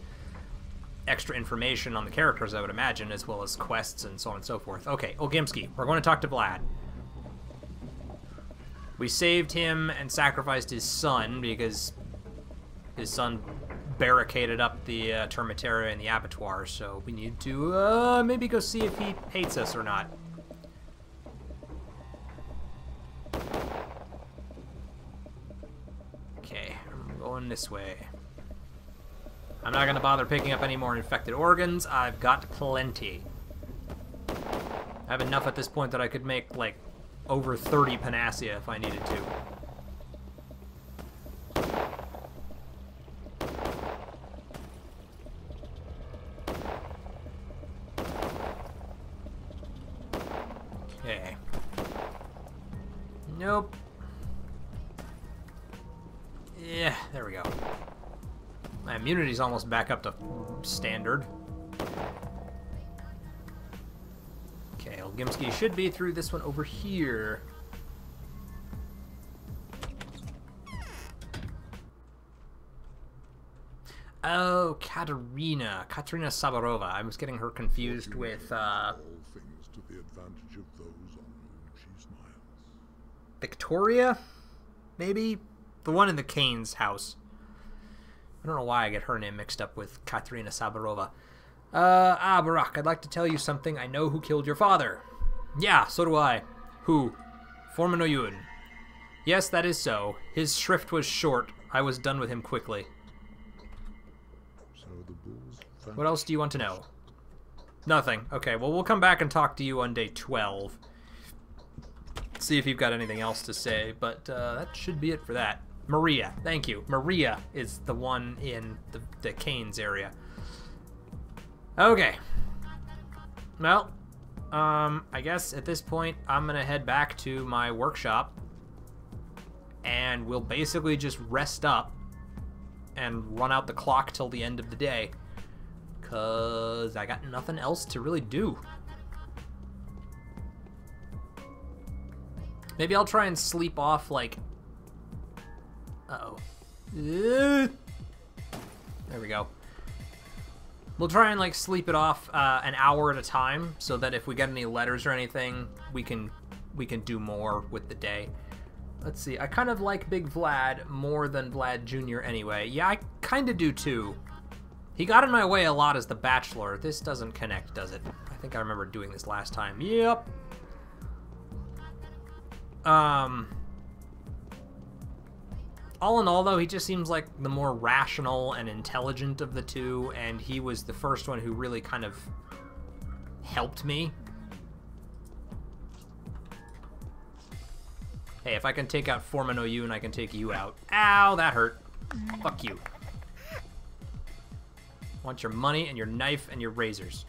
extra information on the characters, I would imagine, as well as quests and so on and so forth. Okay, Olgimski, we're going to talk to Vlad. We saved him and sacrificed his son because His son barricaded up the termitaria and the abattoir, so we need to maybe go see if he hates us or not. Okay, I'm going this way. I'm not gonna bother picking up any more infected organs. I've got plenty. I have enough at this point that I could make, like, over 30 panacea if I needed to. Okay. Nope. Yeah, there we go. My immunity's almost back up to standard. Okay, Olgimsky should be through this one over here. Oh, Katerina Sabarova. I was getting her confused with, all things to the advantage of those on whom she smiles. Victoria? Maybe? The one in the Kane's house. I don't know why I get her name mixed up with Katerina Sabarova. Barak, I'd like to tell you something. I know who killed your father. Yeah, so do I. Who? Foreman Oyun. Yes, that is so. His shrift was short. I was done with him quickly. So the bulls. What else do you want to know? Nothing. Okay, well, we'll come back and talk to you on day 12. See if you've got anything else to say, but that should be it for that. Maria, thank you. Maria is the one in the Kane's area. Okay. Well, I guess at this point I'm gonna head back to my workshop and we'll basically just rest up and run out the clock till the end of the day, cause I got nothing else to really do. Maybe I'll try and sleep off, like, uh-oh. There we go. We'll try and, like, sleep it off an hour at a time, so that if we get any letters or anything, we can do more with the day. Let's see. I kind of like Big Vlad more than Vlad Jr. anyway. Yeah, I kind of do too. He got in my way a lot as the Bachelor. This doesn't connect, does it? I think I remember doing this last time. Yep. All in all, though, he just seems like the more rational and intelligent of the two, and he was the first one who really kind of helped me. Hey, if I can take out Foreman Oyun, I can take you out. Ow, that hurt. Fuck you. Want your money and your knife and your razors.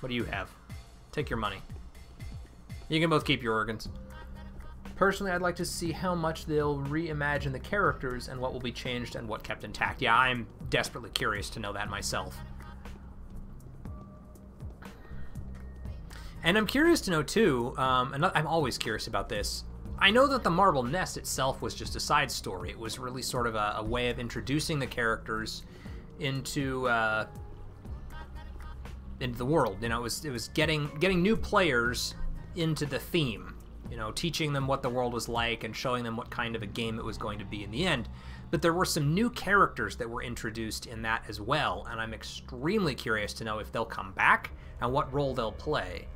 What do you have? Take your money. You can both keep your organs. Personally, I'd like to see how much they'll reimagine the characters and what will be changed and what kept intact. Yeah, I'm desperately curious to know that myself. And I'm curious to know, too, and I'm always curious about this. I know that the Marble Nest itself was just a side story. It was really sort of a way of introducing the characters into the world. You know, it was getting new players into the theme. You know, teaching them what the world was like and showing them what kind of a game it was going to be in the end. But there were some new characters that were introduced in that as well, and I'm extremely curious to know if they'll come back and what role they'll play.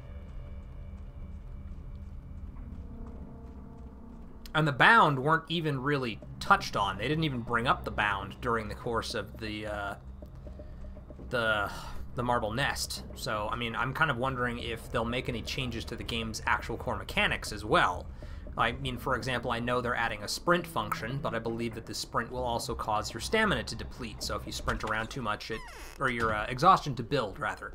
And the Bound weren't even really touched on. They didn't even bring up the Bound during the course of the Marble Nest. So, I mean, I'm kind of wondering if they'll make any changes to the game's actual core mechanics as well. I mean, for example, I know they're adding a sprint function, but I believe that the sprint will also cause your stamina to deplete. So if you sprint around too much, or your exhaustion to build, rather.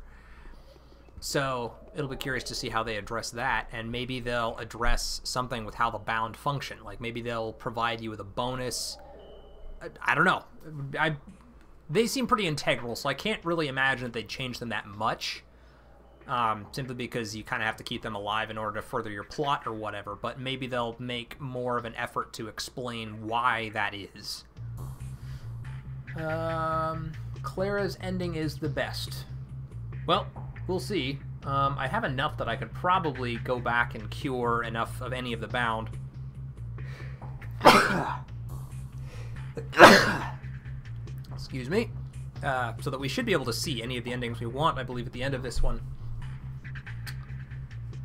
So it'll be curious to see how they address that, and maybe they'll address something with how the Bound function. Like maybe they'll provide you with a bonus. I don't know. They seem pretty integral, so I can't really imagine that they'd change them that much. Simply because you kind of have to keep them alive in order to further your plot or whatever, but maybe they'll make more of an effort to explain why that is. Clara's ending is the best. Well, we'll see. I have enough that I could probably go back and cure enough of any of the Bound. Excuse me. So that we should be able to see any of the endings we want, I believe, at the end of this one.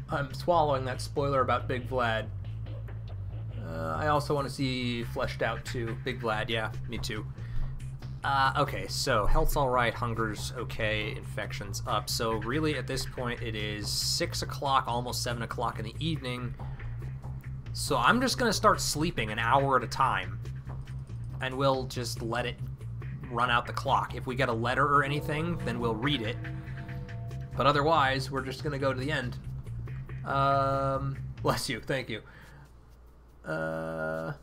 I'm swallowing that spoiler about Big Vlad. I also want to see fleshed out too. Big Vlad, yeah, me too. Okay, so health's alright, hunger's okay, infection's up. So really at this point it is 6 o'clock, almost 7 o'clock in the evening. So I'm just going to start sleeping an hour at a time. And we'll just let it run out the clock. If we get a letter or anything, then we'll read it. But otherwise, we're just going to go to the end. Bless you, thank you. I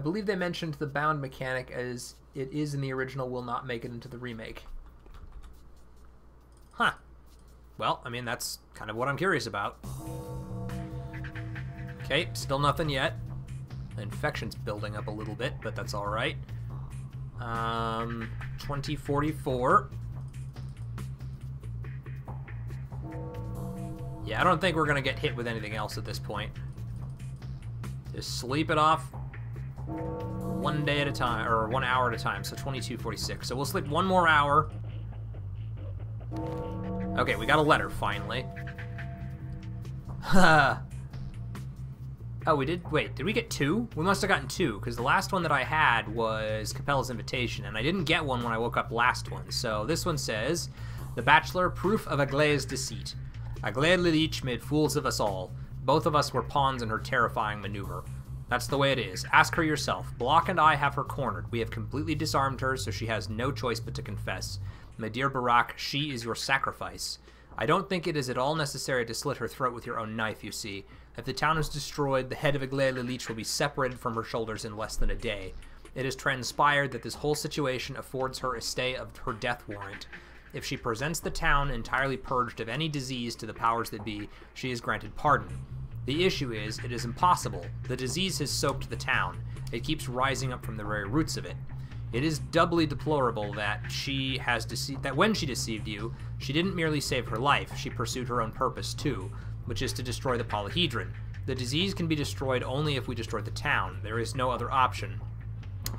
believe they mentioned the bound mechanic as it is in the original will not make it into the remake. Huh. Well, I mean, that's kind of what I'm curious about. Okay, still nothing yet. The infection's building up a little bit, but that's alright. 2044. Yeah, I don't think we're going to get hit with anything else at this point. Just sleep it off 1 day at a time, or 1 hour at a time, so 2246. So we'll sleep 1 more hour. Okay, we got a letter, finally. Oh, we did? Wait, did we get 2? We must have gotten 2, because the last one that I had was Capella's invitation, and I didn't get one when I woke up last one. So this one says, The Bachelor, proof of Aglaé's deceit. Aglaé Lilich made fools of us all. Both of us were pawns in her terrifying maneuver. That's the way it is. Ask her yourself. Block and I have her cornered. We have completely disarmed her, so she has no choice but to confess. My dear Barak, she is your sacrifice. I don't think it is at all necessary to slit her throat with your own knife, you see. If the town is destroyed, the head of Aglaé Lilich will be separated from her shoulders in less than a day. It has transpired that this whole situation affords her a stay of her death warrant. If she presents the town entirely purged of any disease to the powers that be, she is granted pardon. The issue is, it is impossible. The disease has soaked the town. It keeps rising up from the very roots of it. It is doubly deplorable that when she deceived you, she didn't merely save her life, she pursued her own purpose too, which is to destroy the polyhedron. The disease can be destroyed only if we destroy the town. There is no other option.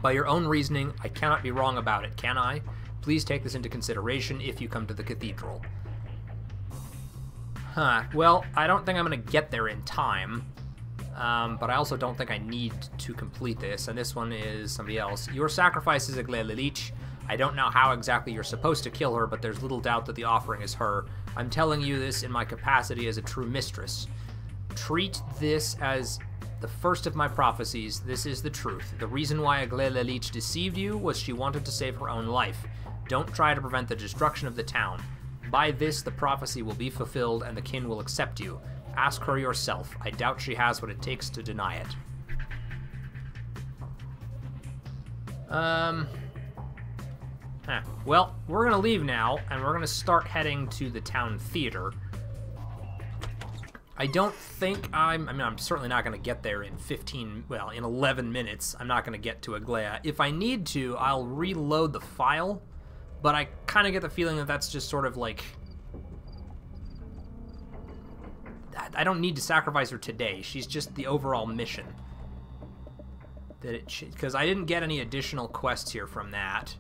By your own reasoning, I cannot be wrong about it, can I? Please take this into consideration if you come to the cathedral. Huh, well, I don't think I'm going to get there in time. But I also don't think I need to complete this, and this one is somebody else. Your sacrifice is Aglaé Lilich. I don't know how exactly you're supposed to kill her, but there's little doubt that the offering is her. I'm telling you this in my capacity as a true mistress. Treat this as the first of my prophecies. This is the truth. The reason why Aglaé Lilich deceived you was she wanted to save her own life. Don't try to prevent the destruction of the town. By this, the prophecy will be fulfilled and the kin will accept you. Ask her yourself. I doubt she has what it takes to deny it. Well, we're gonna leave now, and we're gonna start heading to the town theater. I don't think I'm certainly not gonna get there in in 11 minutes. I'm not gonna get to Aglaé. If I need to, I'll reload the file, but I kind of get the feeling that that's just sort of like, I don't need to sacrifice her today. She's just the overall mission. Because I didn't get any additional quests here from that.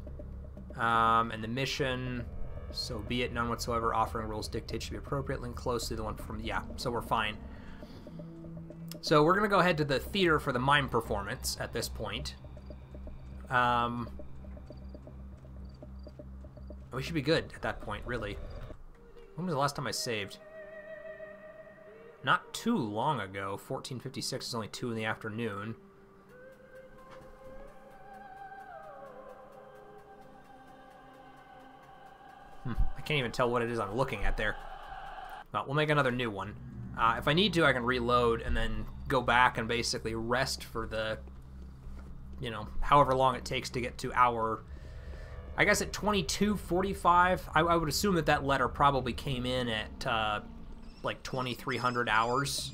And the mission, so be it, none whatsoever. Offering rules dictate should be appropriate. Link closely the one from, yeah, so we're fine. So we're going to go ahead to the theater for the mime performance at this point. We should be good at that point, really. When was the last time I saved? Not too long ago. 1456 is only 2 in the afternoon. I can't even tell what it is I'm looking at there. Well, we'll make another new one. If I need to, I can reload and then go back and basically rest for the, however long it takes to get to our, I guess at 22:45. I would assume that letter probably came in at, like 2300 hours,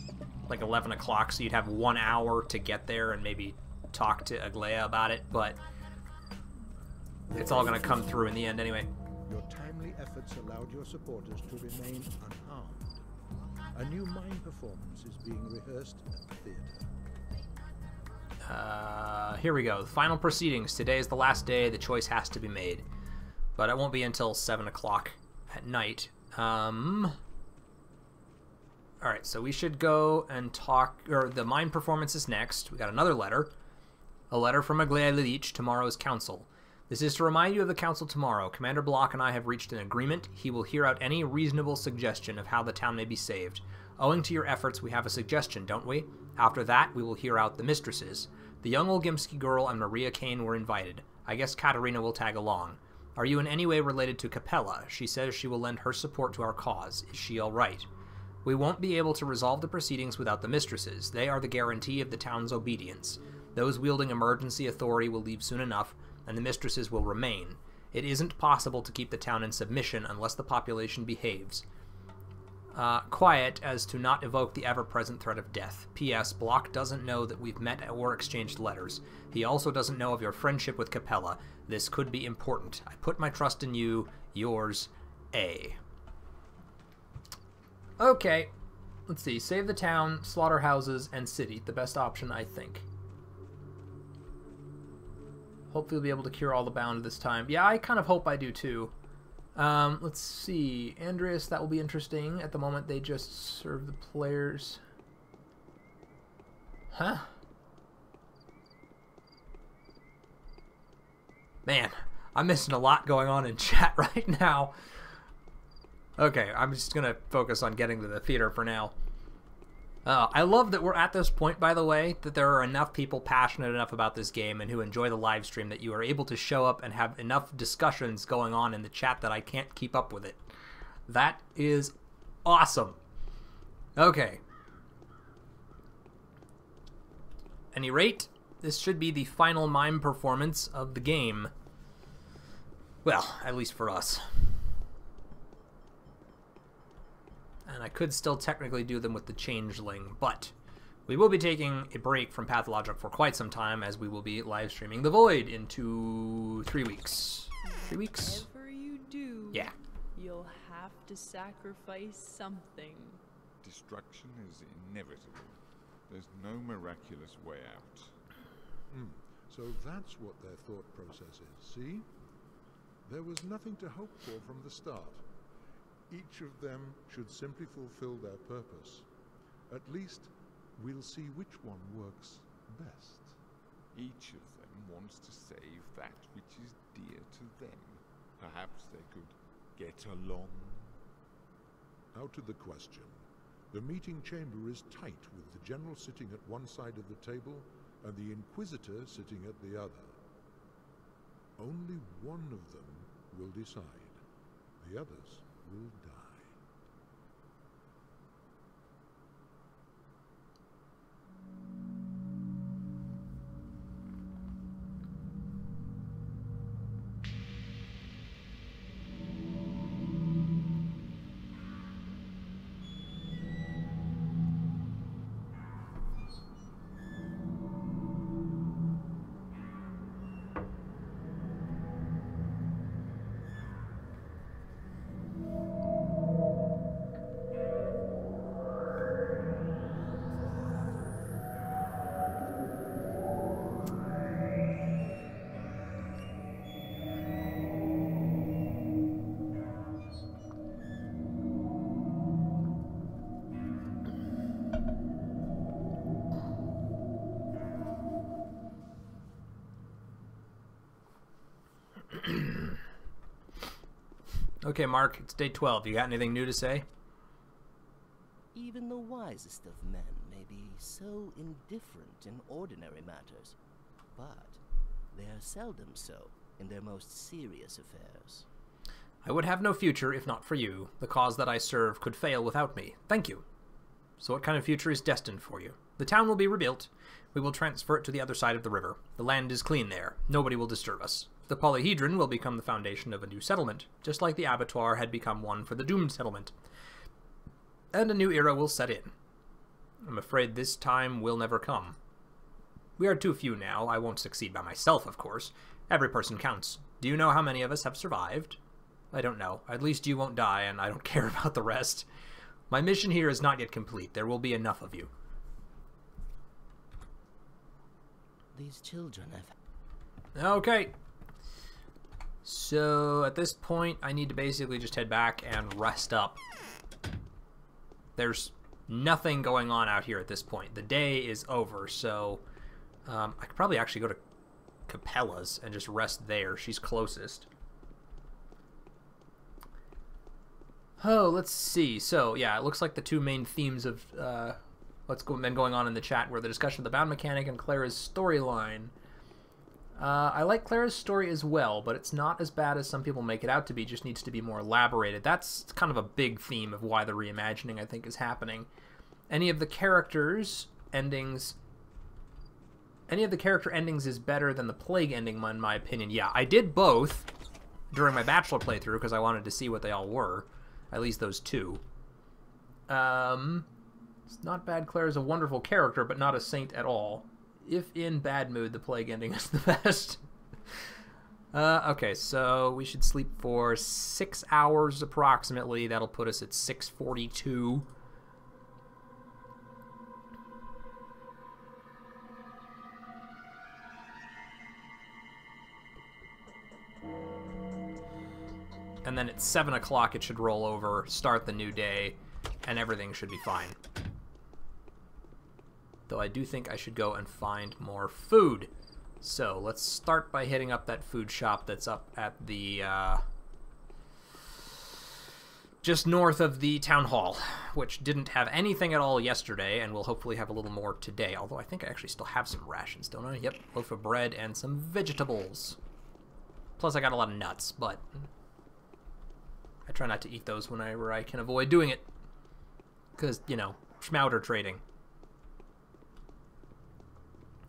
like 11 o'clock, so you'd have 1 hour to get there and maybe talk to Aglaé about it, but it's all gonna come through in the end anyway. Your timely efforts allowed your supporters to remain unharmed. A new mime performance is being rehearsed at the theater. Here we go. The final proceedings. Today is the last day. The choice has to be made. But it won't be until 7 o'clock at night. Alright, so we should go and talk... Or the mime performance is next. We got another letter. A letter from Aglaelich, tomorrow's council. This is to remind you of the council tomorrow. Commander Block and I have reached an agreement. He will hear out any reasonable suggestion of how the town may be saved. Owing to your efforts, we have a suggestion, don't we? After that, we will hear out the mistresses. The young Olgimsky girl and Maria Kane were invited. I guess Katerina will tag along. Are you in any way related to Capella? She says she will lend her support to our cause. Is she all right? We won't be able to resolve the proceedings without the mistresses. They are the guarantee of the town's obedience. Those wielding emergency authority will leave soon enough, and the mistresses will remain. It isn't possible to keep the town in submission unless the population behaves. Quiet as to not evoke the ever-present threat of death. P.S. Block doesn't know that we've met or exchanged letters. He also doesn't know of your friendship with Capella. This could be important. I put my trust in you. Yours, A. Okay. Let's see. Save the town, slaughterhouses, and city. The best option, I think. Hopefully we'll be able to cure all the bound this time. Yeah, I kind of hope I do too. Let's see. Andreas, that will be interesting. At the moment, they just serve the players. Huh? Man, I'm missing a lot going on in chat right now. Okay, I'm just going to focus on getting to the theater for now. I love that we're at this point, by the way, that there are enough people passionate enough about this game and who enjoy the live stream that you are able to show up and have enough discussions going on in the chat that I can't keep up with it. That is awesome. Okay. At any rate, this should be the final mime performance of the game. Well, at least for us. And I could still technically do them with the Changeling, but we will be taking a break from Pathologic for quite some time, as we will be live streaming The Void into 3 weeks. 3 weeks? Whatever you do, yeah, you'll have to sacrifice something. Destruction is inevitable. There's no miraculous way out. So that's what their thought process is, see? There was nothing to hope for from the start. Each of them should simply fulfill their purpose. At least, we'll see which one works best. Each of them wants to save that which is dear to them. Perhaps they could get along. Out to the question. The meeting chamber is tight, with the general sitting at one side of the table and the Inquisitor sitting at the other. Only one of them will decide. The others will die. Okay, Mark, it's day 12. You got anything new to say? Even the wisest of men may be so indifferent in ordinary matters, but they are seldom so in their most serious affairs. I would have no future if not for you. The cause that I serve could fail without me. Thank you. So what kind of future is destined for you? The town will be rebuilt. We will transfer it to the other side of the river. The land is clean there. Nobody will disturb us. The polyhedron will become the foundation of a new settlement, just like the abattoir had become one for the doomed settlement. And a new era will set in. I'm afraid this time will never come. We are too few now. I won't succeed by myself, of course. Every person counts. Do you know how many of us have survived? I don't know. At least you won't die, and I don't care about the rest. My mission here is not yet complete. There will be enough of you. These children have... Okay. So, at this point, I need to basically just head back and rest up. There's nothing going on out here at this point. The day is over, so I could probably actually go to Capella's and just rest there. She's closest. Oh, let's see. So, yeah, it looks like the two main themes of what's been going on in the chat were the discussion of the bound mechanic and Clara's storyline. I like Clara's story as well, but it's not as bad as some people make it out to be. It just needs to be more elaborated. That's kind of a big theme of why the reimagining, I think, is happening. Any of the character endings is better than the Plague ending, in my opinion. Yeah, I did both during my Bachelor playthrough because I wanted to see what they all were. At least those two. It's not bad. Clara's a wonderful character, but not a saint at all. If in bad mood, the Plague ending is the best. Okay, so we should sleep for 6 hours approximately. That'll put us at 6:42. And then at 7 o'clock it should roll over, start the new day, and everything should be fine. Though I do think I should go and find more food. So let's start by hitting up that food shop that's up at the just north of the town hall, which didn't have anything at all yesterday and will hopefully have a little more today. Although I think I actually still have some rations, don't I? Yep, loaf of bread and some vegetables. Plus I got a lot of nuts, but I try not to eat those whenever I can avoid doing it. Because, you know, schmouder trading.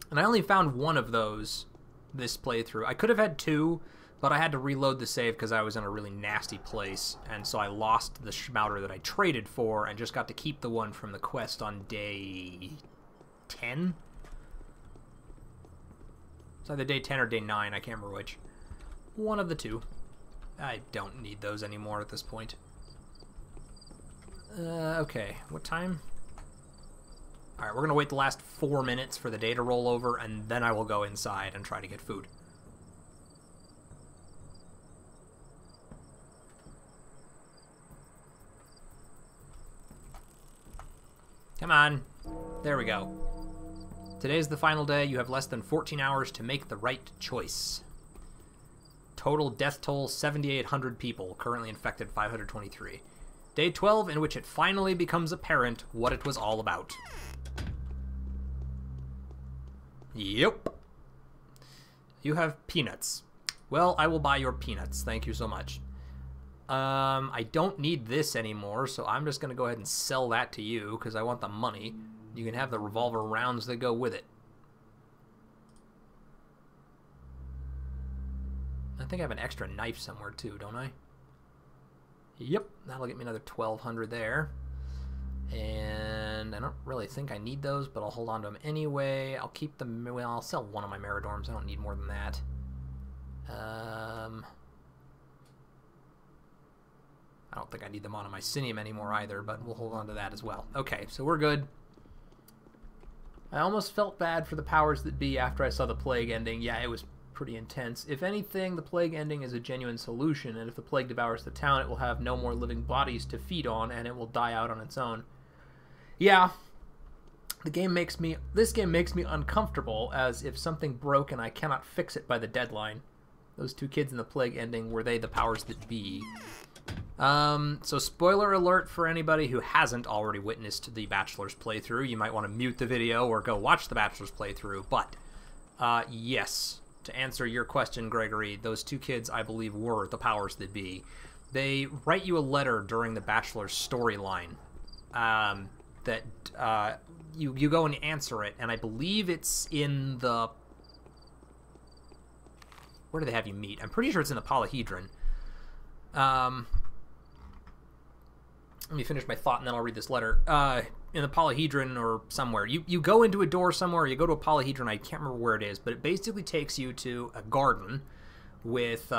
And I only found one of those this playthrough. I could have had two, but I had to reload the save because I was in a really nasty place. And so I lost the schmouder that I traded for and just got to keep the one from the quest on day 10? It's either day 10 or day 9, I can't remember which. One of the two. I don't need those anymore at this point. Okay, what time? Alright, we're going to wait the last 4 minutes for the day to roll over, and then I will go inside and try to get food. Come on. There we go. Today's the final day. You have less than 14 hours to make the right choice. Total death toll, 7,800 people. Currently infected, 523. Day 12, in which it finally becomes apparent what it was all about. Yep. You have peanuts. Well, I will buy your peanuts. Thank you so much. I don't need this anymore, so I'm just going to go ahead and sell that to you because I want the money. You can have the revolver rounds that go with it. I think I have an extra knife somewhere too, don't I? Yep, that'll get me another 1,200 there. And I don't really think I need those, but I'll hold on to them anyway. I'll keep them, well, I'll sell one of my Meridorms. I don't need more than that. I don't think I need them on Mycinium anymore either, but we'll hold on to that as well. Okay, so we're good. I almost felt bad for the powers that be after I saw the Plague ending. Yeah, it was pretty intense. If anything, the Plague ending is a genuine solution, and if the Plague devours the town, it will have no more living bodies to feed on, and it will die out on its own. Yeah, this game makes me uncomfortable, as if something broke and I cannot fix it by the deadline. Those two kids in the Plague ending, were they the powers that be? So spoiler alert for anybody who hasn't already witnessed the Bachelor's playthrough. You might want to mute the video or go watch the Bachelor's playthrough, but yes, to answer your question, Gregory, those two kids, I believe, were the powers that be. They write you a letter during the Bachelor's storyline that you go and answer it, and I believe it's in the... Where do they have you meet? I'm pretty sure it's in the polyhedron. Let me finish my thought, and then I'll read this letter. In the polyhedron or somewhere. You go into a door somewhere, you go to a polyhedron, I can't remember where it is, but it basically takes you to a garden with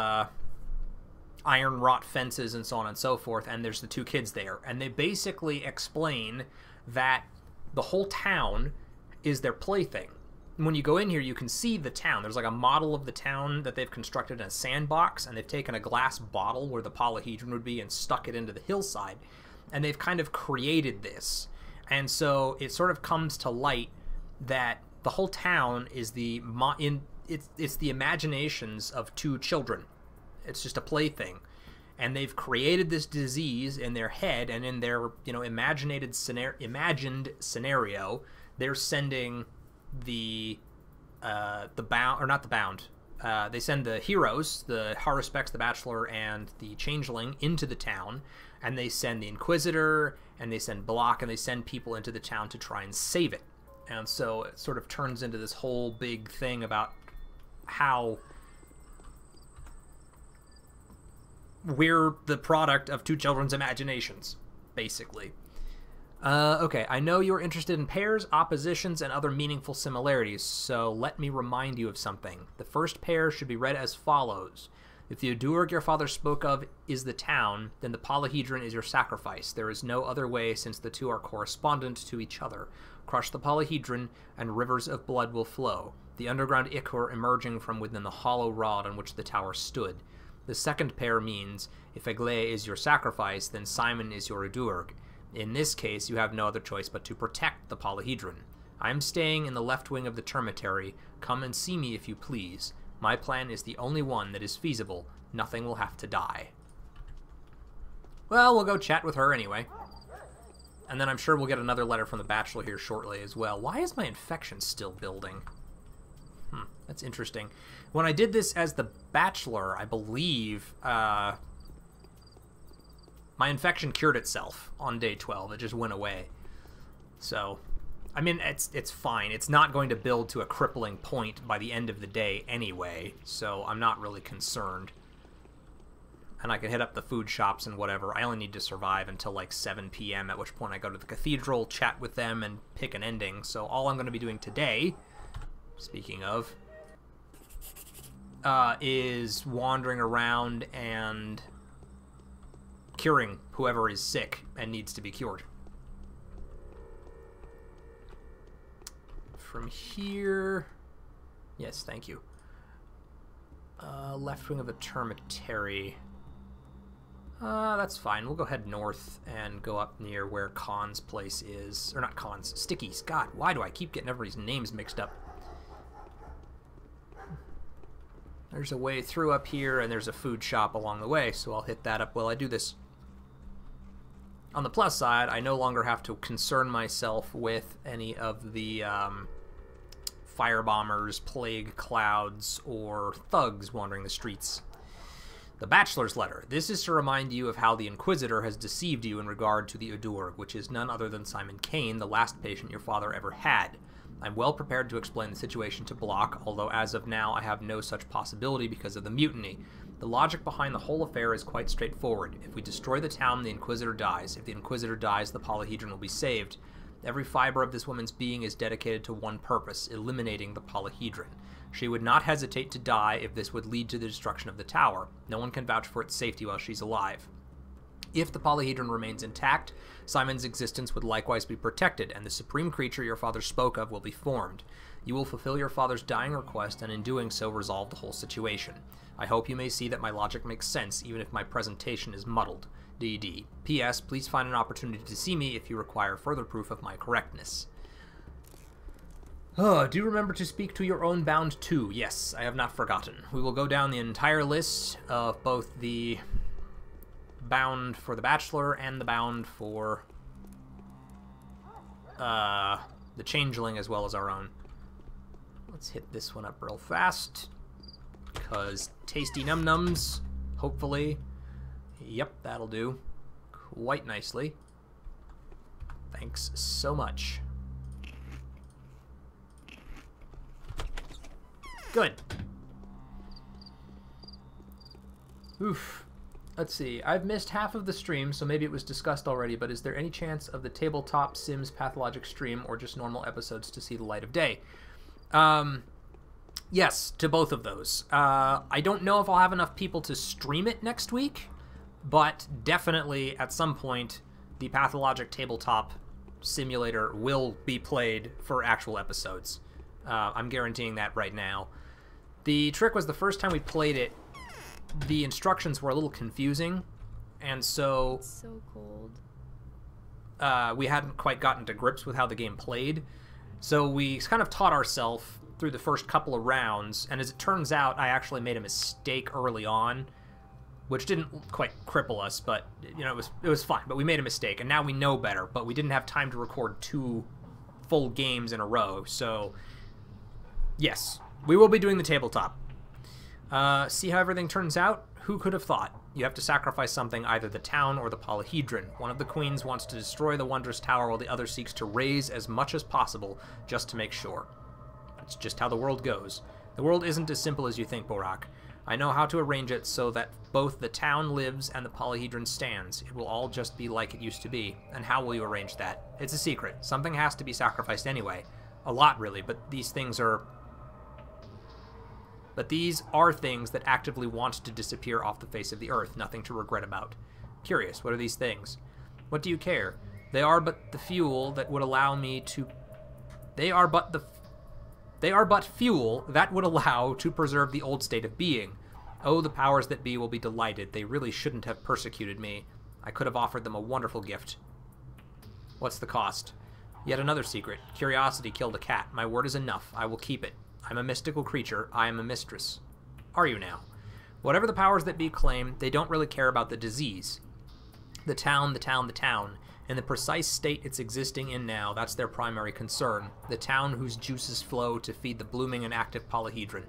iron wrought fences and so on and so forth, and there's the two kids there. And they basically explain that the whole town is their plaything. when you go in here, you can see the town. There's like a model of the town that they've constructed in a sandbox, and they've taken a glass bottle where the polyhedron would be and stuck it into the hillside, and they've kind of created this. And so it sort of comes to light that the whole town is it's the imaginations of two children. It's just a plaything. And they've created this disease in their head, and in their, you know, imagined scenario, they're sending the bound, or not the bound. They send the heroes, the Haruspex, the Bachelor, and the Changeling into the town, and they send the Inquisitor, and they send Block, and they send people into the town to try and save it. And so it sort of turns into this whole big thing about how we're the product of two children's imaginations, basically. Okay, I know you're interested in pairs, oppositions, and other meaningful similarities, so let me remind you of something. The first pair should be read as follows. If the Udurg your father spoke of is the town, then the polyhedron is your sacrifice. There is no other way, since the two are correspondent to each other. Crush the polyhedron, and rivers of blood will flow, the underground ichor emerging from within the hollow rod on which the tower stood. The second pair means, if Egle is your sacrifice, then Simon is your Udurg. In this case, you have no other choice but to protect the polyhedron. I am staying in the left wing of the termitary. Come and see me if you please. My plan is the only one that is feasible. Nothing will have to die. Well, we'll go chat with her anyway. And then I'm sure we'll get another letter from the Bachelor here shortly as well. Why is my infection still building? That's interesting. When I did this as the Bachelor, I believe my infection cured itself on day 12. It just went away. So, I mean, it's fine. It's not going to build to a crippling point by the end of the day anyway, so I'm not really concerned. And I can hit up the food shops and whatever. I only need to survive until like 7 p.m., at which point I go to the cathedral, chat with them, and pick an ending. So all I'm going to be doing today, speaking of, is wandering around and curing whoever is sick and needs to be cured. From here... Yes, thank you. Left wing of the termitary. That's fine. We'll go head north and go up near where Khan's place is. Or not Khan's, Sticky's. God, why do I keep getting everybody's names mixed up? There's a way through up here, and there's a food shop along the way, so I'll hit that up while I do this. On the plus side, I no longer have to concern myself with any of the firebombers, plague clouds, or thugs wandering the streets. The Bachelor's letter. This is to remind you of how the Inquisitor has deceived you in regard to the Udurg, which is none other than Simon Kane, the last patient your father ever had. I'm well prepared to explain the situation to Block, although as of now I have no such possibility because of the mutiny. The logic behind the whole affair is quite straightforward. If we destroy the town, the Inquisitor dies. If the Inquisitor dies, the polyhedron will be saved. Every fiber of this woman's being is dedicated to one purpose, eliminating the polyhedron. She would not hesitate to die if this would lead to the destruction of the tower. No one can vouch for its safety while she's alive. If the polyhedron remains intact, Simon's existence would likewise be protected, and the supreme creature your father spoke of will be formed. You will fulfill your father's dying request, and in doing so resolve the whole situation. I hope you may see that my logic makes sense, even if my presentation is muddled. D.D. P.S. Please find an opportunity to see me if you require further proof of my correctness. Do remember to speak to your own bound too. Yes, I have not forgotten. We will go down the entire list of both the bound for the Bachelor and the bound for the Changeling, as well as our own. Let's hit this one up real fast, because tasty num-nums, hopefully. Yep, that'll do quite nicely. Thanks so much. Good. Oof. Let's see. I've missed half of the stream, so maybe it was discussed already, but is there any chance of the tabletop Sims Pathologic stream or just normal episodes to see the light of day? Yes, to both of those. I don't know if I'll have enough people to stream it next week, but definitely at some point the Pathologic tabletop simulator will be played for actual episodes. I'm guaranteeing that right now. The trick was the first time we played it, the instructions were a little confusing, and so... It's so cold. We hadn't quite gotten to grips with how the game played, so we kind of taught ourselves through the first couple of rounds, and as it turns out, I actually made a mistake early on, which didn't quite cripple us, but, you know, it was fine, but we made a mistake, and now we know better, but we didn't have time to record 2 full games in a row, so, yes, we will be doing the tabletop. See how everything turns out? Who could have thought? You have to sacrifice something, either the town or the polyhedron. One of the queens wants to destroy the wondrous tower while the other seeks to raise as much as possible just to make sure. That's just how the world goes. The world isn't as simple as you think, Borak. I know how to arrange it so that both the town lives and the polyhedron stands. It will all just be like it used to be. And how will you arrange that? It's a secret. Something has to be sacrificed anyway. A lot, really, but these things are... But these are things that actively want to disappear off the face of the earth, nothing to regret about. Curious, what are these things? What do you care? They are but the fuel that would allow me to... They are but fuel that would allow to preserve the old state of being. Oh, the powers that be will be delighted. They really shouldn't have persecuted me. I could have offered them a wonderful gift. What's the cost? Yet another secret. Curiosity killed a cat. My word is enough. I will keep it. I'm a mystical creature. I am a mistress. Are you now? Whatever the powers that be claim, they don't really care about the disease. The town, the town, the town. In the precise state it's existing in now, that's their primary concern. The town whose juices flow to feed the blooming and active polyhedron.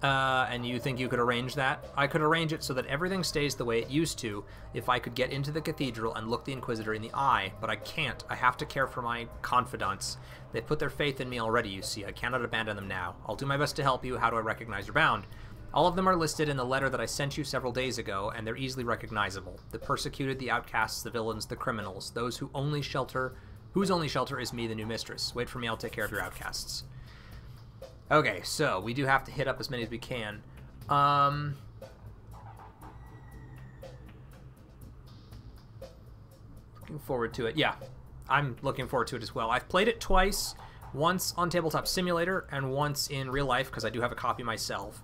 And you think you could arrange that? I could arrange it so that everything stays the way it used to if I could get into the cathedral and look the Inquisitor in the eye, but I can't. I have to care for my confidants. They put their faith in me already, you see. I cannot abandon them now. I'll do my best to help you. How do I recognize you're bound? All of them are listed in the letter that I sent you several days ago, and they're easily recognizable. The persecuted, the outcasts, the villains, the criminals, those whose only shelter is me, the new mistress. Wait for me, I'll take care of your outcasts. Okay, so we do have to hit up as many as we can. Looking forward to it. Yeah, I'm looking forward to it as well. I've played it twice, once on Tabletop Simulator and once in real life, because I do have a copy myself.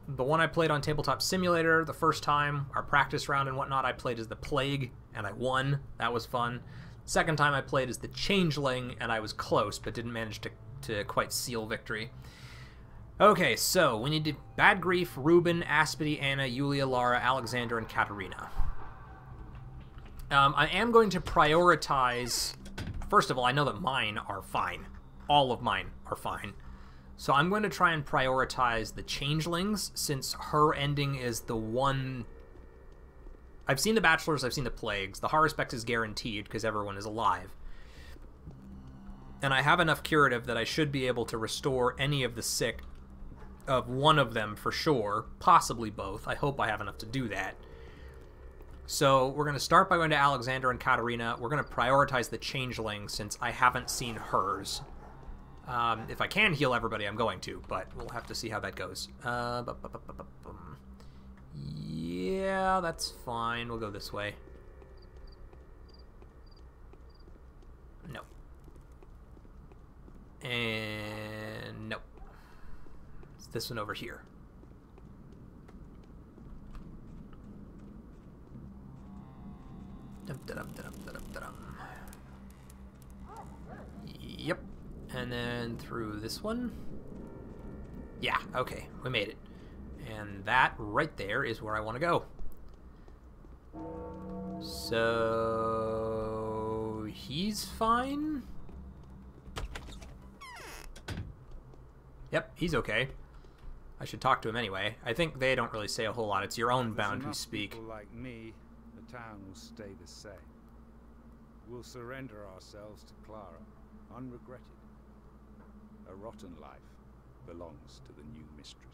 The one I played on Tabletop Simulator the first time, our practice round and whatnot, I played as the Plague, and I won. That was fun. Second time I played as the Changeling, and I was close, but didn't manage to quite seal victory. Okay, so we need to Bad Grief, Reuben, Aspedy, Anna, Yulia, Lara, Alexander, and Katerina. I am going to prioritize... First of all, I know that mine are fine. All of mine are fine. So I'm going to try and prioritize the Changelings, since her ending is the one... I've seen the Bachelors, I've seen the Plagues. The Haruspex is guaranteed, because everyone is alive. And I have enough curative that I should be able to restore any of the sick of one of them for sure, possibly both. I hope I have enough to do that. So we're going to start by going to Alexander and Katerina. We're going to prioritize the Changeling since I haven't seen hers. If I can heal everybody, I'm going to, but we'll have to see how that goes. Yeah, that's fine. We'll go this way. No. And nope. It's this one over here. Yep. And then through this one. Yeah, okay, we made it. And that right there is where I want to go. So he's fine. Yep, he's okay. I should talk to him anyway. I think they don't really say a whole lot. It's your own bound who speak. People like me, the town will stay the same. We'll surrender ourselves to Clara, unregretted. A rotten life belongs to the new mistress.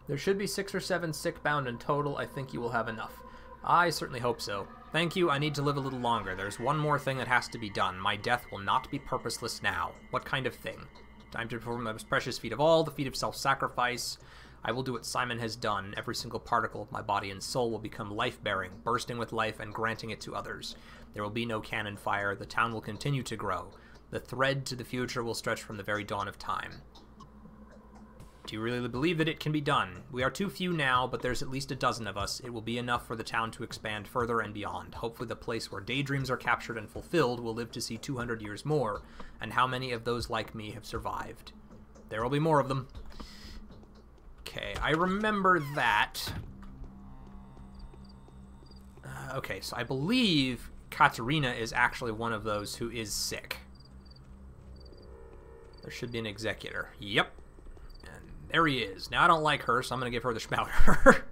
There should be 6 or 7 sick bound in total. I think you will have enough. I certainly hope so. Thank you. I need to live a little longer. There's one more thing that has to be done. My death will not be purposeless now. What kind of thing? Time to perform the most precious feat of all, the feat of self-sacrifice. I will do what Simon has done. Every single particle of my body and soul will become life-bearing, bursting with life and granting it to others. There will be no cannon fire. The town will continue to grow. The thread to the future will stretch from the very dawn of time. Do you really believe that it can be done? We are too few now, but there's at least a dozen of us. It will be enough for the town to expand further and beyond. Hopefully the place where daydreams are captured and fulfilled will live to see 200 years more. And how many of those like me have survived? There will be more of them. Okay, I remember that. Okay, so I believe Katerina is actually one of those who is sick. There should be an executor. Yep. There he is. Now, I don't like her, so I'm going to give her the schmouter.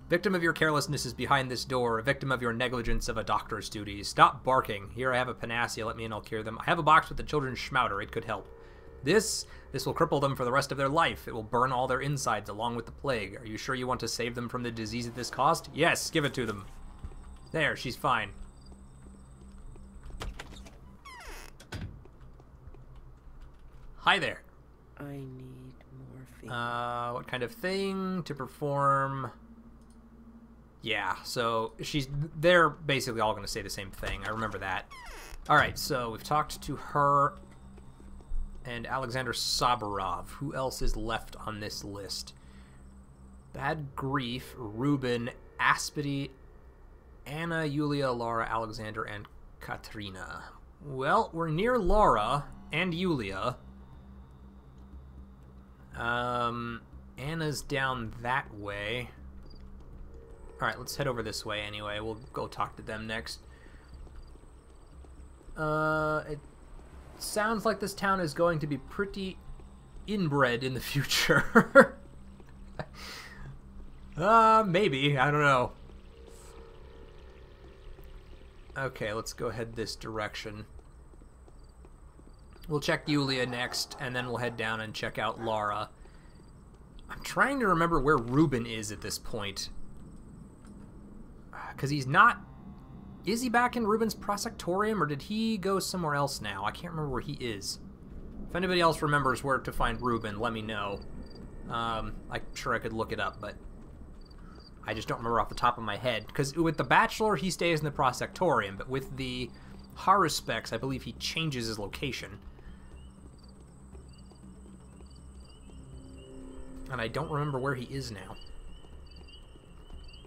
Victim of your carelessness is behind this door. A victim of your negligence of a doctor's duties. Stop barking. Here I have a panacea. Let me in, I'll cure them. I have a box with the children's schmouter. It could help. This will cripple them for the rest of their life. It will burn all their insides along with the plague. Are you sure you want to save them from the disease at this cost? Yes, give it to them. There, she's fine. Hi there. I need morphine. What kind of thing to perform? Yeah, so they're basically all going to say the same thing. I remember that. All right, so we've talked to her and Alexander Saburov. Who else is left on this list? Bad Grief, Ruben, Aspity, Anna, Yulia, Laura, Alexander, and Katrina. Well, we're near Laura and Yulia. Anna's down that way. Alright, let's head over this way anyway. We'll go talk to them next. It sounds like this town is going to be pretty inbred in the future. Maybe. I don't know. Okay, let's go head this direction. We'll check Yulia next, and then we'll head down and check out Laura. I'm trying to remember where Ruben is at this point. Because he's not... Is he back in Ruben's prosectorium, or did he go somewhere else now? I can't remember where he is. If anybody else remembers where to find Ruben, let me know. I'm sure I could look it up, but I just don't remember off the top of my head. Because with the Bachelor, he stays in the prosectorium, but with the Haruspex, I believe he changes his location. And I don't remember where he is now.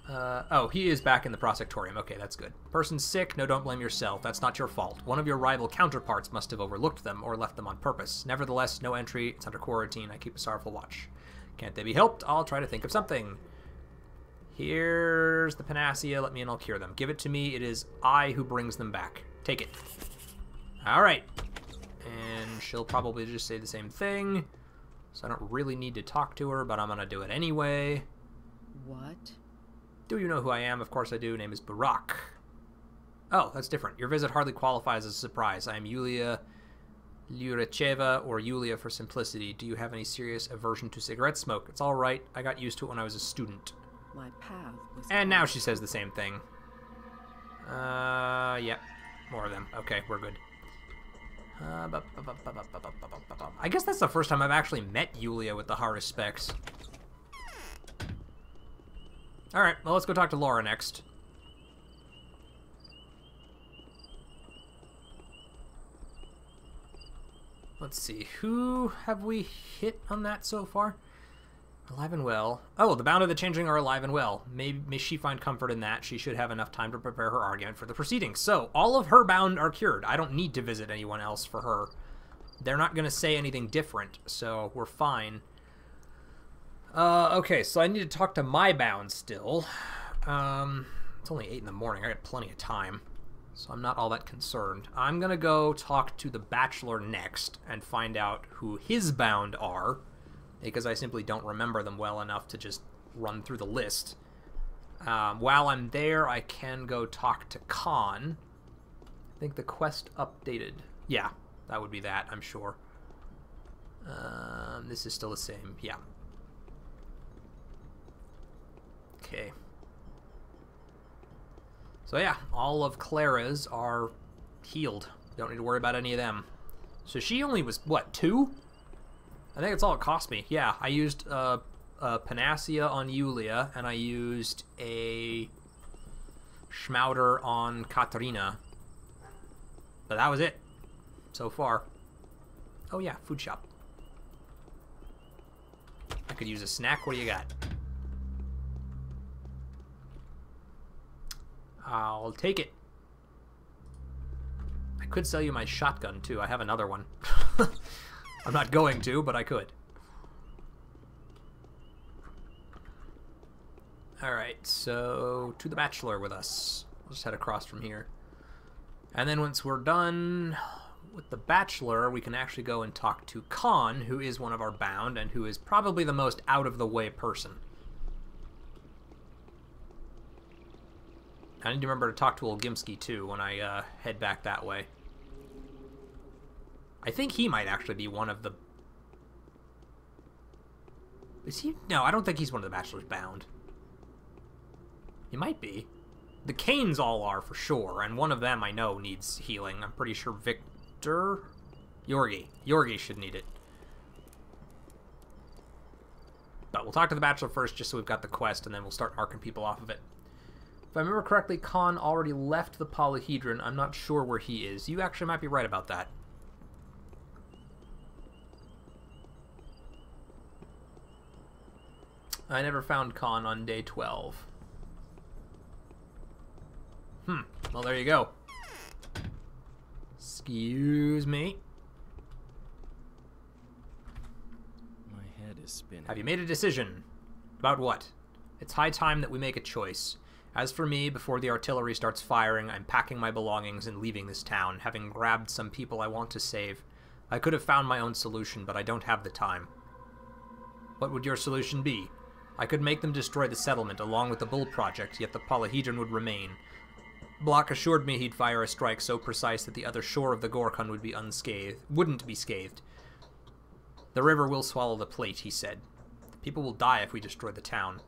Oh, he is back in the prosectorium. Okay, that's good. Person's sick. No, don't blame yourself. That's not your fault. One of your rival counterparts must have overlooked them or left them on purpose. Nevertheless, no entry. It's under quarantine. I keep a sorrowful watch. Can't they be helped? I'll try to think of something. Here's the panacea. Let me in. I'll cure them. Give it to me. It is I who brings them back. Take it. All right. And she'll probably just say the same thing. So I don't really need to talk to her, but I'm going to do it anyway. What? Do you know who I am? Of course I do. Name is Barak. Oh, that's different. Your visit hardly qualifies as a surprise. I am Yulia Lyuracheva, or Yulia for simplicity. Do you have any serious aversion to cigarette smoke? It's all right. I got used to it when I was a student. My path was... And now she says the same thing. Yep. More of them. Okay, we're good. I guess that's the first time I've actually met Yulia with the Haruspex. Alright, well, let's go talk to Laura next. Let's see, who have we hit on that so far? Alive and well. Oh, the Bound of the Changeling are alive and well. May she find comfort in that. She should have enough time to prepare her argument for the proceedings. So, all of her Bound are cured. I don't need to visit anyone else for her. They're not going to say anything different, so we're fine. Okay, so I need to talk to my Bound still. It's only 8 in the morning. I got plenty of time, so I'm not all that concerned. I'm going to go talk to the Bachelor next and find out who his Bound are, because I simply don't remember them well enough to just run through the list. While I'm there, I can go talk to Khan. I think the quest updated. Yeah, that would be that, I'm sure. This is still the same. Yeah. Okay. So yeah, all of Clara's are healed. Don't need to worry about any of them. So she only was, what, 2? I think that's all it cost me. Yeah, I used a Panacea on Yulia, and I used a Schmauder on Katarina. But that was it so far. Oh yeah, food shop. I could use a snack. What do you got? I'll take it. I could sell you my shotgun too. I have another one. I'm not going to, but I could. Alright, so to the Bachelor with us. We'll just head across from here. And then once we're done with the Bachelor, we can actually go and talk to Khan, who is one of our bound, and who is probably the most out-of-the-way person. I need to remember to talk to Olgimsky, too, when I head back that way. I think he might actually be one of the... Is he? No, I don't think he's one of the Bachelors bound. He might be. The Canes all are, for sure, and one of them I know needs healing. I'm pretty sure Victor... Yorgi. Yorgi should need it. But we'll talk to the Bachelor first, just so we've got the quest, and then we'll start marking people off of it. If I remember correctly, Khan already left the polyhedron. I'm not sure where he is. You actually might be right about that. I never found Khan on day 12. Well, there you go. Excuse me. My head is spinning. Have you made a decision? About what? It's high time that we make a choice. As for me, before the artillery starts firing, I'm packing my belongings and leaving this town, having grabbed some people I want to save. I could have found my own solution, but I don't have the time. What would your solution be? I could make them destroy the settlement along with the Bull Project, yet the polyhedron would remain. Block assured me he'd fire a strike so precise that the other shore of the Gorkon would be unscathed. Wouldn't be scathed. The river will swallow the plate, he said. The people will die if we destroy the town.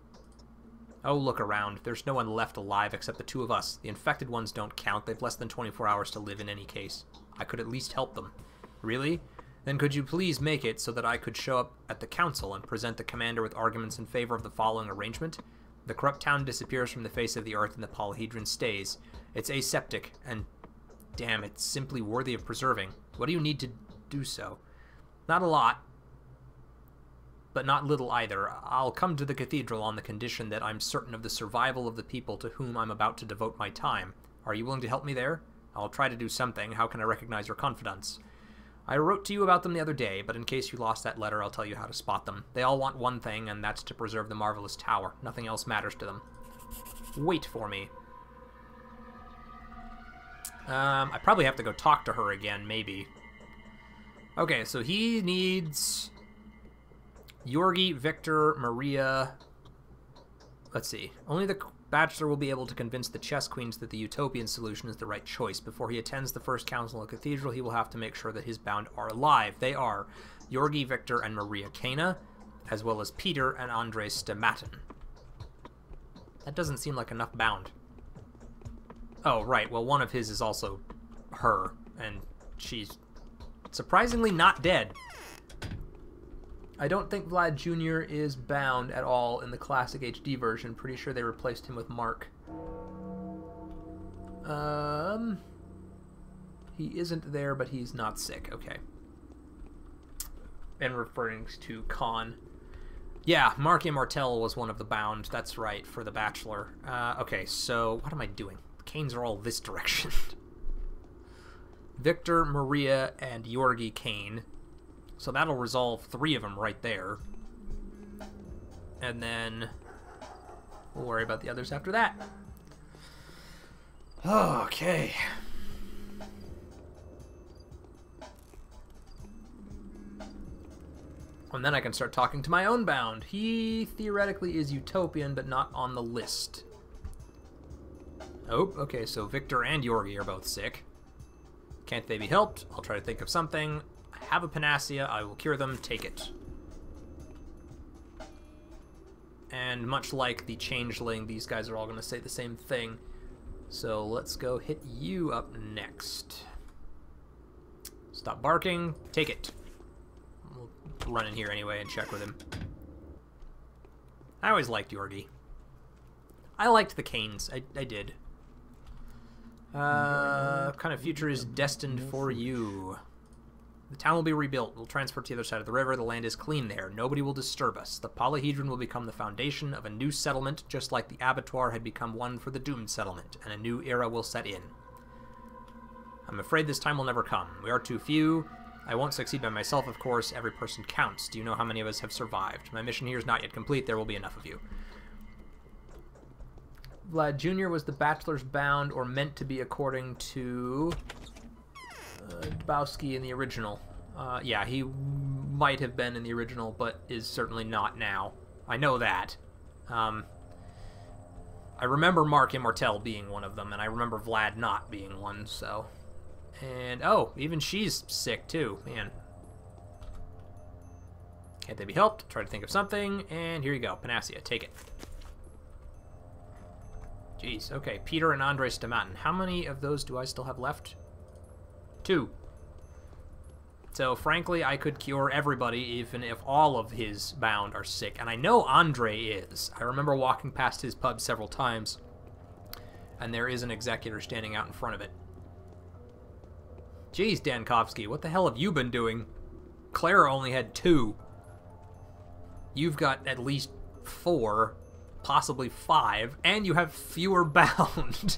Oh, look around. There's no one left alive except the two of us. The infected ones don't count. They've less than 24 hours to live in any case. I could at least help them. Really? Then could you please make it so that I could show up at the council and present the commander with arguments in favor of the following arrangement? The corrupt town disappears from the face of the earth and the polyhedron stays. It's aseptic, and damn, it's simply worthy of preserving. What do you need to do so? Not a lot, but not little either. I'll come to the cathedral on the condition that I'm certain of the survival of the people to whom I'm about to devote my time. Are you willing to help me there? I'll try to do something. How can I recognize your confidence? I wrote to you about them the other day, but in case you lost that letter, I'll tell you how to spot them. They all want one thing, and that's to preserve the marvelous tower. Nothing else matters to them. Wait for me. I probably have to go talk to her again, maybe. Okay, so he needs Yorgi, Victor, Maria. Let's see. Only the Bachelor will be able to convince the chess queens that the utopian solution is the right choice. Before he attends the first council of the cathedral, he will have to make sure that his bound are alive. They are Yorgi, Victor, and Maria Kana, as well as Peter and Andrei Stamatin. That doesn't seem like enough bound. Oh, right. Well, one of his is also her, and she's surprisingly not dead. I don't think Vlad Jr. is bound at all in the classic HD version. Pretty sure they replaced him with Mark. He isn't there, but he's not sick. Okay. And referring to Khan. Yeah, Mark Immortel was one of the bound. That's right, for the Bachelor. Okay, so what am I doing? The Canes are all this direction. Victor, Maria, and Yorgi Kane. So that'll resolve 3 of them right there. And then we'll worry about the others after that. Okay. And then I can start talking to my own bound. He theoretically is utopian, but not on the list. Oh, okay, so Victor and Yorgi are both sick. Can't they be helped? I'll try to think of something. I have a panacea. I will cure them. Take it. And much like the changeling, these guys are all going to say the same thing. So let's go hit you up next. Stop barking. Take it. We'll run in here anyway and check with him. I always liked Yorgi. I liked the Canes. I did. What kind of future is destined for you? The town will be rebuilt. We'll transfer to the other side of the river. The land is clean there. Nobody will disturb us. The polyhedron will become the foundation of a new settlement, just like the abattoir had become one for the doomed settlement, and a new era will set in. I'm afraid this time will never come. We are too few. I won't succeed by myself, of course. Every person counts. Do you know how many of us have survived? My mission here is not yet complete. There will be enough of you. Vlad Jr. was the bachelor's bound, or meant to be, according to Dubowski in the original. Yeah, he might have been in the original, but is certainly not now. I know that. I remember Mark Immortel being one of them, and I remember Vlad not being one, so... And, oh, even she's sick, too. Man. Can't they be helped? Try to think of something, and here you go. Panacea, take it. Jeez, okay. Peter and Andre Stamatin. How many of those do I still have left? 2. So, frankly, I could cure everybody, even if all of his bound are sick. And I know Andre is. I remember walking past his pub several times, and there is an executor standing out in front of it. Jeez, Dankovsky, what the hell have you been doing? Clara only had 2. You've got at least 4, possibly 5, and you have fewer bound.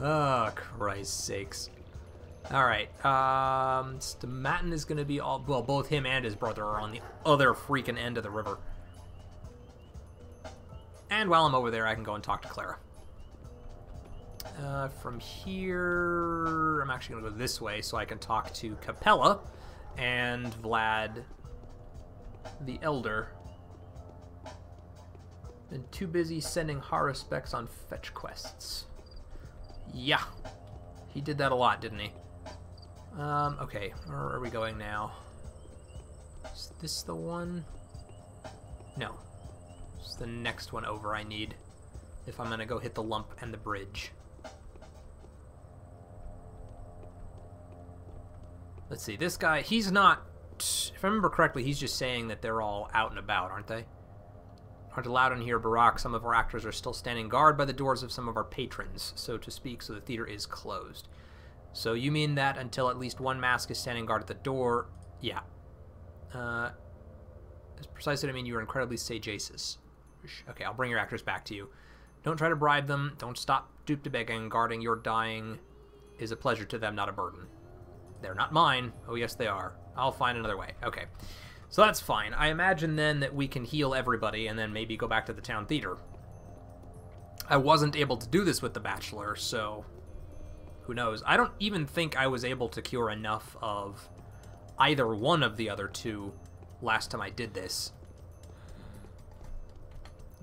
Oh, Christ's sakes. Alright, Stamatin is going to be all... Well, both him and his brother are on the other freaking end of the river. And while I'm over there, I can go and talk to Clara. From here, I'm actually going to go this way so I can talk to Capella and Vlad the Elder. Been too busy sending Haruspex on fetch quests. Yeah, he did that a lot, didn't he? Okay, where are we going now? Is this the one? No. It's the next one over I need if I'm going to go hit the lump and the bridge. Let's see, this guy, he's not... If I remember correctly, he's just saying that they're all out and about, aren't they? Aren't allowed in here, Barack. Some of our actors are still standing guard by the doors of some of our patrons, so to speak, so the theater is closed. So you mean that until at least one mask is standing guard at the door? Yeah. That's precisely what I mean. You are incredibly sagacious. Okay, I'll bring your actors back to you. Don't try to bribe them. Don't stop stoop to begging. Guarding your dying is a pleasure to them, not a burden. They're not mine. Oh, yes, they are. I'll find another way. Okay. So that's fine. I imagine then that we can heal everybody and then maybe go back to the town theater. I wasn't able to do this with the Bachelor, so who knows. I don't even think I was able to cure enough of either one of the other 2 last time I did this.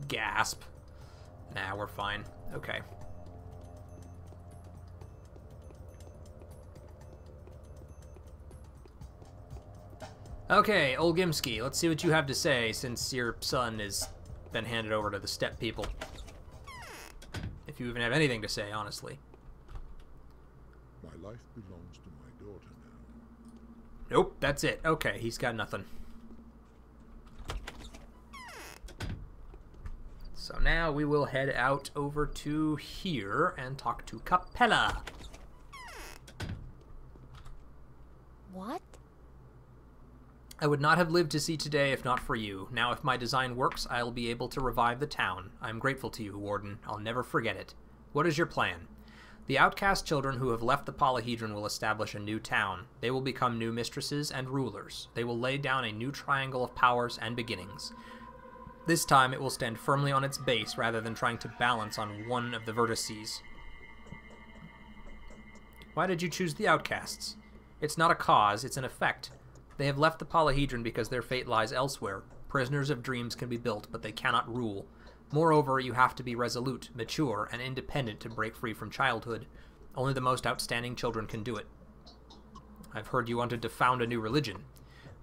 Gasp. Nah, we're fine. Okay. Okay, Olgimsky, let's see what you have to say since your son has been handed over to the steppe people. If you even have anything to say, honestly. My life belongs to my daughter now. Nope, that's it. Okay, he's got nothing. So now we will head out over to here and talk to Capella. What? I would not have lived to see today if not for you. Now if my design works, I'll be able to revive the town. I'm grateful to you, Warden. I'll never forget it. What is your plan? The outcast children who have left the polyhedron will establish a new town. They will become new mistresses and rulers. They will lay down a new triangle of powers and beginnings. This time it will stand firmly on its base rather than trying to balance on one of the vertices. Why did you choose the outcasts? It's not a cause, it's an effect. They have left the polyhedron because their fate lies elsewhere. Prisoners of dreams can be built, but they cannot rule. Moreover, you have to be resolute, mature, and independent to break free from childhood. Only the most outstanding children can do it. I've heard you wanted to found a new religion.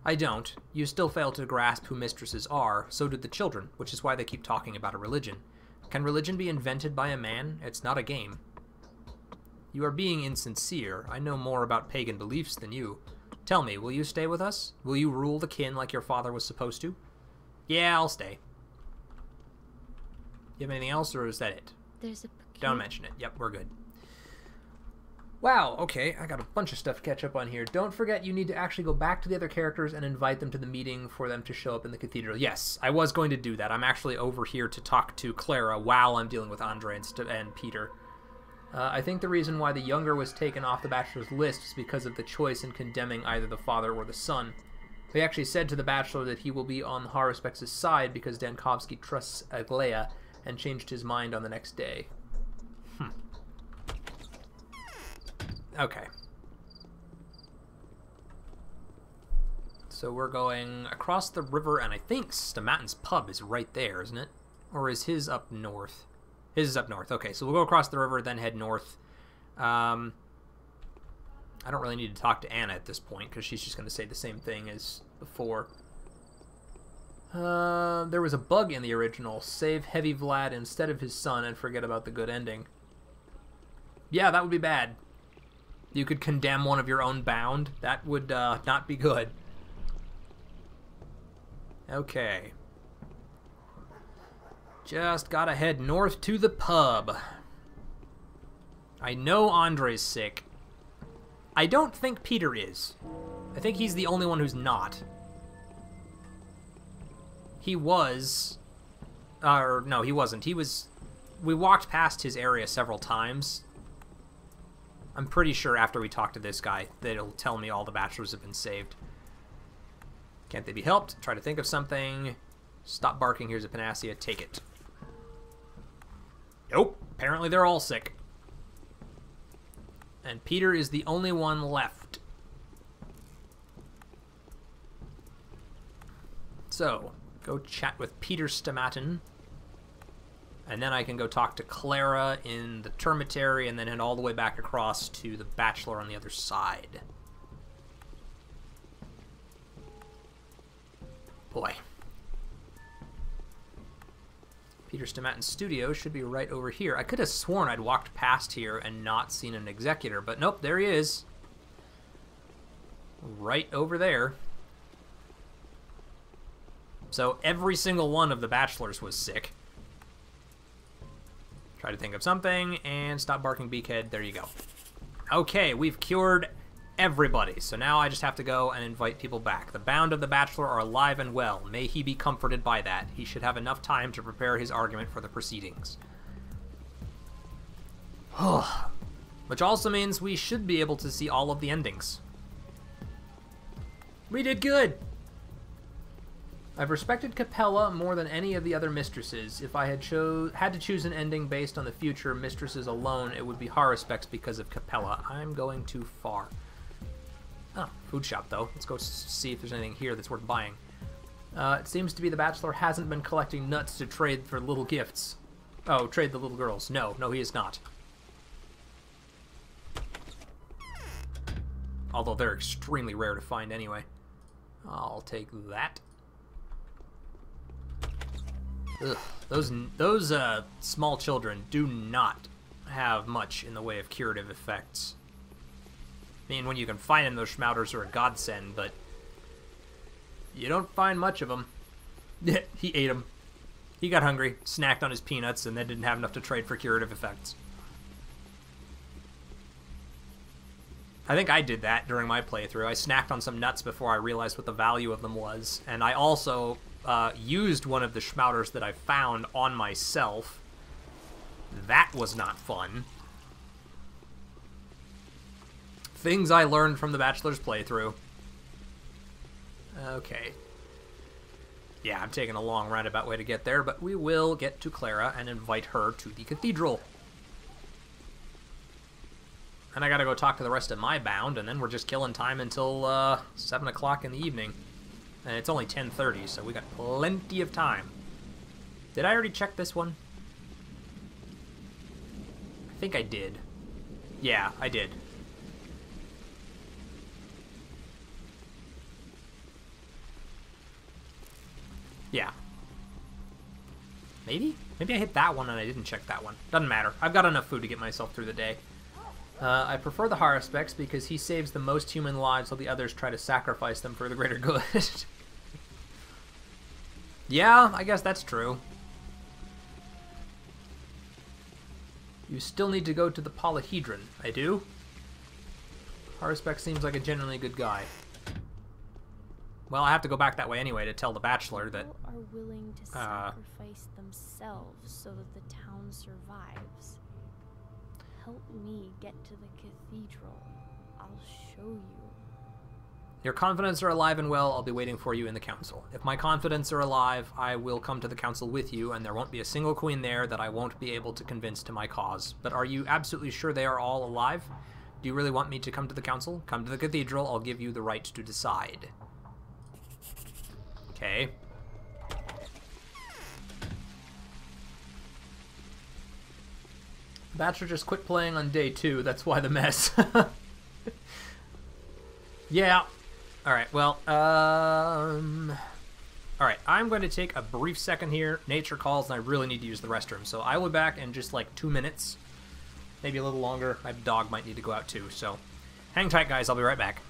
I don't. You still fail to grasp who mistresses are, so did the children, which is why they keep talking about a religion. Can religion be invented by a man? It's not a game. You are being insincere. I know more about pagan beliefs than you. Tell me, will you stay with us? Will you rule the kin like your father was supposed to? Yeah, I'll stay. You have anything else, or is that it? There's a Don't mention it. Yep, we're good. Wow, okay, I got a bunch of stuff to catch up on here. Don't forget you need to actually go back to the other characters and invite them to the meeting for them to show up in the cathedral. Yes, I was going to do that. I'm actually over here to talk to Clara while I'm dealing with Andre and Peter. I think the reason why the younger was taken off the bachelor's list is because of the choice in condemning either the father or the son. They actually said to the bachelor that he will be on Haruspex's side because Dankovsky trusts Aglaia and changed his mind on the next day. Okay. So we're going across the river, and I think Stamatin's pub is right there, isn't it? Or is his up north? His is up north. Okay, so we'll go across the river, then head north. I don't really need to talk to Anna at this point, because she's just going to say the same thing as before. There was a bug in the original. Save Heavy Vlad instead of his son and forget about the good ending. Yeah, that would be bad. You could condemn one of your own bound. That would not be good. Okay. Just gotta head north to the pub. I know Andre's sick. I don't think Peter is. I think he's the only one who's not. He was... no, he wasn't. He was... We walked past his area several times. I'm pretty sure after we talk to this guy that it'll tell me all the bachelors have been saved. Can't they be helped? Try to think of something. Stop barking. Here's a panacea. Take it. Nope. Apparently they're all sick. And Peter is the only one left. So, go chat with Peter Stamatin. And then I can go talk to Clara in the termitary and then head all the way back across to the bachelor on the other side. Boy. Peter Stamatin's studio should be right over here. I could have sworn I'd walked past here and not seen an executor, but nope, there he is. Right over there. So every single one of the bachelors was sick. Try to think of something, and stop barking, beakhead. There you go. Okay, we've cured everybody, so now I just have to go and invite people back. The bound of the bachelor are alive and well. May he be comforted by that. He should have enough time to prepare his argument for the proceedings. Which also means we should be able to see all of the endings. We did good! I've respected Capella more than any of the other mistresses. If I had to choose an ending based on the future mistresses alone, it would be Haruspex because of Capella. I'm going too far. Oh, food shop though. Let's go see if there's anything here that's worth buying. It seems to be the bachelor hasn't been collecting nuts to trade for little gifts. Oh, trade the little girls. No, he is not. Although they're extremely rare to find anyway. I'll take that. Ugh, those small children do not have much in the way of curative effects. I mean, when you can find them, those schmouters are a godsend, but you don't find much of them. He ate them. He got hungry, snacked on his peanuts, and then didn't have enough to trade for curative effects. I think I did that during my playthrough. I snacked on some nuts before I realized what the value of them was, and I also used one of the schmouters that I found on myself. That was not fun. Things I learned from the Bachelor's playthrough. Okay. Yeah, I'm taking a long roundabout way to get there, but we will get to Clara and invite her to the cathedral. And I gotta go talk to the rest of my bound, and then we're just killing time until 7 o'clock in the evening. And it's only 10:30, so we got plenty of time. Did I already check this one? I think I did. Yeah, I did. Yeah. Maybe? Maybe I hit that one and I didn't check that one. Doesn't matter. I've got enough food to get myself through the day. I prefer the Haruspex because he saves the most human lives while the others try to sacrifice them for the greater good. Yeah, I guess that's true. You still need to go to the polyhedron. I do? Haruspex seems like a genuinely good guy. Well, I have to go back that way anyway to tell the Bachelor that... People are willing to sacrifice themselves so that the town survives. Help me get to the cathedral. I'll show you. Your confidants are alive and well. I'll be waiting for you in the council. If my confidants are alive, I will come to the council with you, and there won't be a single queen there that I won't be able to convince to my cause. But are you absolutely sure they are all alive? Do you really want me to come to the council? Come to the cathedral. I'll give you the right to decide. Okay. Bachelor just quit playing on day 2. That's why the mess. Yeah. Alright, well, alright, I'm going to take a brief second here. Nature calls, and I really need to use the restroom. So I will be back in just like 2 minutes. Maybe a little longer. My dog might need to go out too, so hang tight, guys. I'll be right back.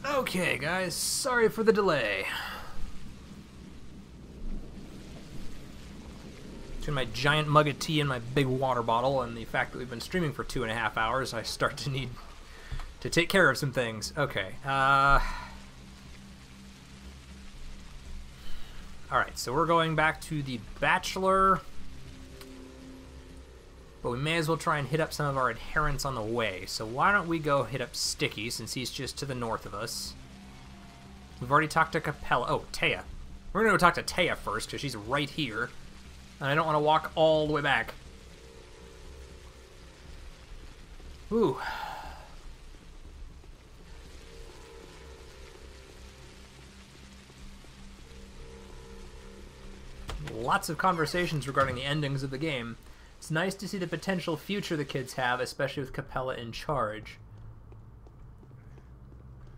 Okay, guys, sorry for the delay. Between my giant mug of tea and my big water bottle and the fact that we've been streaming for 2.5 hours, I start to need to take care of some things. Okay, alright, so we're going back to the Bachelor. But we may as well try and hit up some of our adherents on the way. So why don't we go hit up Sticky, since he's just to the north of us. We've already talked to Capella. Oh, Taya. We're going to go talk to Taya first, because she's right here. And I don't want to walk all the way back. Ooh. Lots of conversations regarding the endings of the game. It's nice to see the potential future the kids have, especially with Capella in charge.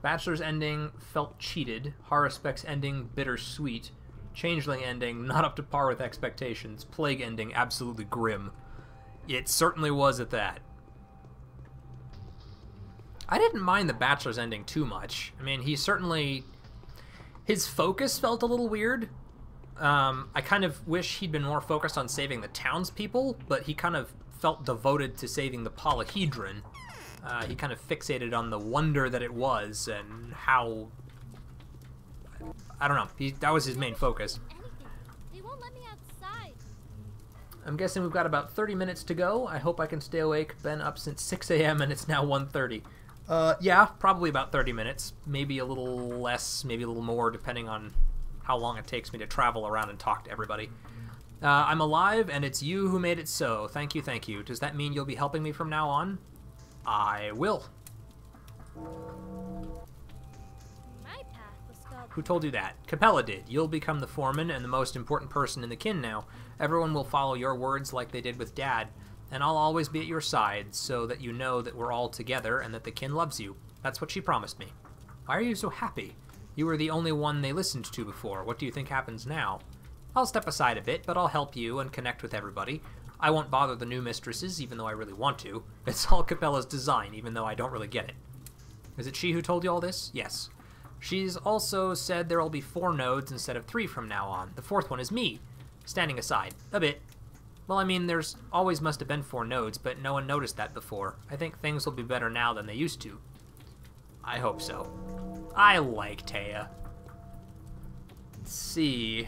Bachelor's ending felt cheated. Haruspex ending bittersweet. Changeling ending not up to par with expectations. Plague ending absolutely grim. It certainly was at that. I didn't mind the Bachelor's ending too much. I mean, he certainly... His focus felt a little weird. I kind of wish he'd been more focused on saving the townspeople, but he kind of felt devoted to saving the polyhedron. He kind of fixated on the wonder that it was and how... I don't know. That was his main focus. They won't let me outside. I'm guessing we've got about 30 minutes to go. I hope I can stay awake. Been up since 6 a.m. and it's now 1:30. Yeah, probably about 30 minutes. Maybe a little less, maybe a little more, depending on how long it takes me to travel around and talk to everybody. I'm alive, and it's you who made it so. Thank you, thank you. Does that mean you'll be helping me from now on? I will. My path was called... Who told you that? Capella did. You'll become the foreman and the most important person in the kin now. Everyone will follow your words like they did with Dad. And I'll always be at your side, so that you know that we're all together and that the kin loves you. That's what she promised me. Why are you so happy? You were the only one they listened to before. What do you think happens now? I'll step aside a bit, but I'll help you and connect with everybody. I won't bother the new mistresses, even though I really want to. It's all Capella's design, even though I don't really get it. Is it she who told you all this? Yes. She's also said there will be 4 nodes instead of 3 from now on. The 4th one is me. Standing aside. A bit. Well, I mean, there's always must have been 4 nodes, but no one noticed that before. I think things will be better now than they used to. I hope so. I like Taya. Let's see.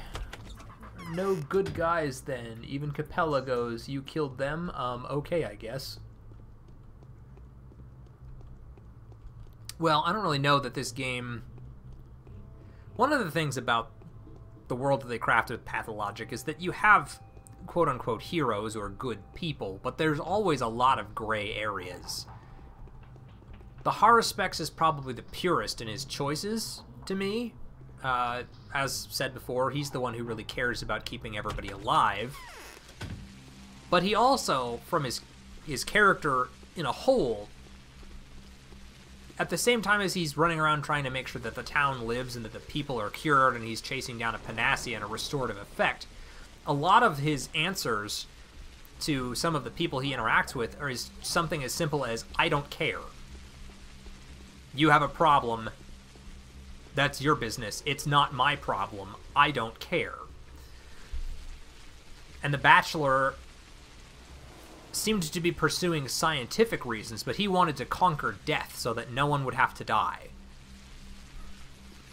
No good guys then. Even Capella goes, you killed them? Okay, I guess. Well, I don't really know that this game... One of the things about the world that they crafted with Pathologic is that you have quote-unquote heroes or good people, but there's always a lot of gray areas. The Haruspex is probably the purest in his choices, to me. As said before, he's the one who really cares about keeping everybody alive. But he also, from his character in a whole, at the same time as he's running around trying to make sure that the town lives and that the people are cured and he's chasing down a panacea and a restorative effect, a lot of his answers to some of the people he interacts with are something as simple as, I don't care. You have a problem. That's your business. It's not my problem. I don't care. And the Bachelor seemed to be pursuing scientific reasons, but he wanted to conquer death so that no one would have to die.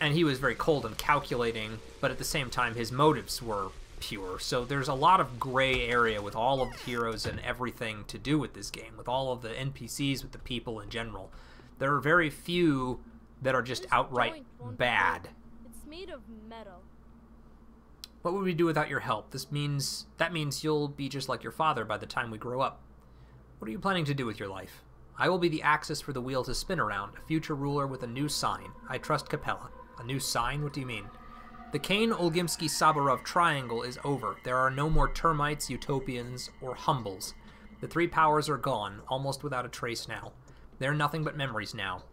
And he was very cold and calculating, but at the same time his motives were pure. So there's a lot of gray area with all of the heroes and everything to do with this game, with all of the NPCs, with the people in general. There are very few that are just outright bad. It's made of metal. What would we do without your help? That means you'll be just like your father by the time we grow up. What are you planning to do with your life? I will be the axis for the wheel to spin around, a future ruler with a new sign. I trust Capella. A new sign? What do you mean? The Kane-Olgimsky-Sabarov triangle is over. There are no more termites, utopians, or humbles. The 3 powers are gone, almost without a trace now. They're nothing but memories now.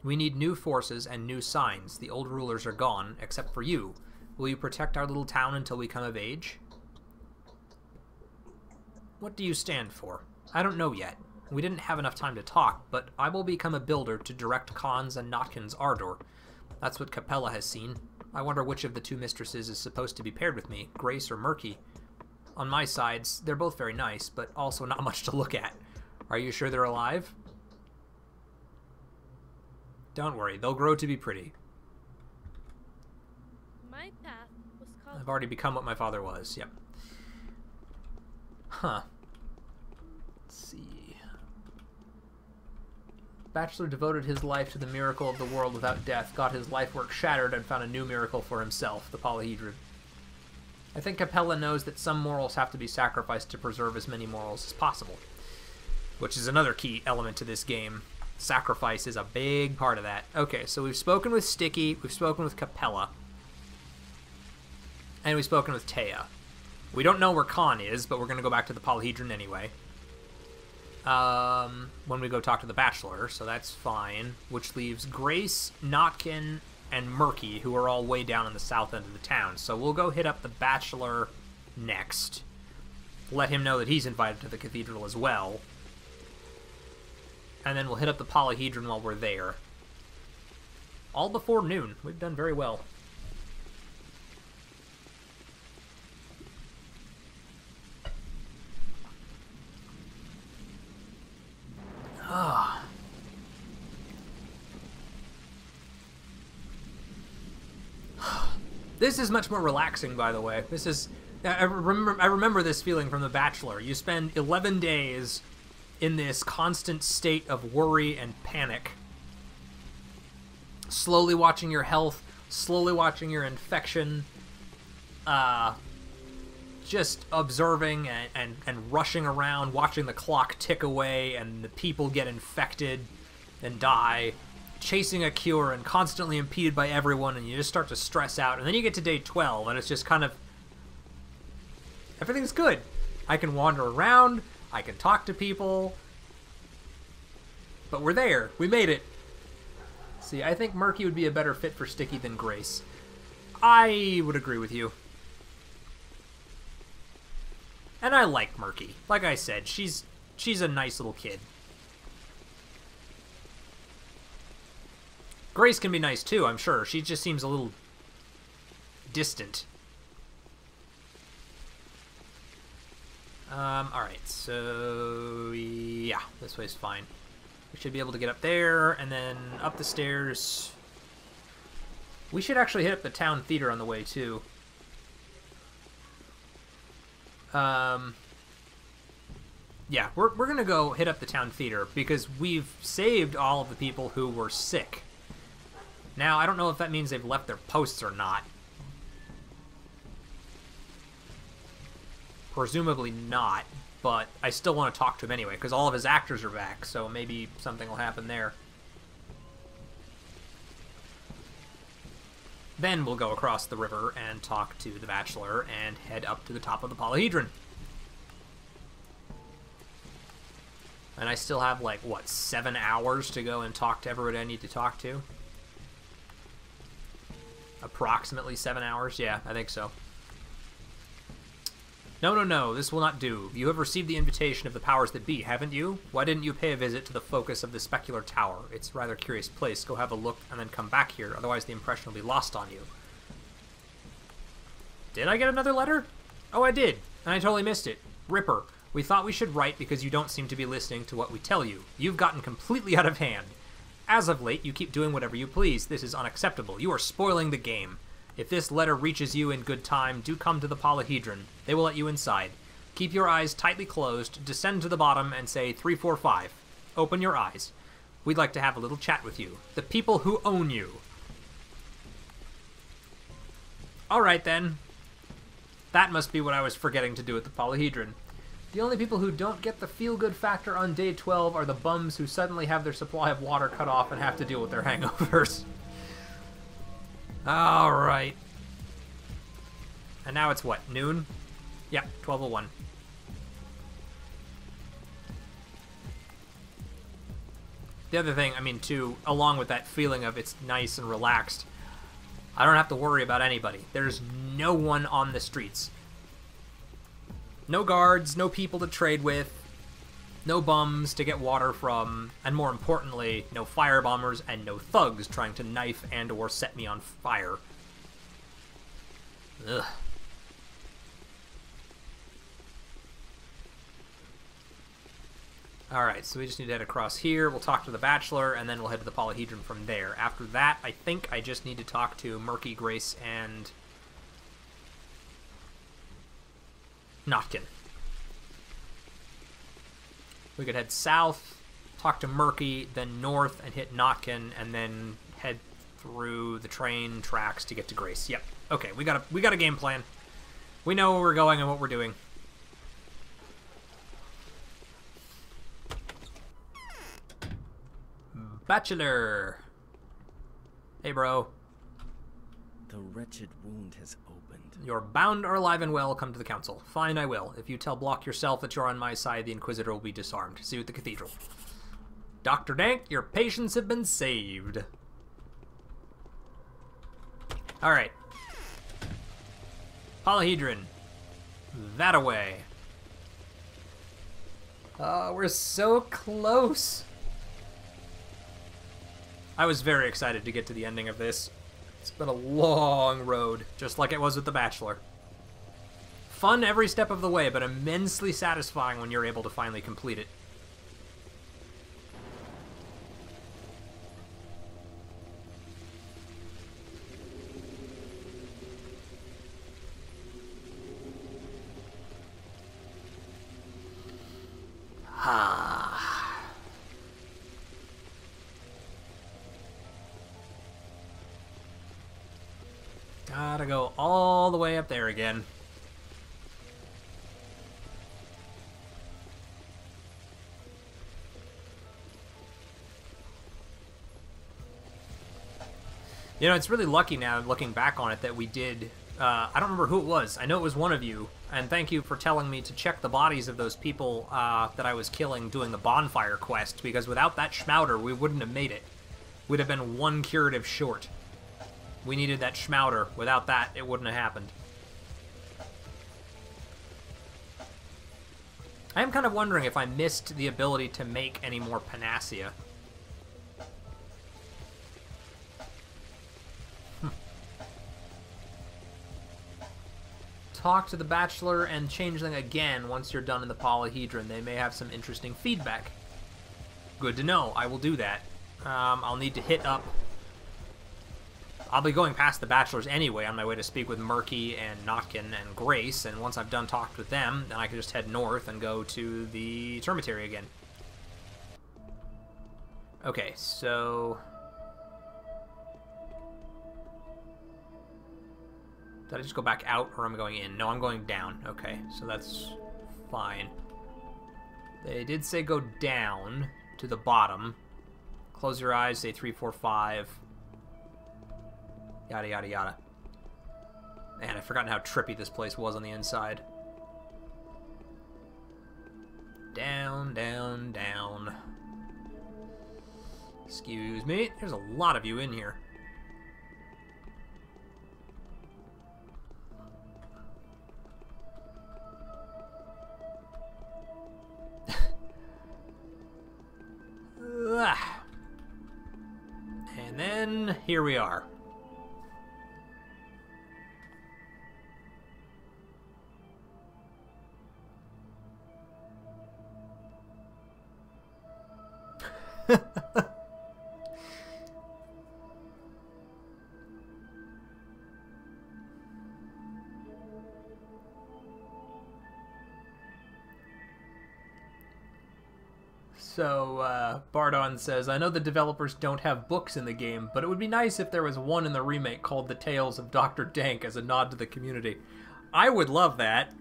We need new forces and new signs. The old rulers are gone, except for you. Will you protect our little town until we come of age? What do you stand for? I don't know yet. We didn't have enough time to talk, but I will become a builder to direct Khan's and Notkin's ardor. That's what Capella has seen. I wonder which of the 2 mistresses is supposed to be paired with me, Grace or Murky. On my sides, they're both very nice, but also not much to look at. Are you sure they're alive? Don't worry, they'll grow to be pretty. My path was called... I've already become what my father was, yep. Huh. Let's see. Bachelor devoted his life to the miracle of the world without death, got his life work shattered, and found a new miracle for himself, the polyhedron. I think Capella knows that some morals have to be sacrificed to preserve as many morals as possible, which is another key element to this game. Sacrifice is a big part of that. Okay, so we've spoken with Sticky, we've spoken with Capella, and we've spoken with Taya. We don't know where Khan is, but we're going to go back to the polyhedron anyway. When we go talk to the Bachelor, so that's fine. Which leaves Grace, Notkin, and Murky, who are all way down in the south end of the town. So we'll go hit up the Bachelor next. Let him know that he's invited to the cathedral as well. and then we'll hit up the polyhedron while we're there. All before noon. We've done very well. Ah. This is much more relaxing, by the way. This is... I remember this feeling from The Bachelor. You spend 11 days in this constant state of worry and panic. Slowly watching your health, slowly watching your infection, just observing and rushing around, watching the clock tick away and the people get infected and die, chasing a cure and constantly impeded by everyone, and you just start to stress out. And then you get to day 12 and it's just kind of... everything's good. I can wander around, I can talk to people, but we're there. We made it. See, I think Murky would be a better fit for Sticky than Grace. I would agree with you. And I like Murky. Like I said, she's a nice little kid. Grace can be nice too, I'm sure. She just seems a little distant. Alright, so yeah, this way's fine. We should be able to get up there, and then up the stairs. We should actually hit up the town theater on the way, too. Yeah, we're gonna go hit up the town theater, because we've saved all of the people who were sick. Now, I don't know if that means they've left their posts or not. Presumably not, but I still want to talk to him anyway, because all of his actors are back, so maybe something will happen there. Then we'll go across the river and talk to the Bachelor and head up to the top of the polyhedron. And I still have, like, what, 7 hours to go and talk to everyone I need to talk to? Approximately 7 hours? Yeah, I think so. No, this will not do. You have received the invitation of the powers that be, haven't you? Why didn't you pay a visit to the focus of the specular tower? It's a rather curious place. Go have a look and then come back here, otherwise the impression will be lost on you. Did I get another letter? Oh, I did, and I totally missed it. Ripper, we thought we should write because you don't seem to be listening to what we tell you. You've gotten completely out of hand. As of late, you keep doing whatever you please. This is unacceptable. You are spoiling the game. If this letter reaches you in good time, do come to the polyhedron. They will let you inside. Keep your eyes tightly closed, descend to the bottom, and say 345. Open your eyes. We'd like to have a little chat with you. The people who own you. Alright then. That must be what I was forgetting to do at the polyhedron. The only people who don't get the feel-good factor on day 12 are the bums who suddenly have their supply of water cut off and have to deal with their hangovers. Alright. And now it's what, noon? Yeah, 12:01. The other thing, I mean, too, along with that feeling of it's nice and relaxed, I don't have to worry about anybody. There's no one on the streets. No guards, no people to trade with, no bums to get water from, and more importantly, no firebombers and no thugs trying to knife and or set me on fire. Ugh. Alright, so we just need to head across here, we'll talk to the Bachelor, and then we'll head to the polyhedron from there. After that, I think I just need to talk to Murky, Grace, and Notkin. We could head south, talk to Murky, then north, and hit Notkin, and then head through the train tracks to get to Grace. Yep. Okay, we got a game plan. We know where we're going and what we're doing. Bachelor! Hey, bro. The wretched wound has opened. You're bound or alive and well, come to the council. Fine, I will. If you tell Block yourself that you're on my side, the Inquisitor will be disarmed. See you at the cathedral. Dr. Dank, your patients have been saved. Alright. Polyhedron. That away. We're so close. I was very excited to get to the ending of this. It's been a long road, just like it was with The Bachelor. Fun every step of the way, but immensely satisfying when you're able to finally complete it. Gotta go all the way up there again. You know, it's really lucky now, looking back on it, that we did... I don't remember who it was. I know it was one of you. And thank you for telling me to check the bodies of those people that I was killing doing the bonfire quest, because without that Schmauder, we wouldn't have made it. We'd have been one curative short. We needed that Schmauder. Without that, it wouldn't have happened. I am kind of wondering if I missed the ability to make any more Panacea. Talk to the Bachelor and Changeling again once you're done in the polyhedron. They may have some interesting feedback. Good to know. I will do that. I'll need to hit up... I'll be going past the Bachelors anyway on my way to speak with Murky and Notkin and Grace, and once I've done talked with them, then I can just head north and go to the Termitary again. Okay, so... Did I just go back out, or am I going in? No, I'm going down. Okay, so that's fine. They did say go down to the bottom. Close your eyes, say 3, 4, 5. Yada, yada, yada. Man, I've forgotten how trippy this place was on the inside. Down, down, down. Excuse me. There's a lot of you in here. And then, here we are. So, Bardon says, I know the developers don't have books in the game, but it would be nice if there was one in the remake called The Tales of Dr. Dank as a nod to the community. I would love that.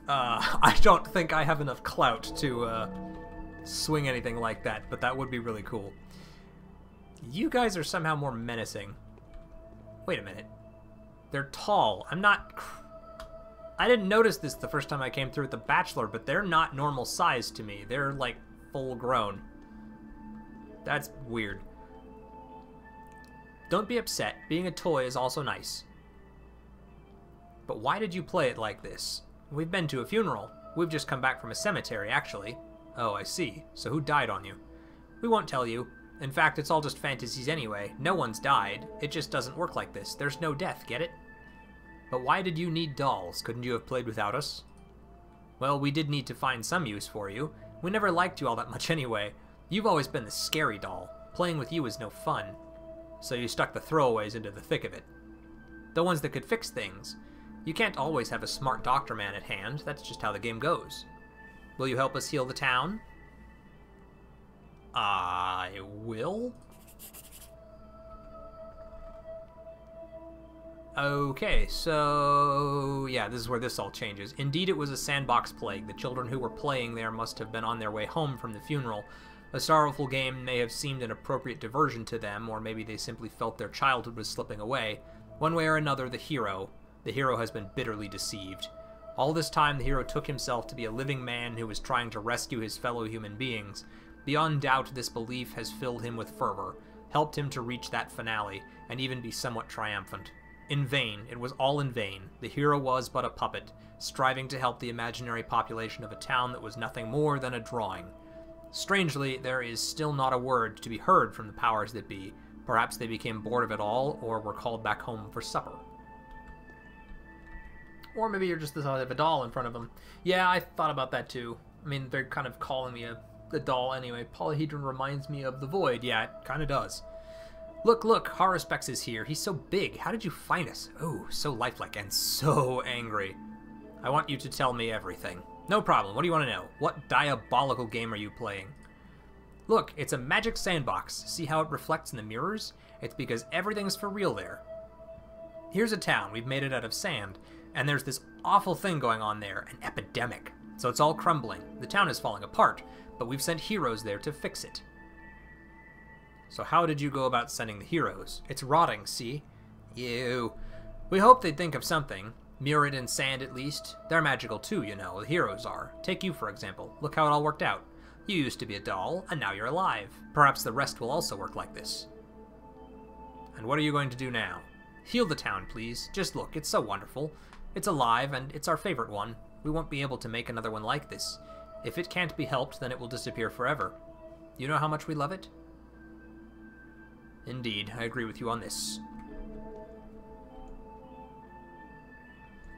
I don't think I have enough clout to swing anything like that, but that would be really cool. You guys are somehow more menacing. Wait a minute. They're tall. I didn't notice this the first time I came through with The Bachelor, but they're not normal size to me. They're, like, full grown. That's weird. Don't be upset. Being a toy is also nice. But why did you play it like this? We've been to a funeral. We've just come back from a cemetery, actually. Oh, I see. So who died on you? We won't tell you. In fact, it's all just fantasies anyway. No one's died. It just doesn't work like this. There's no death, get it? But why did you need dolls? Couldn't you have played without us? Well, we did need to find some use for you. We never liked you all that much anyway. You've always been the scary doll. Playing with you is no fun. So you stuck the throwaways into the thick of it. The ones that could fix things. You can't always have a smart doctor man at hand. That's just how the game goes. Will you help us heal the town? I will. Okay, so... yeah, this is where this all changes. Indeed, it was a sandbox plague. The children who were playing there must have been on their way home from the funeral. A sorrowful game may have seemed an appropriate diversion to them, or maybe they simply felt their childhood was slipping away. One way or another, the hero has been bitterly deceived. All this time, the hero took himself to be a living man who was trying to rescue his fellow human beings. Beyond doubt, this belief has filled him with fervor, helped him to reach that finale, and even be somewhat triumphant. In vain. It was all in vain. The hero was but a puppet, striving to help the imaginary population of a town that was nothing more than a drawing. Strangely, there is still not a word to be heard from the powers that be, Perhaps they became bored of it all, or were called back home for supper. Or maybe you're just the size of a doll in front of them. Yeah, I thought about that too. I mean, they're kind of calling me a doll anyway. Polyhedron reminds me of the Void. Yeah, it kind of does. Look, Haruspex is here. He's so big. How did you find us? Oh, so lifelike and so angry. I want you to tell me everything. No problem. What do you want to know? What diabolical game are you playing? Look, it's a magic sandbox. See how it reflects in the mirrors? It's because everything's for real there. Here's a town. We've made it out of sand. And there's this awful thing going on there, an epidemic. So it's all crumbling. The town is falling apart, but we've sent heroes there to fix it. So how did you go about sending the heroes? It's rotting, see? Ew. We hope they'd think of something. Mirrored in sand, at least. They're magical too, you know. The heroes are. Take you, for example. Look how it all worked out. You used to be a doll, and now you're alive. Perhaps the rest will also work like this. And what are you going to do now? Heal the town, please. Just look, it's so wonderful. It's alive, and it's our favorite one. We won't be able to make another one like this. If it can't be helped, then it will disappear forever. You know how much we love it? Indeed, I agree with you on this.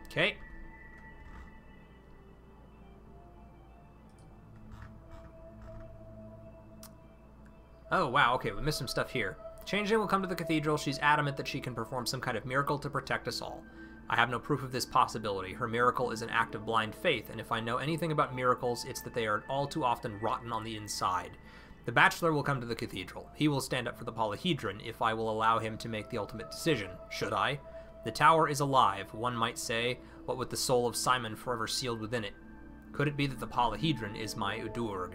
Okay. Oh, wow, okay, we missed some stuff here. Changeling will come to the cathedral. She's adamant that she can perform some kind of miracle to protect us all. I have no proof of this possibility. Her miracle is an act of blind faith, and if I know anything about miracles, it's that they are all too often rotten on the inside. The bachelor will come to the cathedral. He will stand up for the polyhedron if I will allow him to make the ultimate decision. Should I? The tower is alive, one might say, what with the soul of Simon forever sealed within it. Could it be that the polyhedron is my Udurg?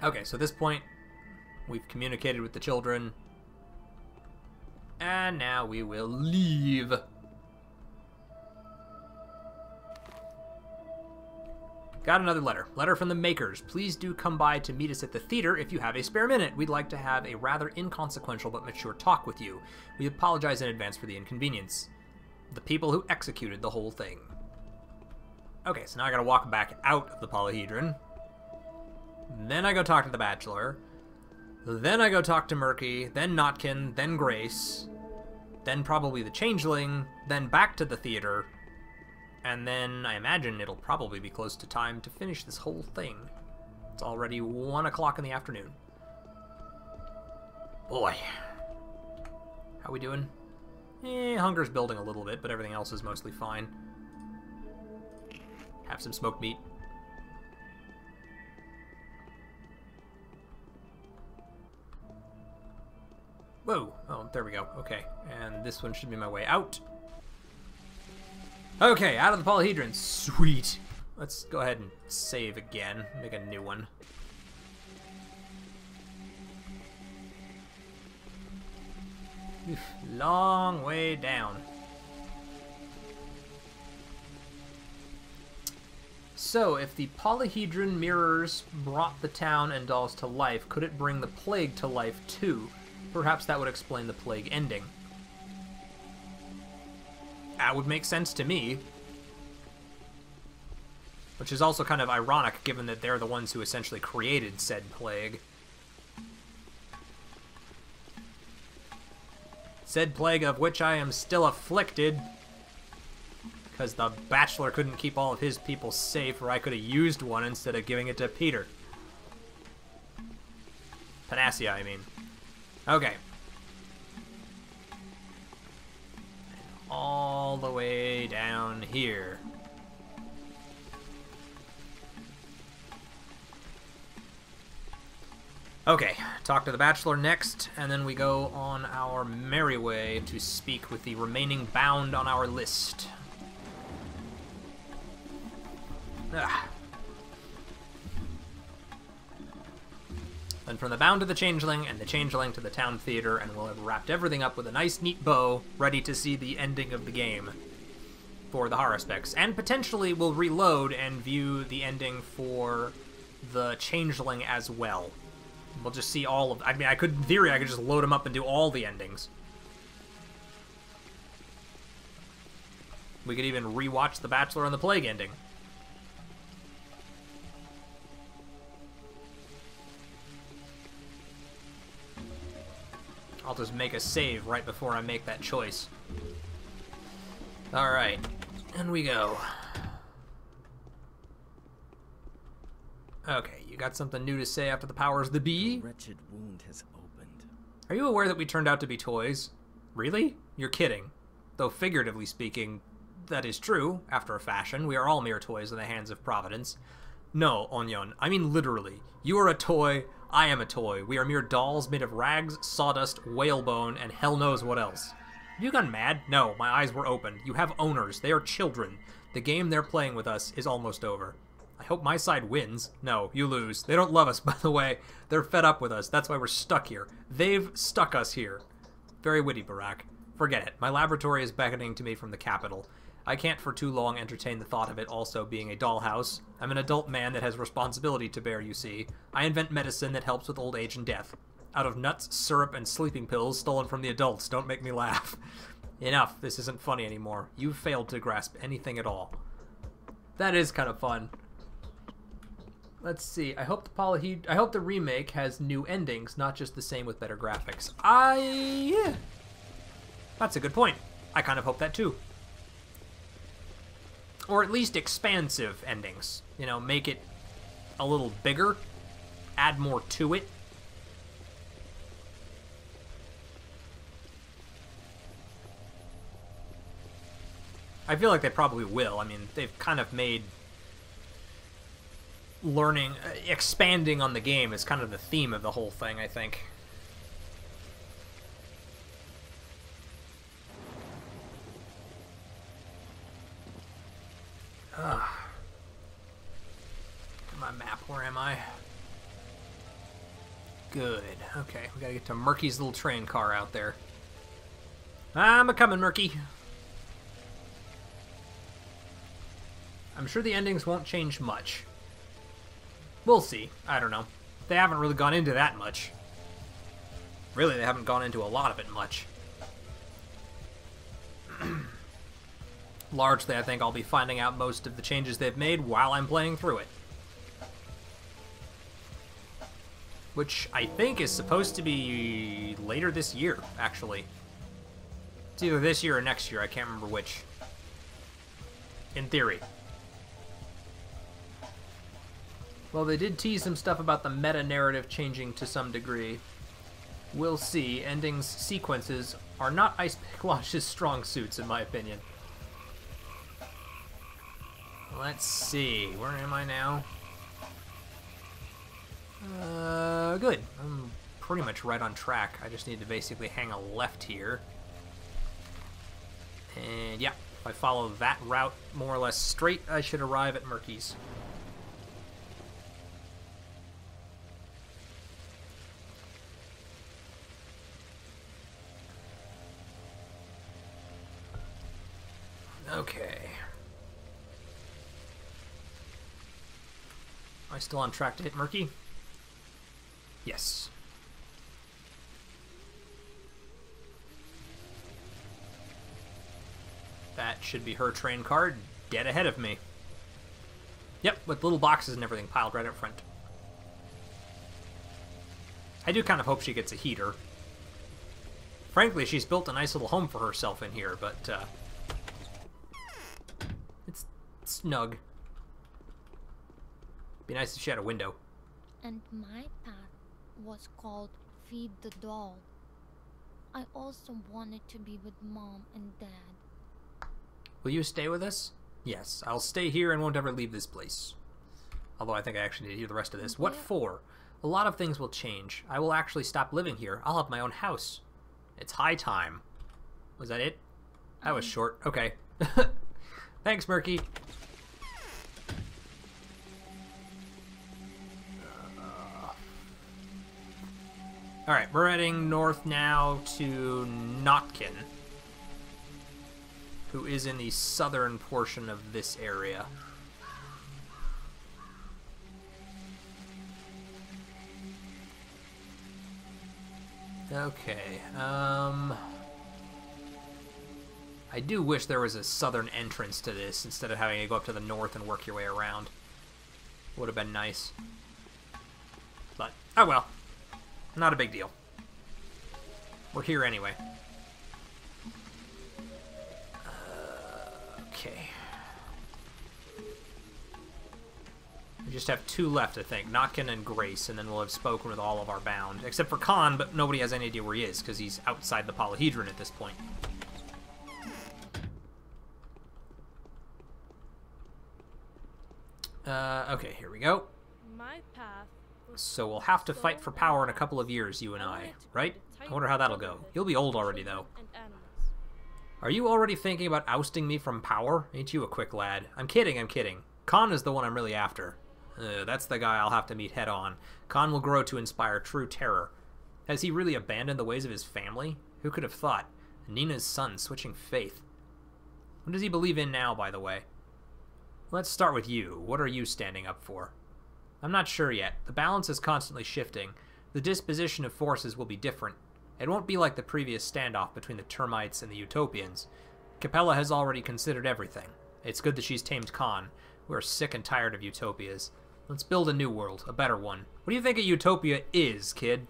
Okay, so at this point, we've communicated with the children. And now we will leave. Got another letter. Letter from the makers. Please do come by to meet us at the theater if you have a spare minute. We'd like to have a rather inconsequential but mature talk with you. We apologize in advance for the inconvenience. The people who executed the whole thing. Okay, so now I gotta walk back out of the polyhedron. Then I go talk to the bachelor. Then I go talk to Murky, then Notkin, then Grace, then probably the changeling, then back to the theater, and then I imagine it'll probably be close to time to finish this whole thing. It's already 1 o'clock in the afternoon. Boy. How we doing? Hunger's building a little bit, but everything else is mostly fine. Have some smoked meat. Whoa. Oh, there we go. Okay. And this one should be my way out. Okay, out of the polyhedron. Sweet. Let's go ahead and save again. Make a new one. Oof, long way down. So, if the polyhedron mirrors brought the town and dolls to life, could it bring the plague to life too? Perhaps that would explain the plague ending. That would make sense to me. Which is also kind of ironic, given that they're the ones who essentially created said plague. Said plague of which I am still afflicted. Because the bachelor couldn't keep all of his people safe, or I could have used one instead of giving it to Peter. Panacea, I mean. Okay. All the way down here. Okay, talk to the bachelor next, and then we go on our merry way to speak with the remaining bound on our list. Then from the bound to the changeling, and the changeling to the town theater, and we'll have wrapped everything up with a nice neat bow, ready to see the ending of the game for the Haruspex. And potentially we'll reload and view the ending for the changeling as well. We'll just see all of... I mean, in theory, I could just load them up and do all the endings. We could even rewatch The Bachelor and the Plague ending. I'll just make a save right before I make that choice. Alright, and we go. Okay, you got something new to say after the powers that be? A wretched wound has opened. Are you aware that we turned out to be toys? Really? You're kidding. Though figuratively speaking, that is true, after a fashion. We are all mere toys in the hands of Providence. No, Onion, I mean literally. You are a toy, I am a toy. We are mere dolls made of rags, sawdust, whalebone, and hell knows what else. Have you gone mad? No, my eyes were opened. You have owners. They are children. The game they're playing with us is almost over. I hope my side wins. No, you lose. They don't love us, by the way. They're fed up with us. That's why we're stuck here. They've stuck us here. Very witty, Barack. Forget it. My laboratory is beckoning to me from the capital. I can't for too long entertain the thought of it also being a dollhouse. I'm an adult man that has responsibility to bear, you see. I invent medicine that helps with old age and death. Out of nuts, syrup, and sleeping pills stolen from the adults. Don't make me laugh. Enough. This isn't funny anymore. You've failed to grasp anything at all. That is kind of fun. Let's see. I hope the remake has new endings, not just the same with better graphics. Yeah. That's a good point. I kind of hope that too. Or at least expansive endings. You know, make it a little bigger, add more to it. I feel like they probably will. I mean, they've kind of made learning, expanding on the game is kind of the theme of the whole thing, I think. My map, where am I? Good. Okay, we gotta get to Murky's little train car out there. I'm a-comin', Murky. I'm sure the endings won't change much. We'll see. I don't know. They haven't really gone into that much. Really, they haven't gone into a lot of it much. Largely, I think I'll be finding out most of the changes they've made while I'm playing through it. Which I think is supposed to be later this year, actually. It's either this year or next year, I can't remember which. In theory. Well, they did tease some stuff about the meta-narrative changing to some degree. We'll see. Endings sequences are not Ice Pick Wash's strong suits, in my opinion. Let's see. Where am I now? Good. I'm pretty much right on track. I just need to basically hang a left here. And yeah, if I follow that route more or less straight, I should arrive at Murky's. Okay. Am I still on track to hit Murky? Yes. That should be her train card, dead ahead of me. Yep, with little boxes and everything piled right up front. I do kind of hope she gets a heater. Frankly, she's built a nice little home for herself in here, but it's snug. Be nice if she had a window. And my path was called Feed the Doll. I also wanted to be with Mom and Dad. Will you stay with us? Yes, I'll stay here and won't ever leave this place. Although I think I actually need to hear the rest of this. What for? A lot of things will change. I will actually stop living here. I'll have my own house. It's high time. Was that it? That was short. Okay. Thanks, Murky. Alright, we're heading north now to Notkin, who is in the southern portion of this area. Okay, I do wish there was a southern entrance to this instead of having to go up to the north and work your way around. Would have been nice. But, oh well. Not a big deal. we're here anyway. Okay. We just have 2 left, I think. Notkin and Grace, and then we'll have spoken with all of our bound. Except for Khan, but nobody has any idea where he is, because he's outside the polyhedron at this point. Okay, here we go. My path. So we'll have to fight for power in a couple of years, you and I, right? I wonder how that'll go. You'll be old already, though. Are you already thinking about ousting me from power? Ain't you a quick lad? I'm kidding, I'm kidding. Khan is the one I'm really after. That's the guy I'll have to meet head on. Khan will grow to inspire true terror. Has he really abandoned the ways of his family? Who could have thought? Nina's son switching faith. What does he believe in now, by the way? Let's start with you. What are you standing up for? I'm not sure yet. The balance is constantly shifting. The disposition of forces will be different. It won't be like the previous standoff between the termites and the utopians. Capella has already considered everything. It's good that she's tamed Khan. We're sick and tired of utopias. Let's build a new world, a better one. What do you think a utopia is, kid?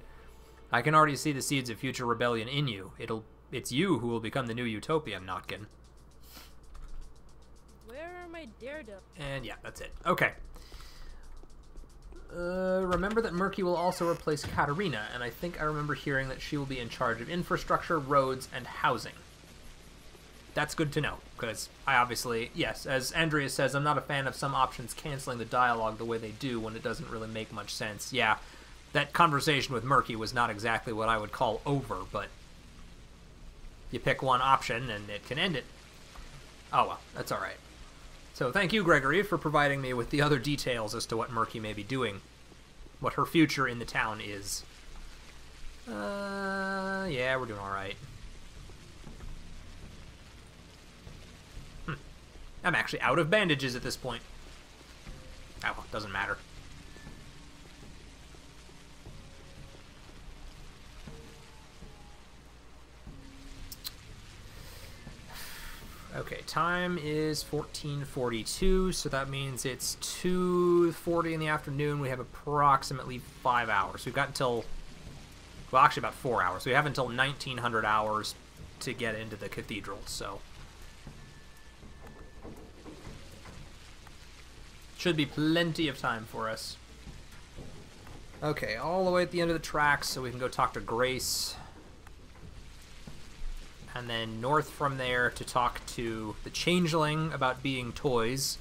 I can already see the seeds of future rebellion in you. It's you who will become the new utopian, Notkin. Where are my daredevils? And yeah, that's it. Okay. Remember that Murky will also replace Katarina, and I think I remember hearing that she will be in charge of infrastructure, roads, and housing. That's good to know, because I obviously, yes, as Andrea says, I'm not a fan of some options canceling the dialogue the way they do when it doesn't really make much sense. Yeah, that conversation with Murky was not exactly what I would call over, but you pick one option and it can end it. Oh well, that's alright. So thank you, Gregory, for providing me with the other details as to what Murky may be doing. What her future in the town is. Yeah, we're doing alright. I'm actually out of bandages at this point. Oh, well, doesn't matter. Okay, time is 14:42, so that means it's 2:40 in the afternoon. We have approximately 5 hours. We've got until, well, actually about 4 hours. We have until 1900 hours to get into the cathedral, so should be plenty of time for us. Okay, all the way at the end of the tracks, so we can go talk to Grace. And then north from there to talk to the Changeling about being toys.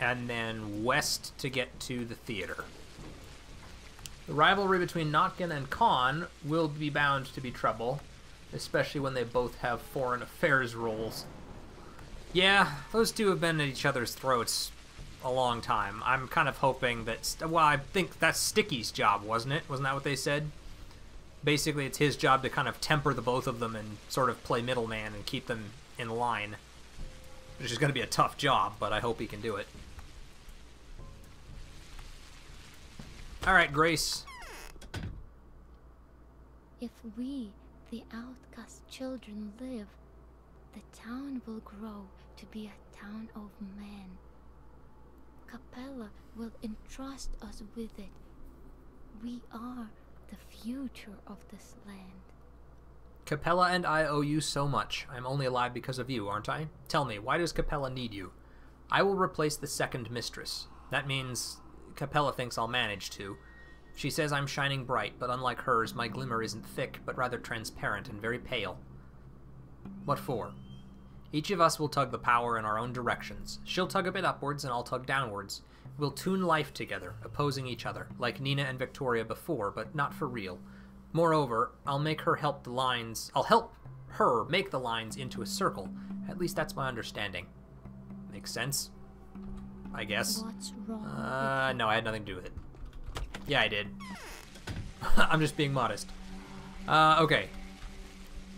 And then west to get to the theater. The rivalry between Notkin and Khan will be bound to be trouble, especially when they both have foreign affairs roles. Yeah, those two have been at each other's throats a long time. I'm kind of hoping that, well, I think that's Sticky's job, wasn't it? Wasn't that what they said? Basically, it's his job to kind of temper the both of them and sort of play middleman and keep them in line. Which is going to be a tough job, but I hope he can do it. Alright, Grace. If we, the outcast children, live, the town will grow to be a town of men. Capella will entrust us with it. We are the future of this land. Capella and I owe you so much. I'm only alive because of you, aren't I? Tell me, why does Capella need you? I will replace the second mistress. That means Capella thinks I'll manage to. She says I'm shining bright, but unlike hers, my glimmer isn't thick, but rather transparent and very pale. What for? Each of us will tug the power in our own directions. She'll tug a bit upwards, and I'll tug downwards. We'll tune life together, opposing each other, like Nina and Victoria before, but not for real. Moreover, I'll make her help the lines. I'll help her make the lines into a circle. At least that's my understanding. Makes sense? I guess. What's wrong? No, I had nothing to do with it. Yeah, I did. I'm just being modest. Okay.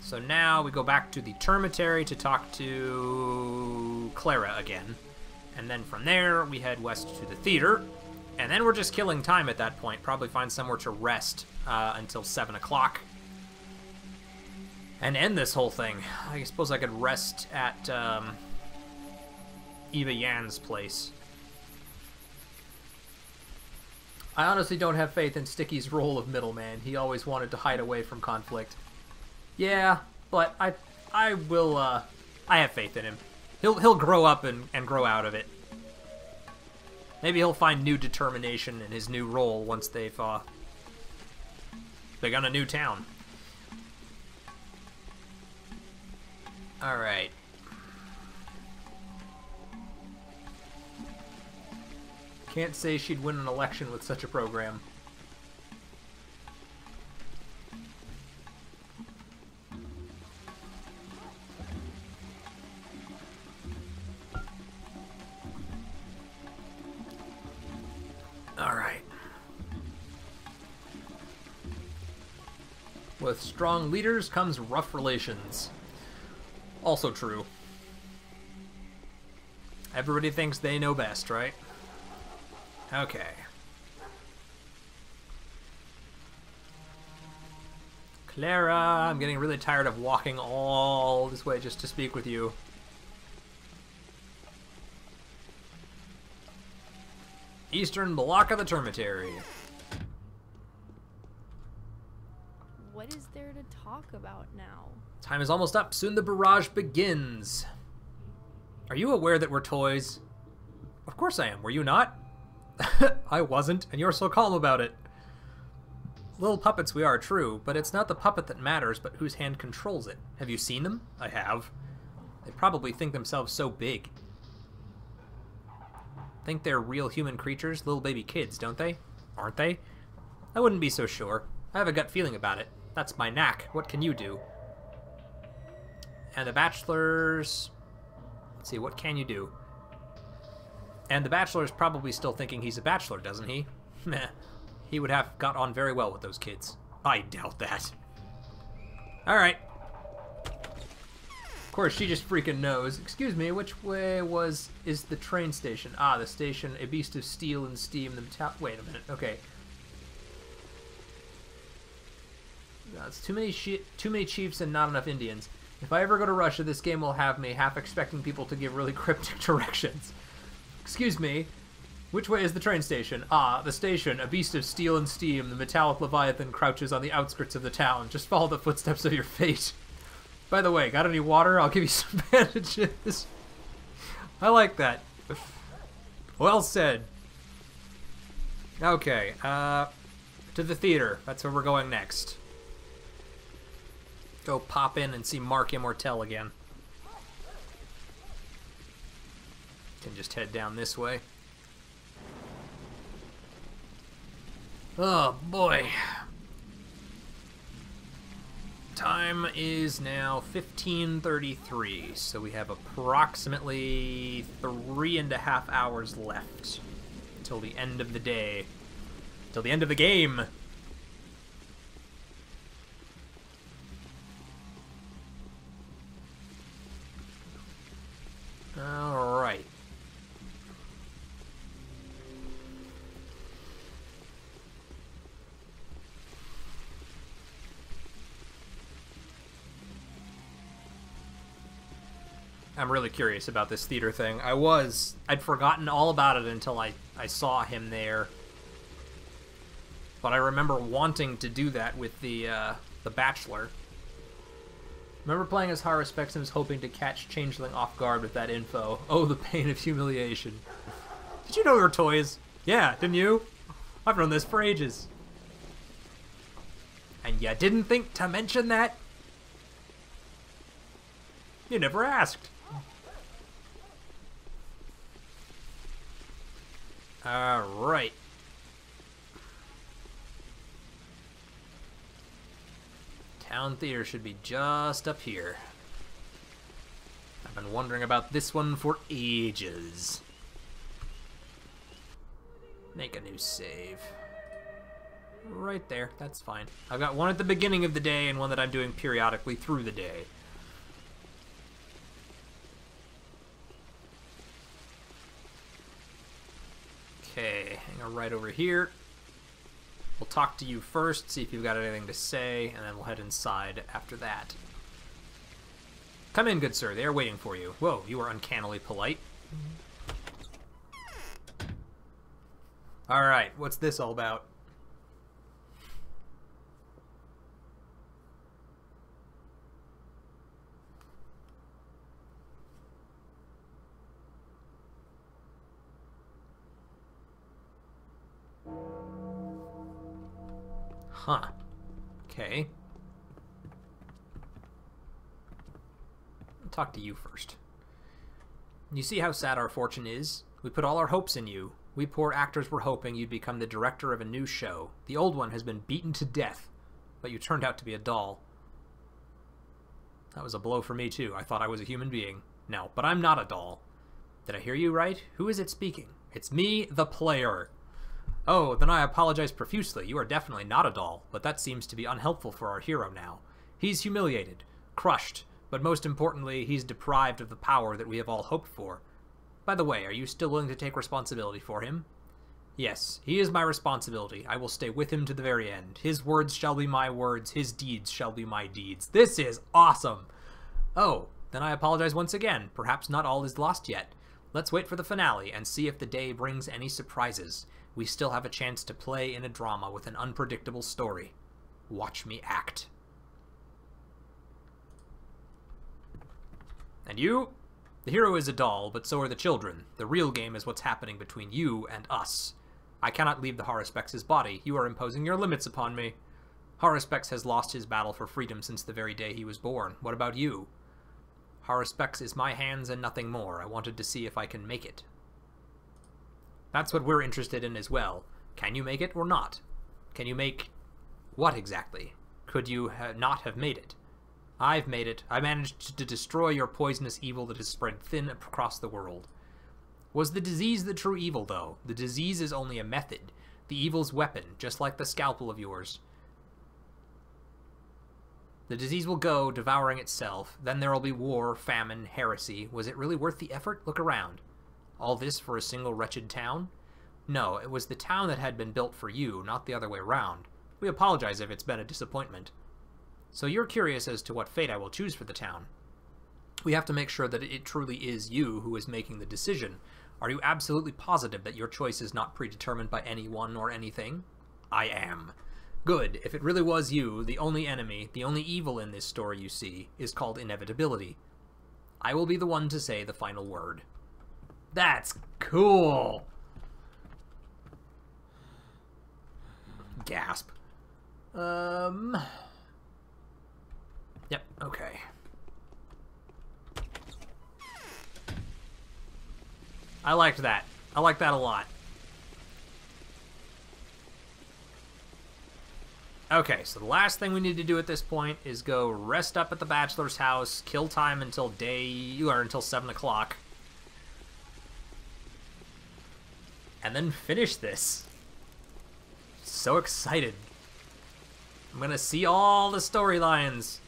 So now we go back to the termitary to talk to Clara again. And then from there, we head west to the theater. And then we're just killing time at that point. Probably find somewhere to rest until 7 o'clock. And end this whole thing. I suppose I could rest at Eva Yan's place. I honestly don't have faith in Sticky's role of middleman. He always wanted to hide away from conflict. Yeah, but I will, I have faith in him. He'll grow up and grow out of it. Maybe he'll find new determination in his new role once they've begun a new town. Alright. Can't say she'd win an election with such a program. Alright. With strong leaders comes rough relations. Also true. Everybody thinks they know best, right? Okay. Clara, I'm getting really tired of walking all this way just to speak with you. Eastern block of the Termitary. What is there to talk about now? Time is almost up. Soon the barrage begins. Are you aware that we're toys? Of course I am. Were you not? I wasn't, and you're so calm about it. Little puppets we are, true, but it's not the puppet that matters, but whose hand controls it. Have you seen them? I have. They probably think themselves so big. Think they're real human creatures, little baby kids, don't they? Aren't they? I wouldn't be so sure. I have a gut feeling about it. That's my knack. What can you do? And the bachelors... Let's see, what can you do? And the bachelor's probably still thinking he's a bachelor, doesn't he? Meh. He would have got on very well with those kids. I doubt that. Alright. Of course, she just freaking knows. Excuse me, which way is the train station? Ah, the station, a beast of steel and steam. Wait a minute, okay. It's too many chiefs and not enough Indians. If I ever go to Russia, this game will have me half expecting people to give really cryptic directions. Excuse me, which way is the train station? Ah, the station, a beast of steel and steam. The metallic leviathan crouches on the outskirts of the town. Just follow the footsteps of your fate. By the way, got any water? I'll give you some bandages. I like that. Well said. Okay, to the theater. That's where we're going next. Go pop in and see Mark Immortel again. Can just head down this way. Oh boy. Time is now 15:33, so we have approximately 3.5 hours left until the end of the day. Till the end of the game. Alright. I'm really curious about this theater thing. I'd forgotten all about it until I saw him there. But I remember wanting to do that with the Bachelor. Remember playing as Haruspex and was hoping to catch Changeling off guard with that info. Oh, the pain of humiliation. Did you know we were toys? Yeah, didn't you? I've known this for ages. And you didn't think to mention that? You never asked. Alright. Town Theater should be just up here. I've been wondering about this one for ages. Make a new save. Right there, that's fine. I've got one at the beginning of the day and one that I'm doing periodically through the day. Okay, hang on right over here. We'll talk to you first, see if you've got anything to say, and then we'll head inside after that. Come in, good sir. They are waiting for you. Whoa, you are uncannily polite. Alright, what's this all about? Huh. Okay. I'll talk to you first. You see how sad our fortune is? We put all our hopes in you. We poor actors were hoping you'd become the director of a new show. The old one has been beaten to death, but you turned out to be a doll. That was a blow for me, too. I thought I was a human being. No, but I'm not a doll. Did I hear you right? Who is it speaking? It's me, the player. Oh, then I apologize profusely. You are definitely not a doll, but that seems to be unhelpful for our hero now. He's humiliated, crushed, but most importantly, he's deprived of the power that we have all hoped for. By the way, are you still willing to take responsibility for him? Yes, he is my responsibility. I will stay with him to the very end. His words shall be my words, his deeds shall be my deeds. This is awesome! Oh, then I apologize once again. Perhaps not all is lost yet. Let's wait for the finale and see if the day brings any surprises. We still have a chance to play in a drama with an unpredictable story. Watch me act. And you? The hero is a doll, but so are the children. The real game is what's happening between you and us. I cannot leave the Haruspex's body. You are imposing your limits upon me. Haruspex has lost his battle for freedom since the very day he was born. What about you? Haruspex is my hands and nothing more. I wanted to see if I can make it. That's what we're interested in as well. Can you make it or not? Can you make what exactly? Could you not have made it? I've made it. I managed to destroy your poisonous evil that has spread thin across the world. Was the disease the true evil, though? The disease is only a method. The evil's weapon, just like the scalpel of yours. The disease will go, devouring itself. Then there will be war, famine, heresy. Was it really worth the effort? Look around. All this for a single wretched town? No, it was the town that had been built for you, not the other way round. We apologize if it's been a disappointment. So you're curious as to what fate I will choose for the town. We have to make sure that it truly is you who is making the decision. Are you absolutely positive that your choice is not predetermined by anyone or anything? I am. Good. If it really was you, the only enemy, the only evil in this story you see, is called inevitability. I will be the one to say the final word. That's cool! Gasp. Yep, okay. I liked that. I like that a lot. Okay, so the last thing we need to do at this point is go rest up at the bachelor's house, kill time until until 7 o'clock. And then finish this. So excited. I'm gonna see all the storylines.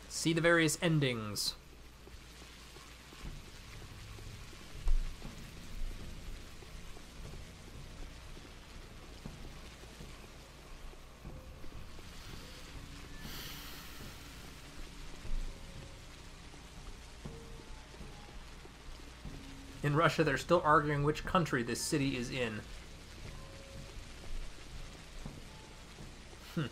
See the various endings. In Russia, they're still arguing which country this city is in. Alright,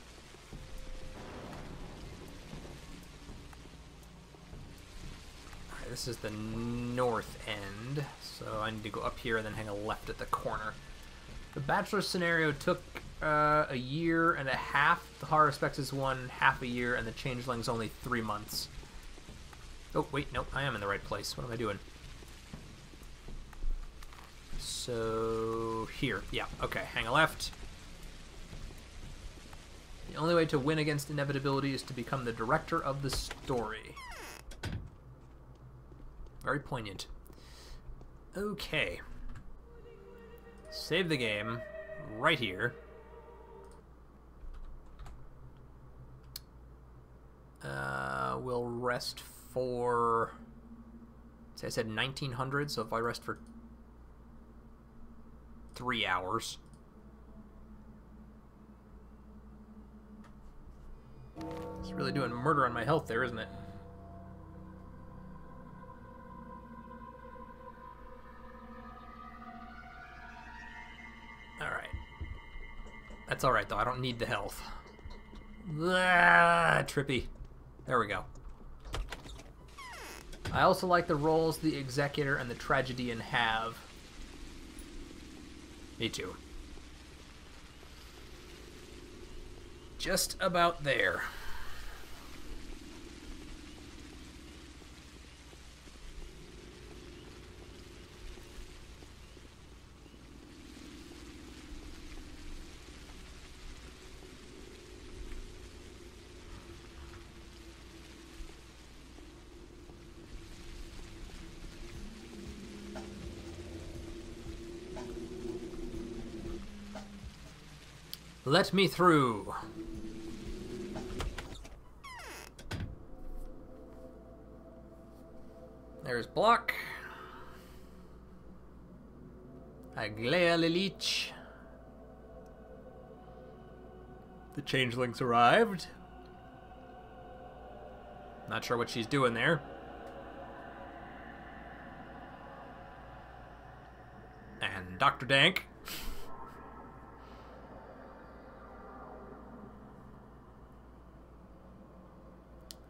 this is the north end, so I need to go up here and then hang a left at the corner. The Bachelor scenario took a year and a half. The Haruspex is 1.5 a year, and the Changeling's only 3 months. Oh, wait, nope, I am in the right place. What am I doing? So, here. Yeah, okay, hang a left. The only way to win against inevitability is to become the director of the story. Very poignant. Okay. Save the game right here. We'll rest for... say I said 1900, so if I rest for 3 hours. It's really doing murder on my health there, isn't it? That's alright, though. I don't need the health. Ah, trippy. There we go. I also like the roles the Executor and the Tragedian have. Me too. Just about there. Let me through. There's Block. Aglea Lilich. The changeling's arrived. Not sure what she's doing there. And Dr. Dank.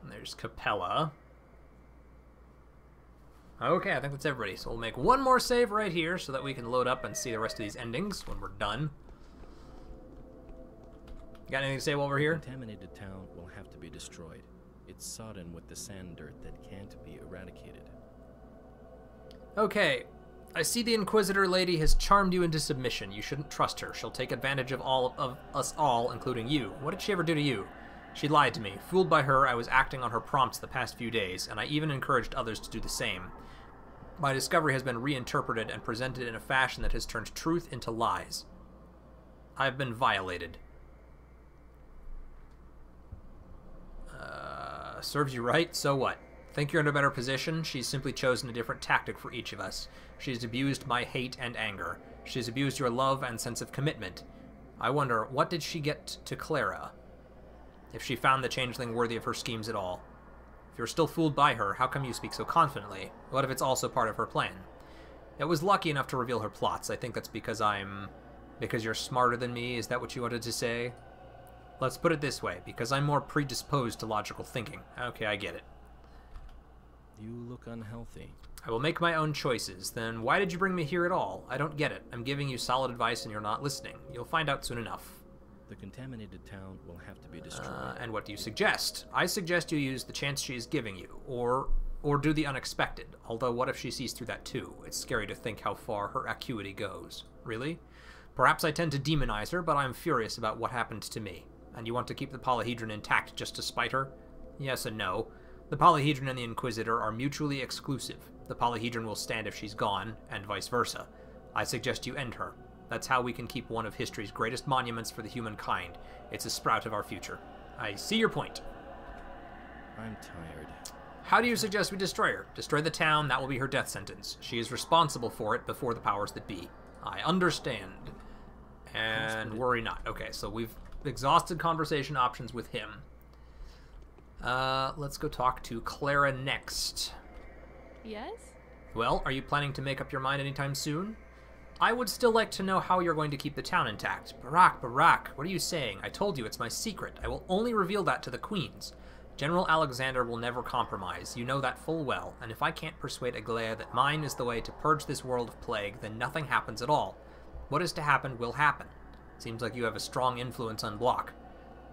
And there's Capella. Okay, I think that's everybody. So we'll make one more save right here so that we can load up and see the rest of these endings when we're done. Got anything to say while we're here? The contaminated town will have to be destroyed. It's sodden with the sand dirt that can't be eradicated. Okay, I see the Inquisitor lady has charmed you into submission. You shouldn't trust her. She'll take advantage of us all, including you. What did she ever do to you? She lied to me. Fooled by her, I was acting on her prompts the past few days, and I even encouraged others to do the same. My discovery has been reinterpreted and presented in a fashion that has turned truth into lies. I have been violated. Serves you right, so what? Think you're in a better position? She's simply chosen a different tactic for each of us. She's abused my hate and anger. She's abused your love and sense of commitment. I wonder, what did she get to Clara? If she found the changeling worthy of her schemes at all. If you're still fooled by her, how come you speak so confidently? What if it's also part of her plan? It was lucky enough to reveal her plots. I think that's because because you're smarter than me. Is that what you wanted to say? Let's put it this way, because I'm more predisposed to logical thinking. Okay, I get it. You look unhealthy. I will make my own choices. Then why did you bring me here at all? I don't get it. I'm giving you solid advice and you're not listening. You'll find out soon enough. The contaminated town will have to be destroyed. And what do you suggest? I suggest you use the chance she is giving you, or do the unexpected. Although, what if she sees through that too? It's scary to think how far her acuity goes. Really? Perhaps I tend to demonize her, but I'm furious about what happened to me. And you want to keep the polyhedron intact just to spite her? Yes and no. The polyhedron and the Inquisitor are mutually exclusive. The polyhedron will stand if she's gone, and vice versa. I suggest you end her. That's how we can keep one of history's greatest monuments for the humankind. It's a sprout of our future. I see your point. I'm tired. How do you suggest we destroy her? Destroy the town, that will be her death sentence. She is responsible for it before the powers that be. I understand. And worry not. Okay, so we've exhausted conversation options with him. Let's go talk to Clara next. Yes? Well, are you planning to make up your mind anytime soon? I would still like to know how you're going to keep the town intact. Barak, what are you saying? I told you it's my secret. I will only reveal that to the queens. General Alexander will never compromise. You know that full well. And if I can't persuade Aglea that mine is the way to purge this world of plague, then nothing happens at all. What is to happen will happen. Seems like you have a strong influence on Block.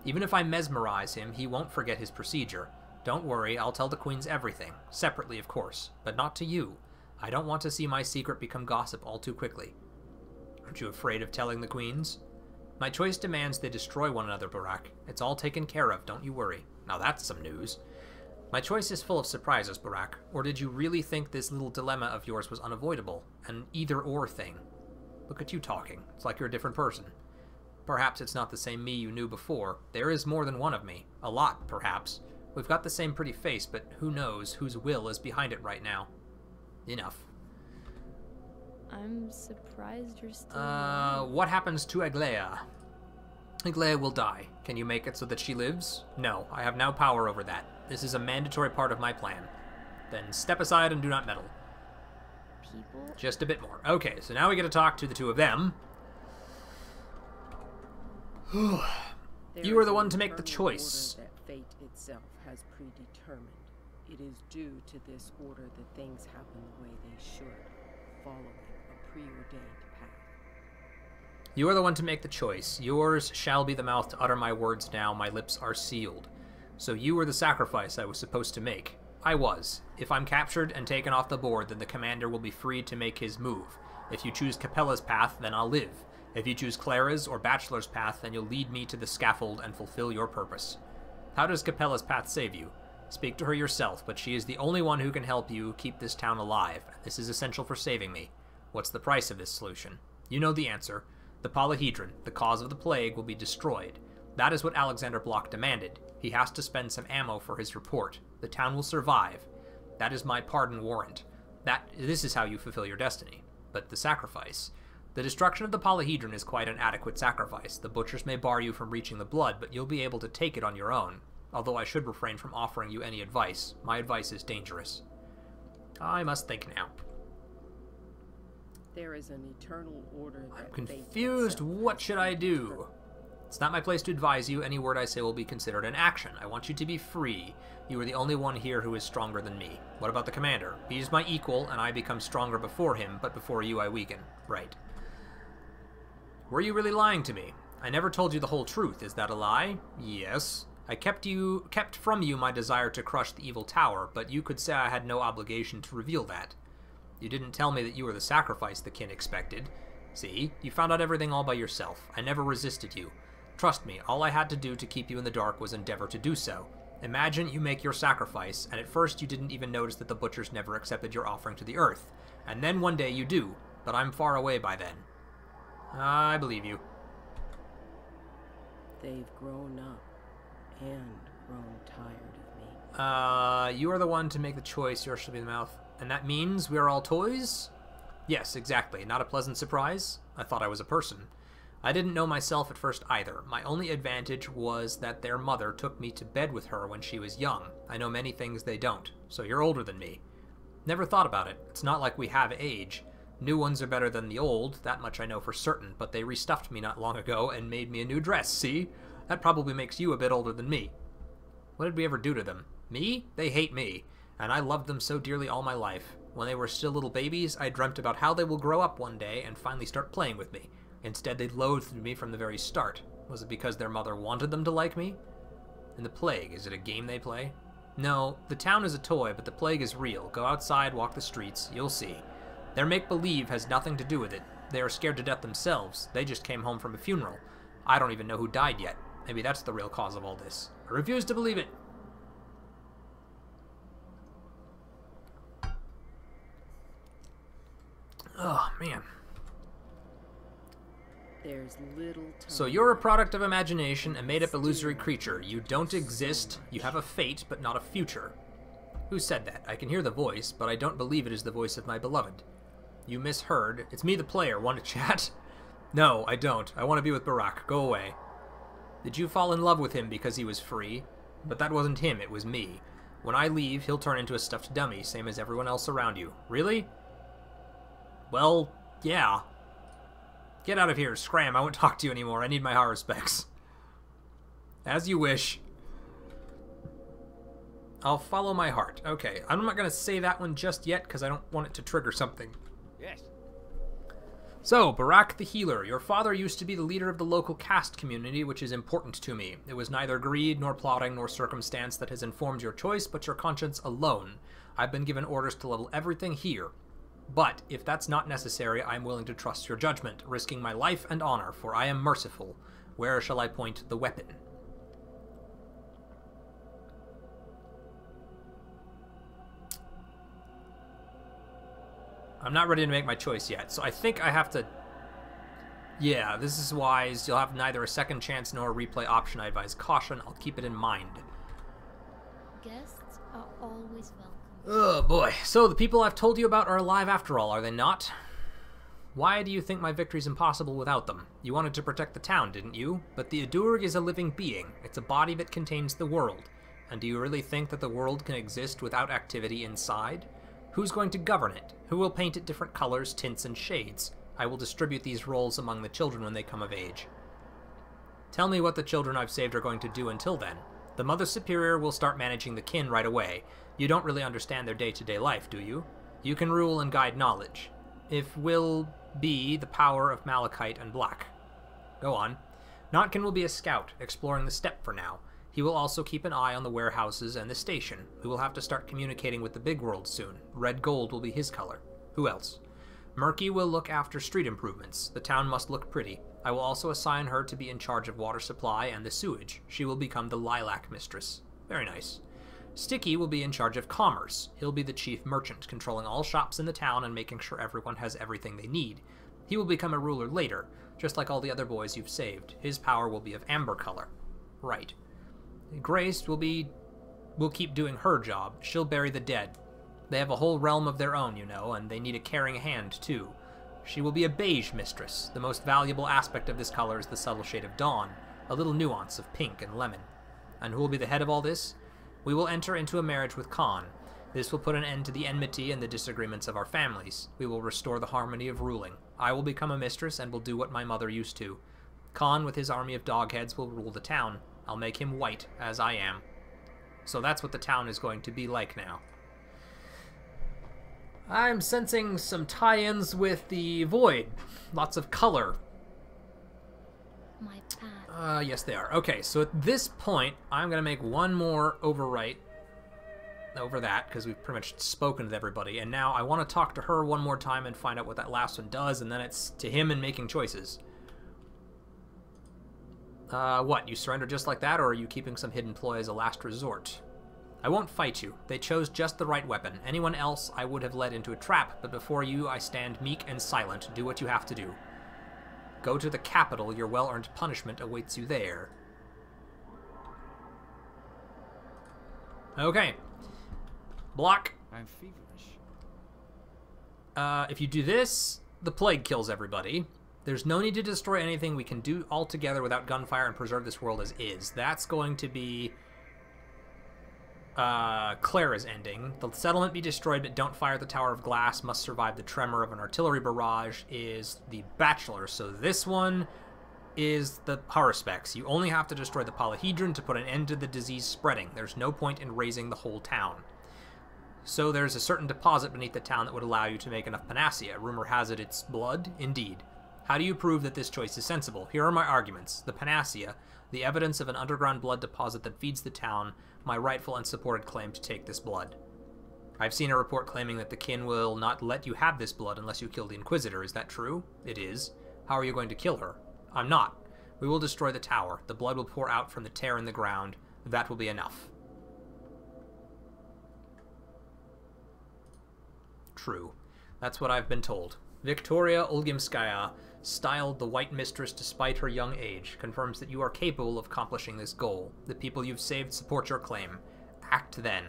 Even if I mesmerize him, he won't forget his procedure. Don't worry, I'll tell the queens everything. Separately, of course. But not to you. I don't want to see my secret become gossip all too quickly. Aren't you afraid of telling the queens? My choice demands they destroy one another, Barak. It's all taken care of, don't you worry. Now that's some news. My choice is full of surprises, Barak. Or did you really think this little dilemma of yours was unavoidable? An either-or thing? Look at you talking. It's like you're a different person. Perhaps it's not the same me you knew before. There is more than one of me. A lot, perhaps. We've got the same pretty face, but who knows whose will is behind it right now. Enough. I'm surprised you're still What happens to Aglea? Aglea will die. Can you make it so that she lives? No, I have no power over that. This is a mandatory part of my plan. Then step aside and do not meddle. People? Just a bit more. Okay, so now we get to talk to the two of them. You are the one to make the choice. That fate itself has predetermined. It is due to this order that things happen the way they should, following a preordained path. You are the one to make the choice. Yours shall be the mouth to utter my words now. My lips are sealed. So you were the sacrifice I was supposed to make. I was. If I'm captured and taken off the board, then the commander will be free to make his move. If you choose Capella's path, then I'll live. If you choose Clara's or Bachelor's path, then you'll lead me to the scaffold and fulfill your purpose. How does Capella's path save you? Speak to her yourself, but she is the only one who can help you keep this town alive. This is essential for saving me. What's the price of this solution? You know the answer. The polyhedron, the cause of the plague, will be destroyed. That is what Alexander Block demanded. He has to spend some ammo for his report. The town will survive. That is my pardon warrant. This is how you fulfill your destiny. But the sacrifice. The destruction of the polyhedron is quite an adequate sacrifice. The butchers may bar you from reaching the blood, but you'll be able to take it on your own. Although I should refrain from offering you any advice. My advice is dangerous. I must think now. There is an eternal order that I'm confused. What should I do? It's not my place to advise you. Any word I say will be considered an action. I want you to be free. You are the only one here who is stronger than me. What about the commander? He's my equal, and I become stronger before him, but before you I weaken. Right. Were you really lying to me? I never told you the whole truth. Is that a lie? Yes. I kept from you my desire to crush the evil tower, but you could say I had no obligation to reveal that. You didn't tell me that you were the sacrifice the kin expected. See, you found out everything all by yourself. I never resisted you. Trust me, all I had to do to keep you in the dark was endeavor to do so. Imagine you make your sacrifice, and at first you didn't even notice that the butchers never accepted your offering to the earth. And then one day you do, but I'm far away by then. I believe you. They've grown up and grown tired of me. You are the one to make the choice. Yours shall be the mouth. And that means we are all toys? Yes, exactly. Not a pleasant surprise? I thought I was a person. I didn't know myself at first either. My only advantage was that their mother took me to bed with her when she was young. I know many things they don't. So you're older than me. Never thought about it. It's not like we have age. New ones are better than the old, that much I know for certain, but they restuffed me not long ago and made me a new dress, see? That probably makes you a bit older than me. What did we ever do to them? Me? They hate me, and I loved them so dearly all my life. When they were still little babies, I dreamt about how they will grow up one day and finally start playing with me. Instead, they loathed me from the very start. Was it because their mother wanted them to like me? And the plague, is it a game they play? No, the town is a toy, but the plague is real. Go outside, walk the streets, you'll see. Their make-believe has nothing to do with it. They are scared to death themselves. They just came home from a funeral. I don't even know who died yet. Maybe that's the real cause of all this. I refuse to believe it. Oh, man. There's little time. So you're a product of imagination, a made-up illusory creature. You don't exist. You have a fate, but not a future. Who said that? I can hear the voice, but I don't believe it is the voice of my beloved. You misheard. It's me, the player. Want to chat? No, I don't. I want to be with Barack. Go away. Did you fall in love with him because he was free? But that wasn't him, it was me. When I leave, he'll turn into a stuffed dummy, same as everyone else around you. Really? Well, yeah. Get out of here, scram. I won't talk to you anymore. I need my Haruspex. As you wish. I'll follow my heart. Okay, I'm not going to say that one just yet because I don't want it to trigger something. Yes. So, Barack the Healer, your father used to be the leader of the local caste community, which is important to me. It was neither greed, nor plotting, nor circumstance that has informed your choice, but your conscience alone. I've been given orders to level everything here. But, if that's not necessary, I am willing to trust your judgment, risking my life and honor, for I am merciful. Where shall I point the weapon? I'm not ready to make my choice yet, so I think I have to... Yeah, this is wise. You'll have neither a second chance nor a replay option. I advise caution. I'll keep it in mind. Guests are always welcome. Oh, boy. So, the people I've told you about are alive after all, are they not? Why do you think my victory's impossible without them? You wanted to protect the town, didn't you? But the Adurg is a living being. It's a body that contains the world. And do you really think that the world can exist without activity inside? Who's going to govern it? Who will paint it different colors, tints, and shades? I will distribute these roles among the children when they come of age. Tell me what the children I've saved are going to do until then. The Mother Superior will start managing the kin right away. You don't really understand their day-to-day life, do you? You can rule and guide knowledge. If will be the power of Malachite and Black. Go on. Notkin will be a scout, exploring the steppe for now. He will also keep an eye on the warehouses and the station. We will have to start communicating with the big world soon. Red gold will be his color. Who else? Murky will look after street improvements. The town must look pretty. I will also assign her to be in charge of water supply and the sewage. She will become the lilac mistress. Very nice. Sticky will be in charge of commerce. He'll be the chief merchant, controlling all shops in the town and making sure everyone has everything they need. He will become a ruler later, just like all the other boys you've saved. His power will be of amber color. Right. Grace will keep doing her job. She'll bury the dead. They have a whole realm of their own, you know, and they need a caring hand, too. She will be a beige mistress. The most valuable aspect of this color is the subtle shade of dawn, a little nuance of pink and lemon. And who will be the head of all this? We will enter into a marriage with Khan. This will put an end to the enmity and the disagreements of our families. We will restore the harmony of ruling. I will become a mistress and will do what my mother used to. Khan, with his army of dogheads, will rule the town. I'll make him white, as I am. So that's what the town is going to be like now. I'm sensing some tie-ins with the Void. Lots of color. My path. Yes they are. Okay, so at this point, I'm going to make one more overwrite over that, because we've pretty much spoken with everybody, and now I want to talk to her one more time and find out what that last one does, and then it's to him and making choices. What, you surrender just like that, or are you keeping some hidden ploy as a last resort? I won't fight you. They chose just the right weapon. Anyone else I would have led into a trap, but before you I stand meek and silent. Do what you have to do. Go to the capital. Your well-earned punishment awaits you there. Okay. Block. I'm feverish. If you do this, the plague kills everybody. There's no need to destroy anything. We can do all together without gunfire and preserve this world as is. That's going to be Clara's ending. The settlement be destroyed, but don't fire the Tower of Glass. Must survive the tremor of an artillery barrage is the Bachelor. So this one is the Haruspex. You only have to destroy the polyhedron to put an end to the disease spreading. There's no point in raising the whole town. So there's a certain deposit beneath the town that would allow you to make enough panacea. Rumor has it it's blood? Indeed. How do you prove that this choice is sensible? Here are my arguments. The panacea, the evidence of an underground blood deposit that feeds the town, my rightful and supported claim to take this blood. I've seen a report claiming that the kin will not let you have this blood unless you kill the Inquisitor. Is that true? It is. How are you going to kill her? I'm not. We will destroy the tower. The blood will pour out from the tear in the ground. That will be enough. True. That's what I've been told. Victoria Olgimskaya, styled the White Mistress despite her young age, confirms that you are capable of accomplishing this goal. The people you've saved support your claim. Act then.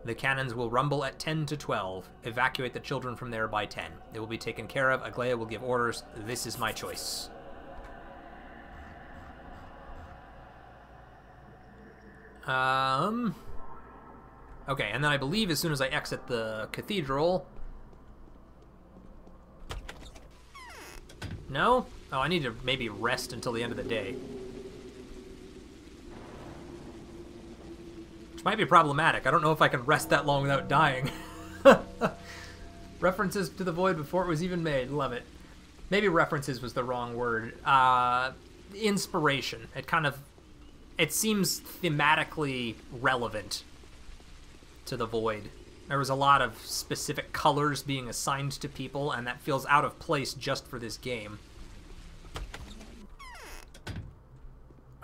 The cannons will rumble at 10 to 12. Evacuate the children from there by 10. They will be taken care of. Aglaia will give orders. This is my choice. Okay, and then I believe as soon as I exit the cathedral... No? Oh, I need to maybe rest until the end of the day. Which might be problematic. I don't know if I can rest that long without dying. References to the Void before it was even made. Love it. Maybe references was the wrong word. Inspiration. It seems thematically relevant to the Void. There was a lot of specific colors being assigned to people, and that feels out of place just for this game.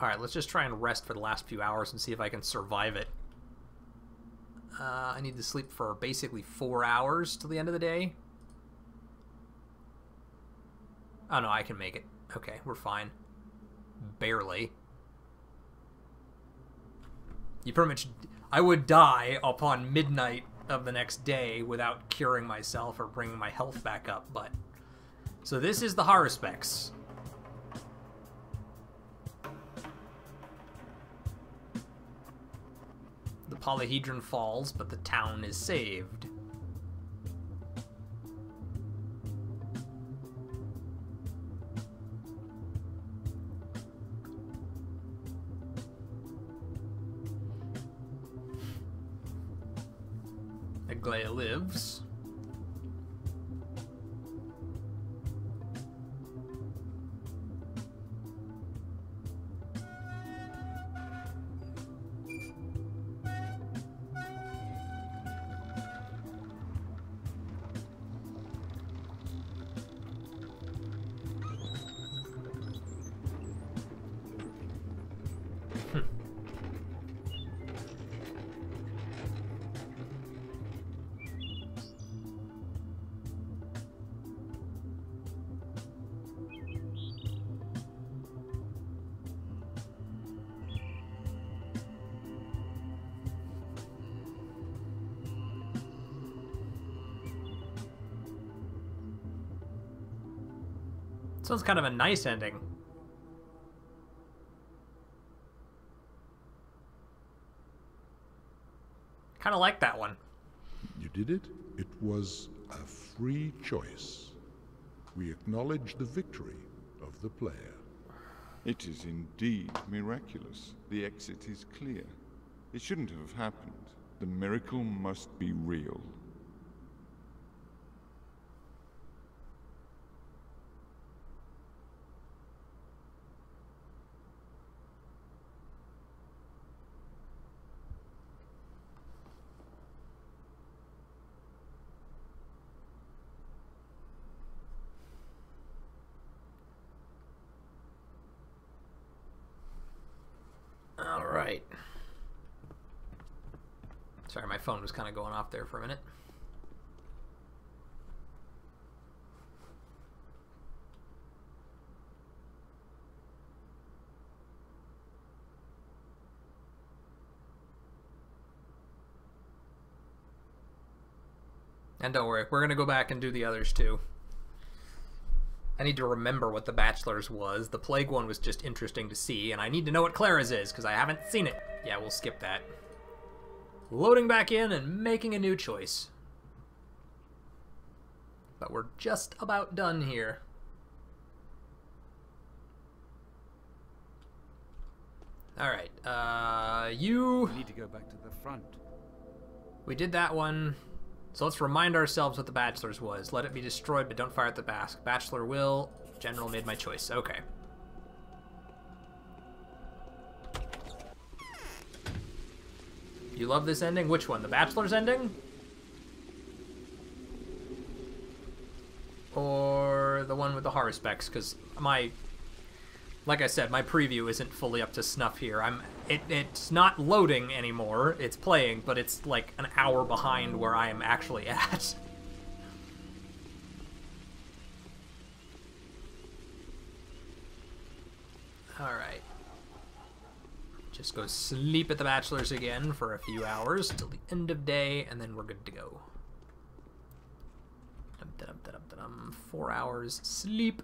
Alright, let's just try and rest for the last few hours and see if I can survive it. I need to sleep for basically 4 hours till the end of the day. Oh no, I can make it. Okay, we're fine. Barely. You pretty much... I would die upon midnight of the next day without curing myself or bringing my health back up, but... So this is the Haruspex. The polyhedron falls, but the town is saved. Aglaia lives. Sounds kind of a nice ending. Kind of like that one. You did it. It was a free choice. We acknowledge the victory of the player. It is indeed miraculous. The exit is clear. It shouldn't have happened. The miracle must be real. Alright. Sorry, my phone was kind of going off there for a minute. And don't worry, we're going to go back and do the others too. I need to remember what the Bachelor's was. The Plague one was just interesting to see, and I need to know what Clara's is, because I haven't seen it. Yeah, we'll skip that. Loading back in and making a new choice. But we're just about done here. Alright, you... We need to go back to the front. We did that one. So let's remind ourselves what the Bachelor's was. Let it be destroyed, but don't fire at the Bachelor will. General made my choice. Okay. You love this ending? Which one? The Bachelor's ending? Or the one with the Haruspex? Because like I said, my preview isn't fully up to snuff here. It's not loading anymore. It's playing, but it's like an hour behind where I am actually at. Alright. Just go sleep at the Bachelor's again for a few hours till the end of day, and then we're good to go. 4 hours sleep.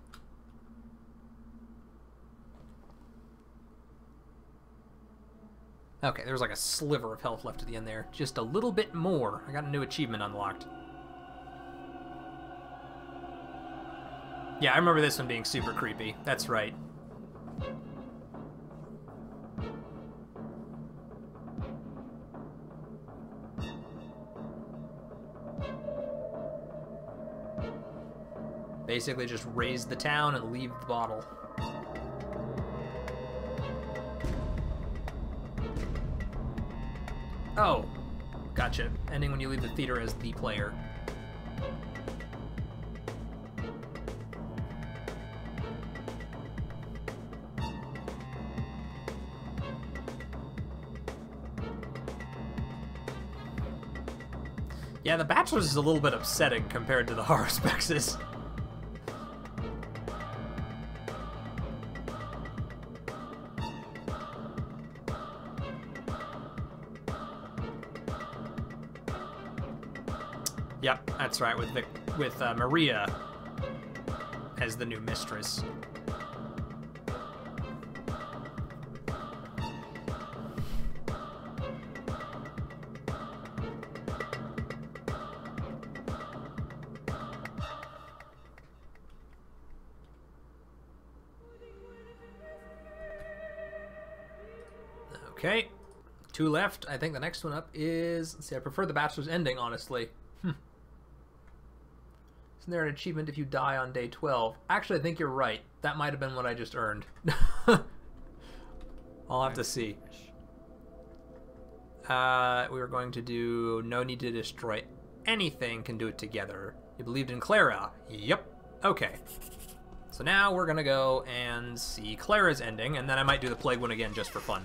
Okay, there's like a sliver of health left at the end there. Just a little bit more. I got a new achievement unlocked. Yeah, I remember this one being super creepy. That's right. Basically just raise the town and leave the bottle. Oh, gotcha. Ending when you leave the theater as the player. Yeah, the Bachelor's is a little bit upsetting compared to the Haruspexes. Yep, that's right, with Maria as the new mistress. Okay, 2 left. I think the next one up is... Let's see, I prefer the Bachelor's ending, honestly. Isn't there an achievement if you die on day 12? Actually, I think you're right. That might have been what I just earned. I'll have to see. We were going to do no need to destroy anything, can do it together. You believed in Clara. Yep. Okay. So now we're going to go and see Clara's ending, and then I might do the Plague one again just for fun.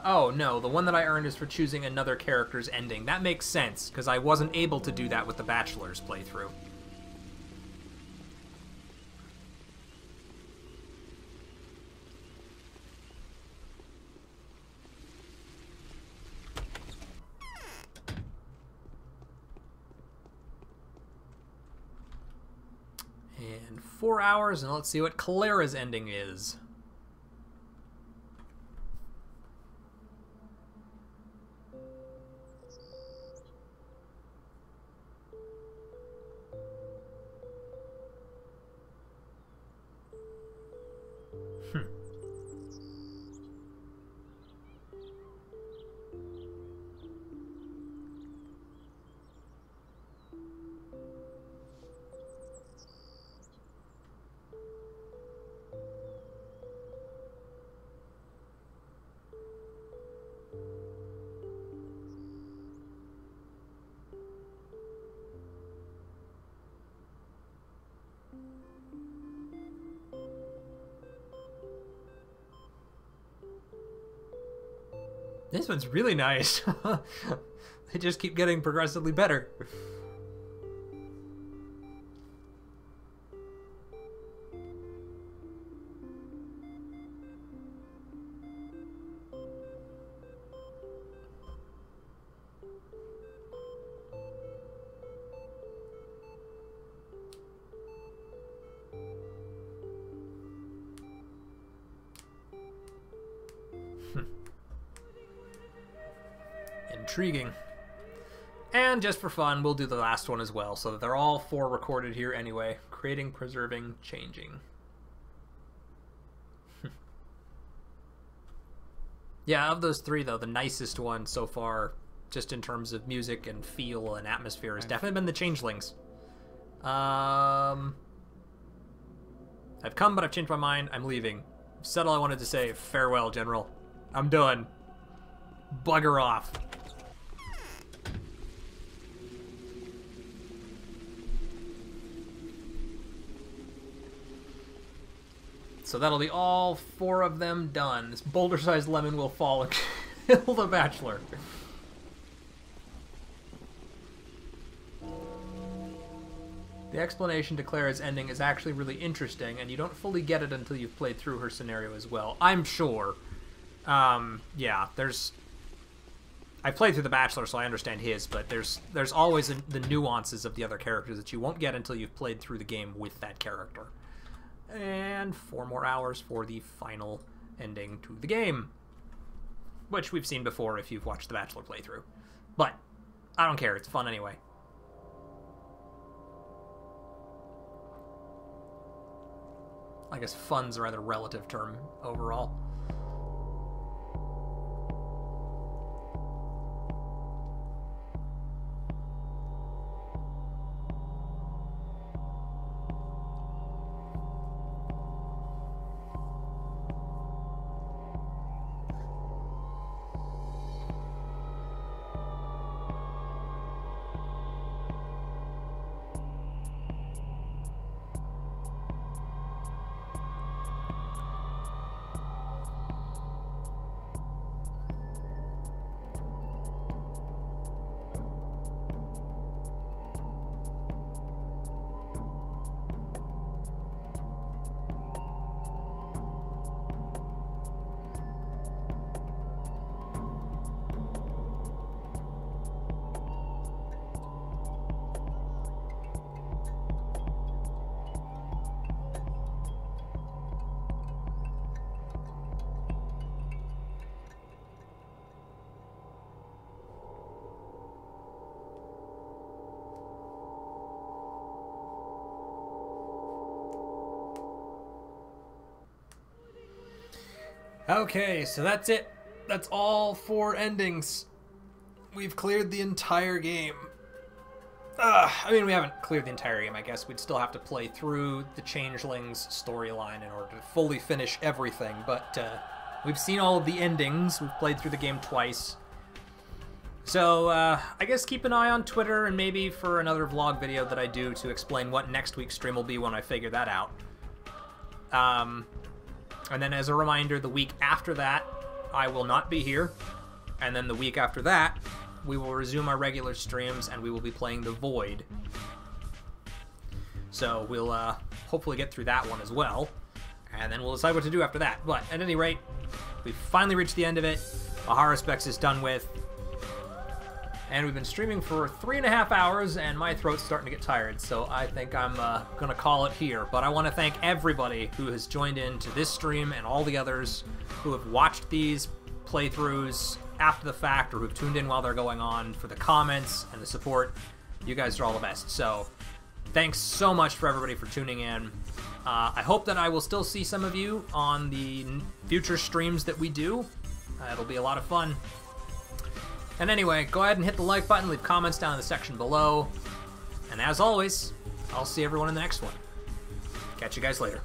Oh, no, the one that I earned is for choosing another character's ending. That makes sense, because I wasn't able to do that with the Bachelor's playthrough. And 4 hours, and let's see what Clara's ending is. This one's really nice. They just keep getting progressively better. Intriguing. And just for fun, we'll do the last one as well, so that they're all 4 recorded here anyway. Creating, preserving, changing. Yeah, of those 3, though, the nicest one so far, just in terms of music and feel and atmosphere, has definitely been the Changelings. I've come, but I've changed my mind. I'm leaving. Said all I wanted to say. Farewell, General. I'm done. Bugger off. So that'll be all 4 of them done. This boulder-sized lemon will fall and kill the Bachelor. The explanation to Clara's ending is actually really interesting, and you don't fully get it until you've played through her scenario as well. I'm sure. Yeah, there's... I played through The Bachelor, so I understand his, but there's always the nuances of the other characters that you won't get until you've played through the game with that character. And 4 more hours for the final ending to the game, which we've seen before if you've watched the Bachelor playthrough. But I don't care, it's fun anyway. I guess fun's a rather relative term overall. Okay, so that's it. That's all 4 endings. We've cleared the entire game. I mean, we haven't cleared the entire game, I guess. We'd still have to play through the Changelings storyline in order to fully finish everything, but we've seen all of the endings. We've played through the game twice. So, I guess keep an eye on Twitter and maybe for another vlog video that I do to explain what next week's stream will be when I figure that out. And then as a reminder, the week after that, I will not be here. And then the week after that, we will resume our regular streams and we will be playing The Void. So we'll hopefully get through that one as well. And then we'll decide what to do after that. But at any rate, we've finally reached the end of it. Haruspex is done with. And we've been streaming for 3.5 hours, and my throat's starting to get tired, so I think I'm going to call it here. But I want to thank everybody who has joined in to this stream and all the others who have watched these playthroughs after the fact or who've tuned in while they're going on, for the comments and the support. You guys are all the best. So thanks so much for everybody for tuning in. I hope that I will still see some of you on the future streams that we do. It'll be a lot of fun. And anyway, go ahead and hit the like button, leave comments down in the section below. And as always, I'll see everyone in the next one. Catch you guys later.